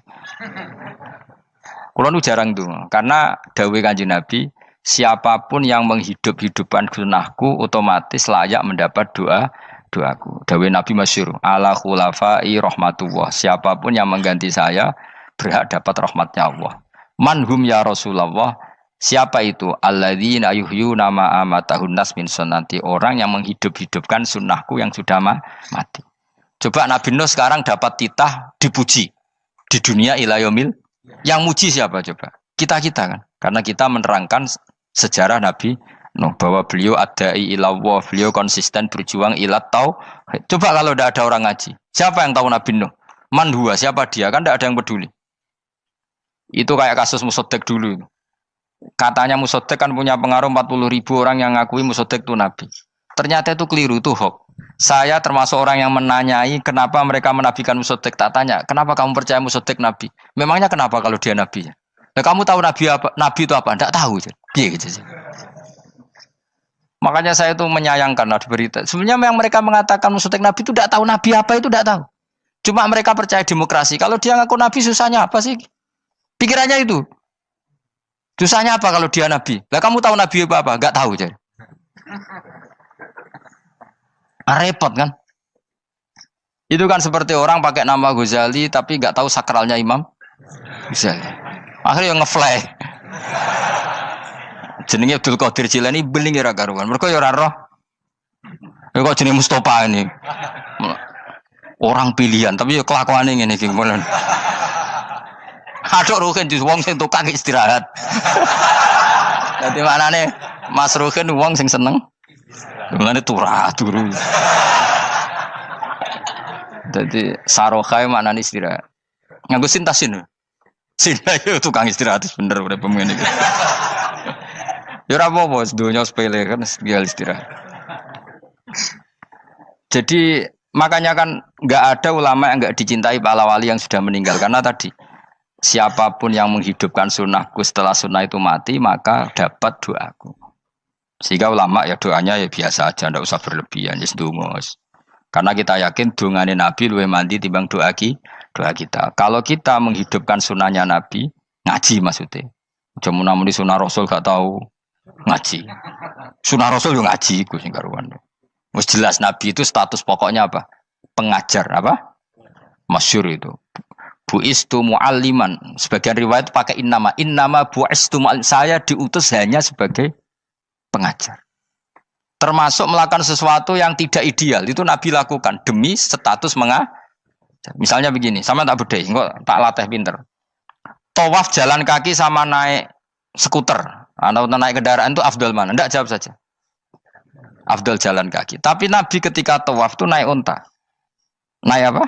Kula nu jarang ndonga karena dawuh Kanjeng Nabi, siapapun yang menghidup-hidupkan sunahku otomatis layak mendapat doaku. Dawuh Nabi masyhur, ala khulafai rahmatullah. Siapapun yang mengganti saya berhak dapat rahmatnya Allah. Manhum ya Rasulullah. Siapa itu? Alladzina yuhyuna ma amatahun nas min sunnati, orang yang menghidup-hidupkan sunnahku yang sudah mati. Coba Nabi Nuh sekarang dapat titah dipuji di dunia ila yaumil. Yang muji siapa coba? Kita-kita kan. Karena kita menerangkan sejarah Nabi Nuh bahwa beliau adai ila Allah, beliau konsisten berjuang ila tauhid. Coba kalau tidak ada orang ngaji, siapa yang tahu Nabi Nuh? Man huwa, siapa dia? Kan tidak ada yang peduli. Itu kayak kasus Musaddiq dulu. Katanya Musaddiq kan punya pengaruh 40.000 orang yang ngakui Musaddiq itu Nabi. Ternyata itu keliru, itu hoax. Saya termasuk orang yang menanyai kenapa mereka menabikan Musaddiq. Tak tanya, kenapa kamu percaya Musaddiq Nabi? Memangnya kenapa kalau dia Nabi? Nah, kamu tahu Nabi apa? Nabi itu apa? Tidak tahu. Gitu. Makanya saya itu menyayangkan di berita. Sebenarnya yang mereka mengatakan Musaddiq Nabi itu tidak tahu Nabi apa itu tidak tahu. Cuma mereka percaya demokrasi. Kalau dia ngaku Nabi susahnya apa sih? Pikirannya itu. Susahnya apa kalau dia Nabi? Lah kamu tahu Nabi apa? Enggak tahu jadi. Repot kan? Itu kan seperti orang pakai nama Ghazali tapi enggak tahu sakralnya Imam Ghazali. Akhirnya ngefly. Jenenge Abdul Qadir Jilani beling ora karuan. Mergo ya ora roh. Ya kok jenenge Mustofa ini. Orang pilihan tapi ya kelakuane ngene iki. Aduk Ruhin di wong sing tukang istirahat. Dadi maknane Mas Ruhin wong sing seneng. Mulane turu. Dadi saroha maknane istirahat. Nganggo sintasin. Sinta itu tukang istirahat bener udah pemain itu. Ya ora apa-apa, donya sepele kan tinggal istirahat. Jadi makanya kan nggak ada ulama yang nggak dicintai para wali yang sudah meninggal karena tadi siapapun yang menghidupkan sunnahku setelah sunnah itu mati maka dapat doaku. Sehingga ulama ya doanya ya biasa aja, ndak usah berlebihan, ya sedungos. Karena kita yakin dongane Nabi luwih mandi timbang doa kita. Kalau kita menghidupkan sunnahnya Nabi, ngaji maksudnya. Cuma namun di sunnah Rasul gak tahu ngaji. Sunnah Rasul yo ngaji iku sing karuan. Wis jelas Nabi itu status pokoknya apa? Pengajar apa? Masyhur itu. Buistu mualliman. Sebagian riwayat pakai innama buistu muallim. Saya diutus hanya sebagai pengajar. Termasuk melakukan sesuatu yang tidak ideal itu Nabi lakukan demi status mengajar. Misalnya begini, sama tak bedai, kok tak latih pinter. Tawaf jalan kaki sama naik skuter atau naik kendaraan itu afdal mana? Enggak, jawab saja. Afdal jalan kaki. Tapi Nabi ketika tawaf itu naik unta. Naik apa?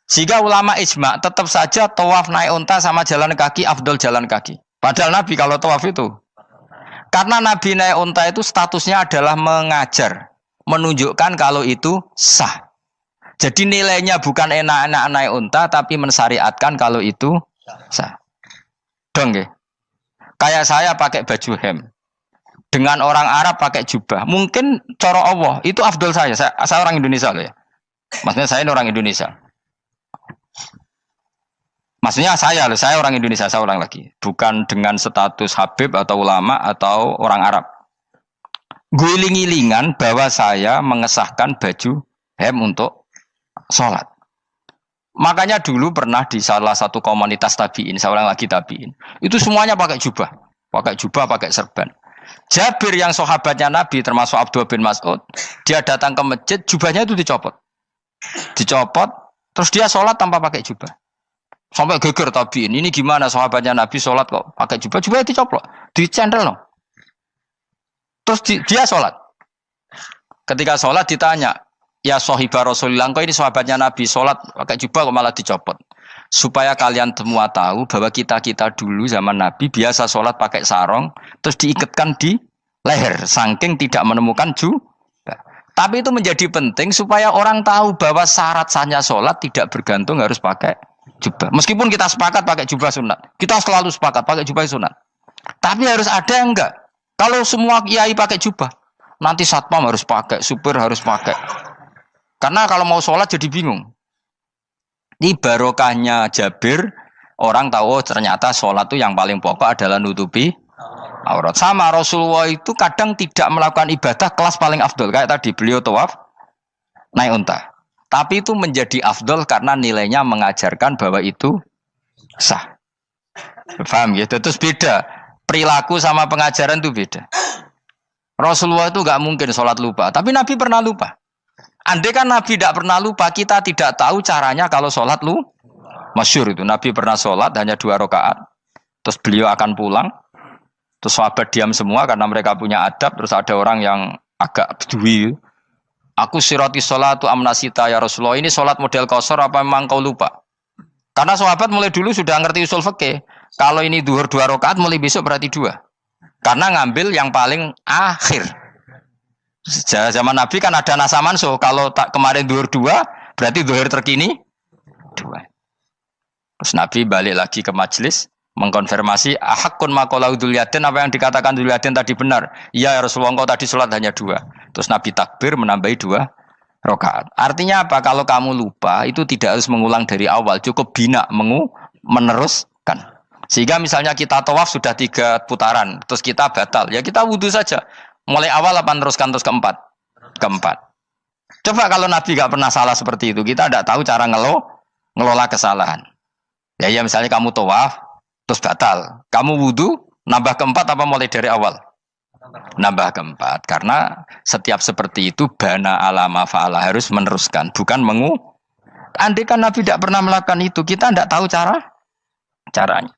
Sehingga ulama ijma tetap saja tawaf naik unta sama jalan kaki afdal jalan kaki. Padahal Nabi kalau tawaf itu karena Nabi naik unta itu statusnya adalah mengajar, menunjukkan kalau itu sah. Jadi nilainya bukan enak-enak naik unta, tapi mensyariatkan kalau itu sah. Dong ya? Kayak saya pakai baju hem, dengan orang Arab pakai jubah. Mungkin cara Allah itu afdol saya orang Indonesia loh ya. Maksudnya saya ini orang Indonesia. Maksudnya saya orang Indonesia, saya ulang lagi. Bukan dengan status Habib atau ulama atau orang Arab. Guling-gilingan bahwa saya mengesahkan baju hem untuk sholat. Makanya dulu pernah di salah satu komunitas tabi'in, saya ulang lagi tabi'in. Itu semuanya pakai jubah, pakai serban. Jabir yang sahabatnya Nabi termasuk Abdullah bin Mas'ud, dia datang ke masjid, jubahnya itu dicopot. Terus dia sholat tanpa pakai jubah. Sampai geger tabiin, ini gimana sahabatnya Nabi sholat kok pakai jubah dicoplok, dicendel loh. Terus dia sholat. Ketika sholat ditanya, ya sohibah Rasulullah, kok ini sahabatnya Nabi sholat pakai jubah kok malah dicopot. Supaya kalian semua tahu bahwa kita dulu zaman Nabi biasa sholat pakai sarong, terus diikatkan di leher, saking tidak menemukan jubah. Tapi itu menjadi penting supaya orang tahu bahwa syarat sahnya sholat tidak bergantung harus pakai jubah. Meskipun kita sepakat pakai jubah sunat, kita selalu sepakat pakai jubah sunat. Tapi harus ada yang enggak. Kalau semua kiai pakai jubah, nanti satpam harus pakai, supir harus pakai. Karena kalau mau sholat jadi bingung. Ini barokahnya Jabir, orang tahu ternyata sholat itu yang paling pokok adalah nutupi aurat. Sama Rasulullah itu kadang tidak melakukan ibadah kelas paling afdol. Kayak tadi beliau tawaf naik unta. Tapi itu menjadi afdol karena nilainya mengajarkan bahwa itu sah. Paham gitu? Terus beda. Perilaku sama pengajaran itu beda. Rasulullah itu gak mungkin sholat lupa. Tapi Nabi pernah lupa. Andai kan Nabi tidak pernah lupa, kita tidak tahu caranya kalau sholat masyhur itu. Nabi pernah sholat hanya 2 rakaat. Terus beliau akan pulang. Terus sahabat diam semua karena mereka punya adab. Terus ada orang yang agak bedui. Aku sirati sholatu amnasita ya Rasulullah. Ini sholat model qashar apa memang kau lupa? Karena sahabat mulai dulu sudah ngerti usul fikih. Kalau ini duhur 2 rakaat mulai besok berarti 2. Karena ngambil yang paling akhir. Zaman Nabi kan ada nasa mansuh. Kalau tak kemarin duhur 2 berarti duhur terkini 2. Terus Nabi balik lagi ke majelis mengkonfirmasi ahakun maqalau Dzulyaden, apa yang dikatakan Dzulyaden tadi benar. Iya ya Rasulullah, engkau tadi sholat hanya 2. Terus Nabi takbir menambahi 2 rakaat. Artinya apa? Kalau kamu lupa itu tidak harus mengulang dari awal, cukup bina meneruskan. Sehingga misalnya kita tawaf sudah 3 putaran, terus kita batal, ya kita wudu saja. Mulai awal apa teruskan terus keempat? Coba kalau Nabi gak pernah salah seperti itu, kita tidak tahu cara ngelola kesalahan. Ya misalnya kamu tawaf terus batal. Kamu wudu, nambah keempat apa mulai dari awal? Nambah keempat. Karena setiap seperti itu, bana alama fa'ala harus meneruskan. Bukan andai kan Nabi tidak pernah melakukan itu, kita tidak tahu caranya.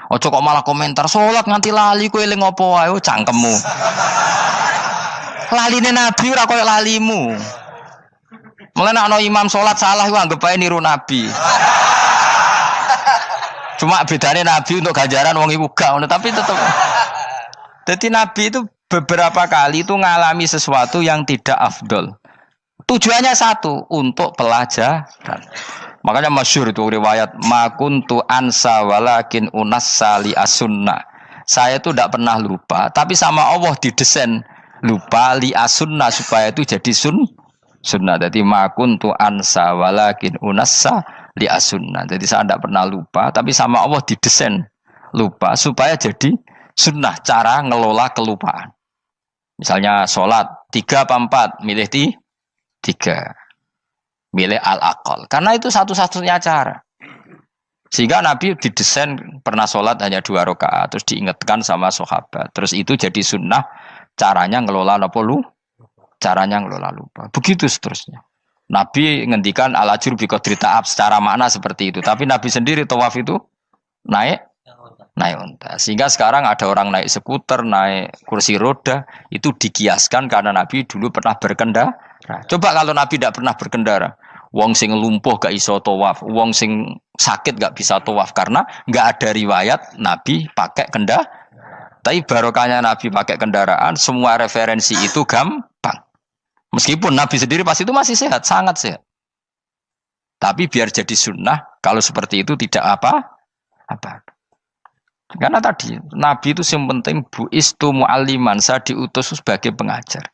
Ojo kok malah komentar, sholat nganti lali, kowe eling opo wae, cangkemmu. Laline Nabi ora koyo lalimu. Mulane ana imam sholat salah iku anggap ae niru Nabi. Cuma bedanya Nabi untuk ganjaran wong iku gak ngono, tapi tetep Jadi Nabi itu beberapa kali itu ngalami sesuatu yang tidak afdol. Tujuannya satu, untuk pelajaran. Makanya masyhur itu riwayat makuntu ansa walakin unassa li as-sunnah. Saya itu tidak pernah lupa, tapi sama Allah didesain lupa li as-sunnah supaya itu jadi sunnah. Jadi makuntu ansa walakin unassa li as-sunnah. Jadi saya tidak pernah lupa, tapi sama Allah didesain lupa supaya jadi sunnah cara ngelola kelupaan. Misalnya sholat 3 apa 4, milih 3. Milih al-aqal. Karena itu satu-satunya cara. Sehingga Nabi didesain pernah sholat hanya 2 rakaat, terus diingatkan sama sahabat. Terus itu jadi sunnah caranya ngelola apa lu? Caranya ngelola lupa. Begitu seterusnya. Nabi ngendikan al-ajur bi qadri ta'ab secara makna seperti itu. Tapi Nabi sendiri tawaf itu naik unta. Sehingga sekarang ada orang naik skuter, naik kursi roda, itu dikiaskan karena Nabi dulu pernah berkendara. Coba kalau Nabi tidak pernah berkendara, wong sing lumpuh gak iso tawaf, wong sing sakit gak bisa tawaf karena gak ada riwayat Nabi pakai kendaraan. Tapi barokahnya Nabi pakai kendaraan, semua referensi itu gampang. Meskipun Nabi sendiri pas itu masih sehat, sangat sehat. Tapi biar jadi sunnah, kalau seperti itu tidak apa-apa. Karena tadi Nabi itu yang penting buistu mu'alliman, saya diutus sebagai pengajar.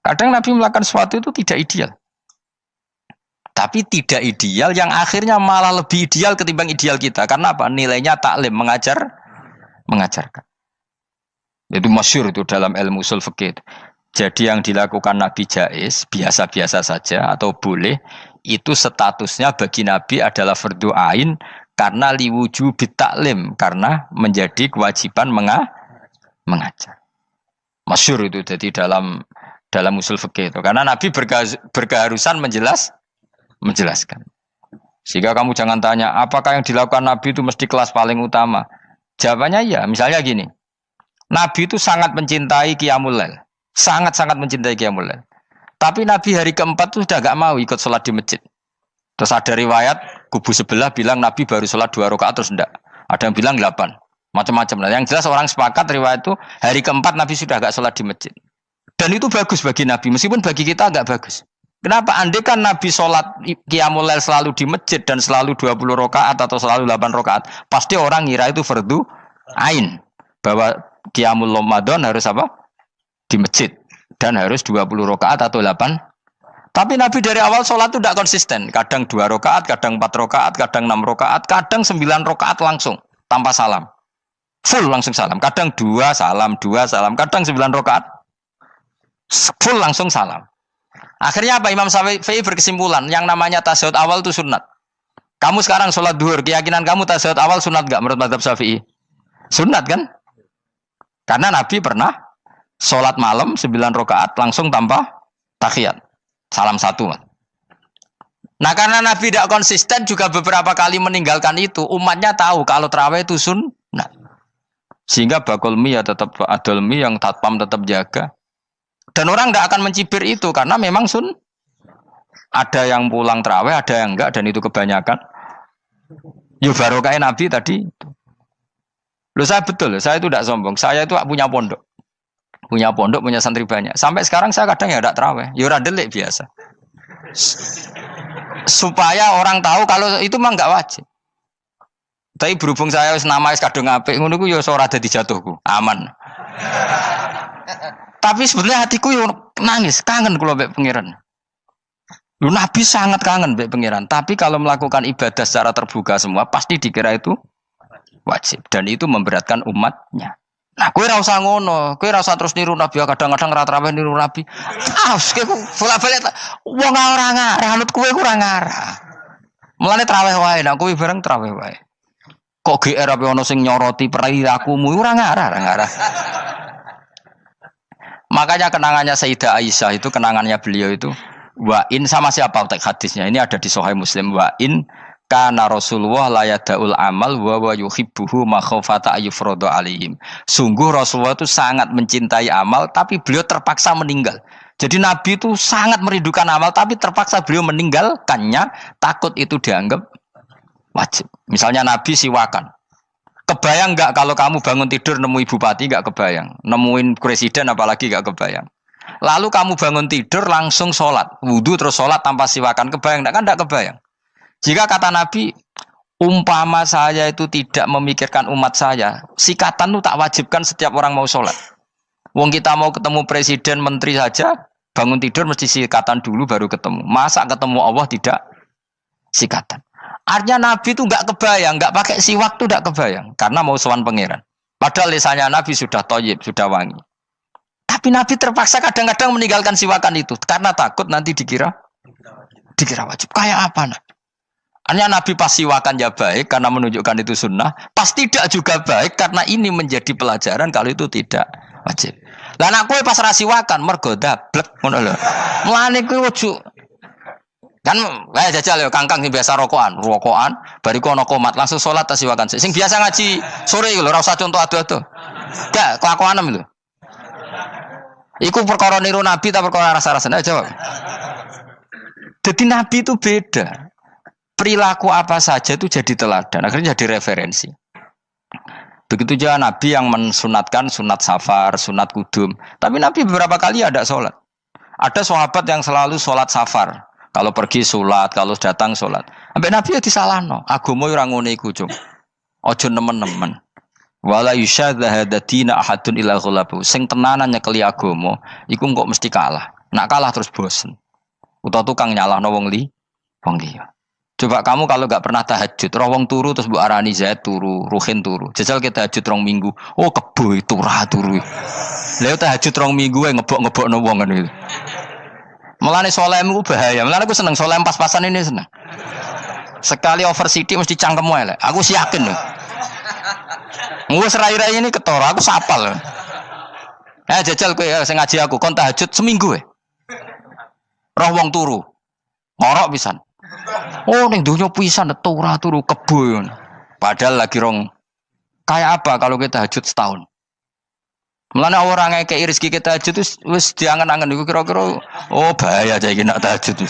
Kadang Nabi melakukan sesuatu itu tidak ideal. Tapi tidak ideal yang akhirnya malah lebih ideal ketimbang ideal kita. Karena apa? Nilainya taklim, mengajarkan. Itu masyhur itu dalam ilmu ushul fikih. Jadi yang dilakukan Nabi jaiz, biasa-biasa saja atau boleh, itu statusnya bagi Nabi adalah fardhu ain karena liwujubit taklim, karena menjadi kewajiban mengajar. Masyhur itu jadi dalam usul fikih itu. Karena Nabi berkeharusan menjelaskan. Sehingga kamu jangan tanya, apakah yang dilakukan Nabi itu mesti kelas paling utama? Jawabannya ya, misalnya gini. Nabi itu sangat mencintai Qiyamul Lail. Sangat-sangat mencintai Qiyamul Lail. Tapi Nabi hari keempat itu sudah gak mau ikut sholat di masjid. Terus ada riwayat, kubu sebelah bilang Nabi baru sholat 2 rakaat terus enggak. Ada yang bilang 8. Macam-macam. Nah, yang jelas orang sepakat riwayat itu, hari keempat Nabi sudah gak sholat di masjid. Dan itu bagus bagi Nabi, meskipun bagi kita agak bagus. Kenapa? Andai kan Nabi sholat Qiyamul Lail selalu di masjid dan selalu 20 rakaat atau selalu 8 rakaat, pasti orang ngira itu fardhu ain. Bahwa Qiyamul Ramadan harus apa? Di masjid. Dan harus 20 rakaat atau 8. Tapi Nabi dari awal sholat itu tidak konsisten. Kadang 2 rakaat, kadang 4 rakaat, kadang 6 rakaat, kadang 9 rakaat langsung tanpa salam. Full langsung salam. Kadang 2 salam, kadang 9 rakaat full langsung salam. Akhirnya apa? Imam Syafi'i berkesimpulan yang namanya tasyahud awal itu sunat. Kamu sekarang sholat duhur, keyakinan kamu tasyahud awal sunat enggak menurut mazhab Syafi'i? Sunat kan? Karena Nabi pernah sholat malam 9 rakaat langsung tanpa tahiyat. Salam 1. Nah karena Nabi tidak konsisten juga beberapa kali meninggalkan itu, umatnya tahu kalau tarawih itu sunnah. Sehingga bakul mi ya tetap adol mi yang tatpam tetap jaga. Dan orang tidak akan mencibir itu karena memang ada yang pulang tarawih, ada yang enggak, dan itu kebanyakan. Yo barokah Nabi tadi. Loh saya betul, saya itu tidak sombong. Saya itu punya pondok, punya santri banyak. Sampai sekarang saya kadang ya tidak tarawih, ya ora delik biasa. Supaya orang tahu kalau itu mah enggak wajib. Tapi berhubung saya wis nama wis kadung apik ngono ku ya ora dadi jatuhku, aman. Tapi sebenarnya hatiku yo nangis, kangen kula mbek pangeran. Lu Nabi sangat kangen mbek pangeran, tapi kalau melakukan ibadah secara terbuka semua pasti dikira itu wajib dan itu memberatkan umatnya. Nah, kowe ora usah ngono, kowe ora usah terus niru Nabi, kadang-kadang ra traweh niru Nabi. Kowe bolak-balik wong ora ngarah, anut kowe ora ngarah. Mulane traweh wae, nek kowe bareng traweh wae. Kok GR apa ono sing nyoroti perilakumu ora ngarah. Makanya kenangannya Sayyidah Aisyah itu kenangannya beliau itu wa in sama siapa teks hadisnya ini ada di Sahih Muslim wa in kana Rasulullah la yadaul amal wa yuhibbuhu makhafata ayufradu alaihim. Sungguh Rasulullah itu sangat mencintai amal tapi beliau terpaksa meninggal. Jadi Nabi itu sangat merindukan amal tapi terpaksa beliau meninggalkannya takut itu dianggap wajib. Misalnya Nabi siwakan. Kebayang nggak kalau kamu bangun tidur nemu bupati nggak kebayang, nemuin presiden apalagi nggak kebayang. Lalu kamu bangun tidur langsung sholat, wudhu terus sholat tanpa siwakan, kebayang nggak kan? Nggak kebayang. Jika kata Nabi, umpama saya itu tidak memikirkan umat saya, sikatan itu tak wajibkan setiap orang mau sholat. Wong kita mau ketemu presiden, menteri saja, bangun tidur mesti sikatan dulu baru ketemu. Masa ketemu Allah tidak sikatan? Artinya Nabi itu nggak kebayang, nggak pakai siwak tuh nggak kebayang, karena mau sowan pangeran. Padahal lisannya Nabi sudah thayyib, sudah wangi. Tapi Nabi terpaksa kadang-kadang meninggalkan siwakan itu karena takut nanti dikira wajib. Kayak apa Nabi? Artinya Nabi pas siwakan ya baik karena menunjukkan itu sunnah, pas tidak juga baik karena ini menjadi pelajaran kalau itu tidak wajib. Lah anak kowe pas ra siwakan mergo dablek ngono lho. Mulane kowe ojo kan jajal ya kangkang sing biasa rokokan, bariku ana komat langsung salat tas siwakan. Sing biasa ngaji sore iku lho ora usah contoh ado-ado. Gak kelakuanem lho. Iku perkara niru Nabi ta perkara rasa-rasane jawab. Jadi Nabi itu beda. Perilaku apa saja itu jadi teladan, akhirnya jadi referensi. Begitu juga Nabi yang mensunatkan sunat safar, sunat kudum. Tapi Nabi beberapa kali ada sholat. Ada sahabat yang selalu sholat safar. Kalau pergi sholat, kalau datang sholat. Sampai Nabi ya disalahno. Agama orang ngene iku, Cung. Ojo nemen-nemen. Wala yusyadza hadatina ahadun ila ghalabu. Sing tenanan nyekeli agama, iku kok mesti kalah. Nak kalah terus bosen. Utawa tukang nyalahno wong liya. Coba kamu kalau gak pernah tahajud, roh wong turu terus Bu Arani Zaid turu, Ruhin turu. Jajal kita tahajud rong minggu. Oh kebo turu. Lha tahajud rong minggu ngebok-ngebokno wong kan itu. Mulane solehmu bahaya. Mulane aku seneng soleh pas-pasan ini seneng. Sekali over city mesti cangkemmu elek. Aku yakin lho. Wes rai-rai ini ketara, aku sapal. Jajal kowe sing ngaji aku kon tahajud seminggu roh wong turu. Ngorok pisan. Oh ning donya pisan turu kebo. Padahal lagi rong. Kayak apa kalau kita tahajud setahun? Mulane orang ngekeki rezeki kita tahajud wis diangen-angen iku kira-kira oh bahaya aja iki nak tahajud.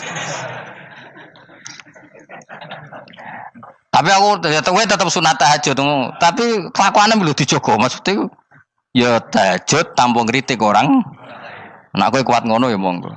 Tapi aku tetap sunat tahajud, tapi kelakuannya belum dijogo. Maksudnya ya tahajud tanpa ngritik orang. Nak kowe kuat ngono ya monggo.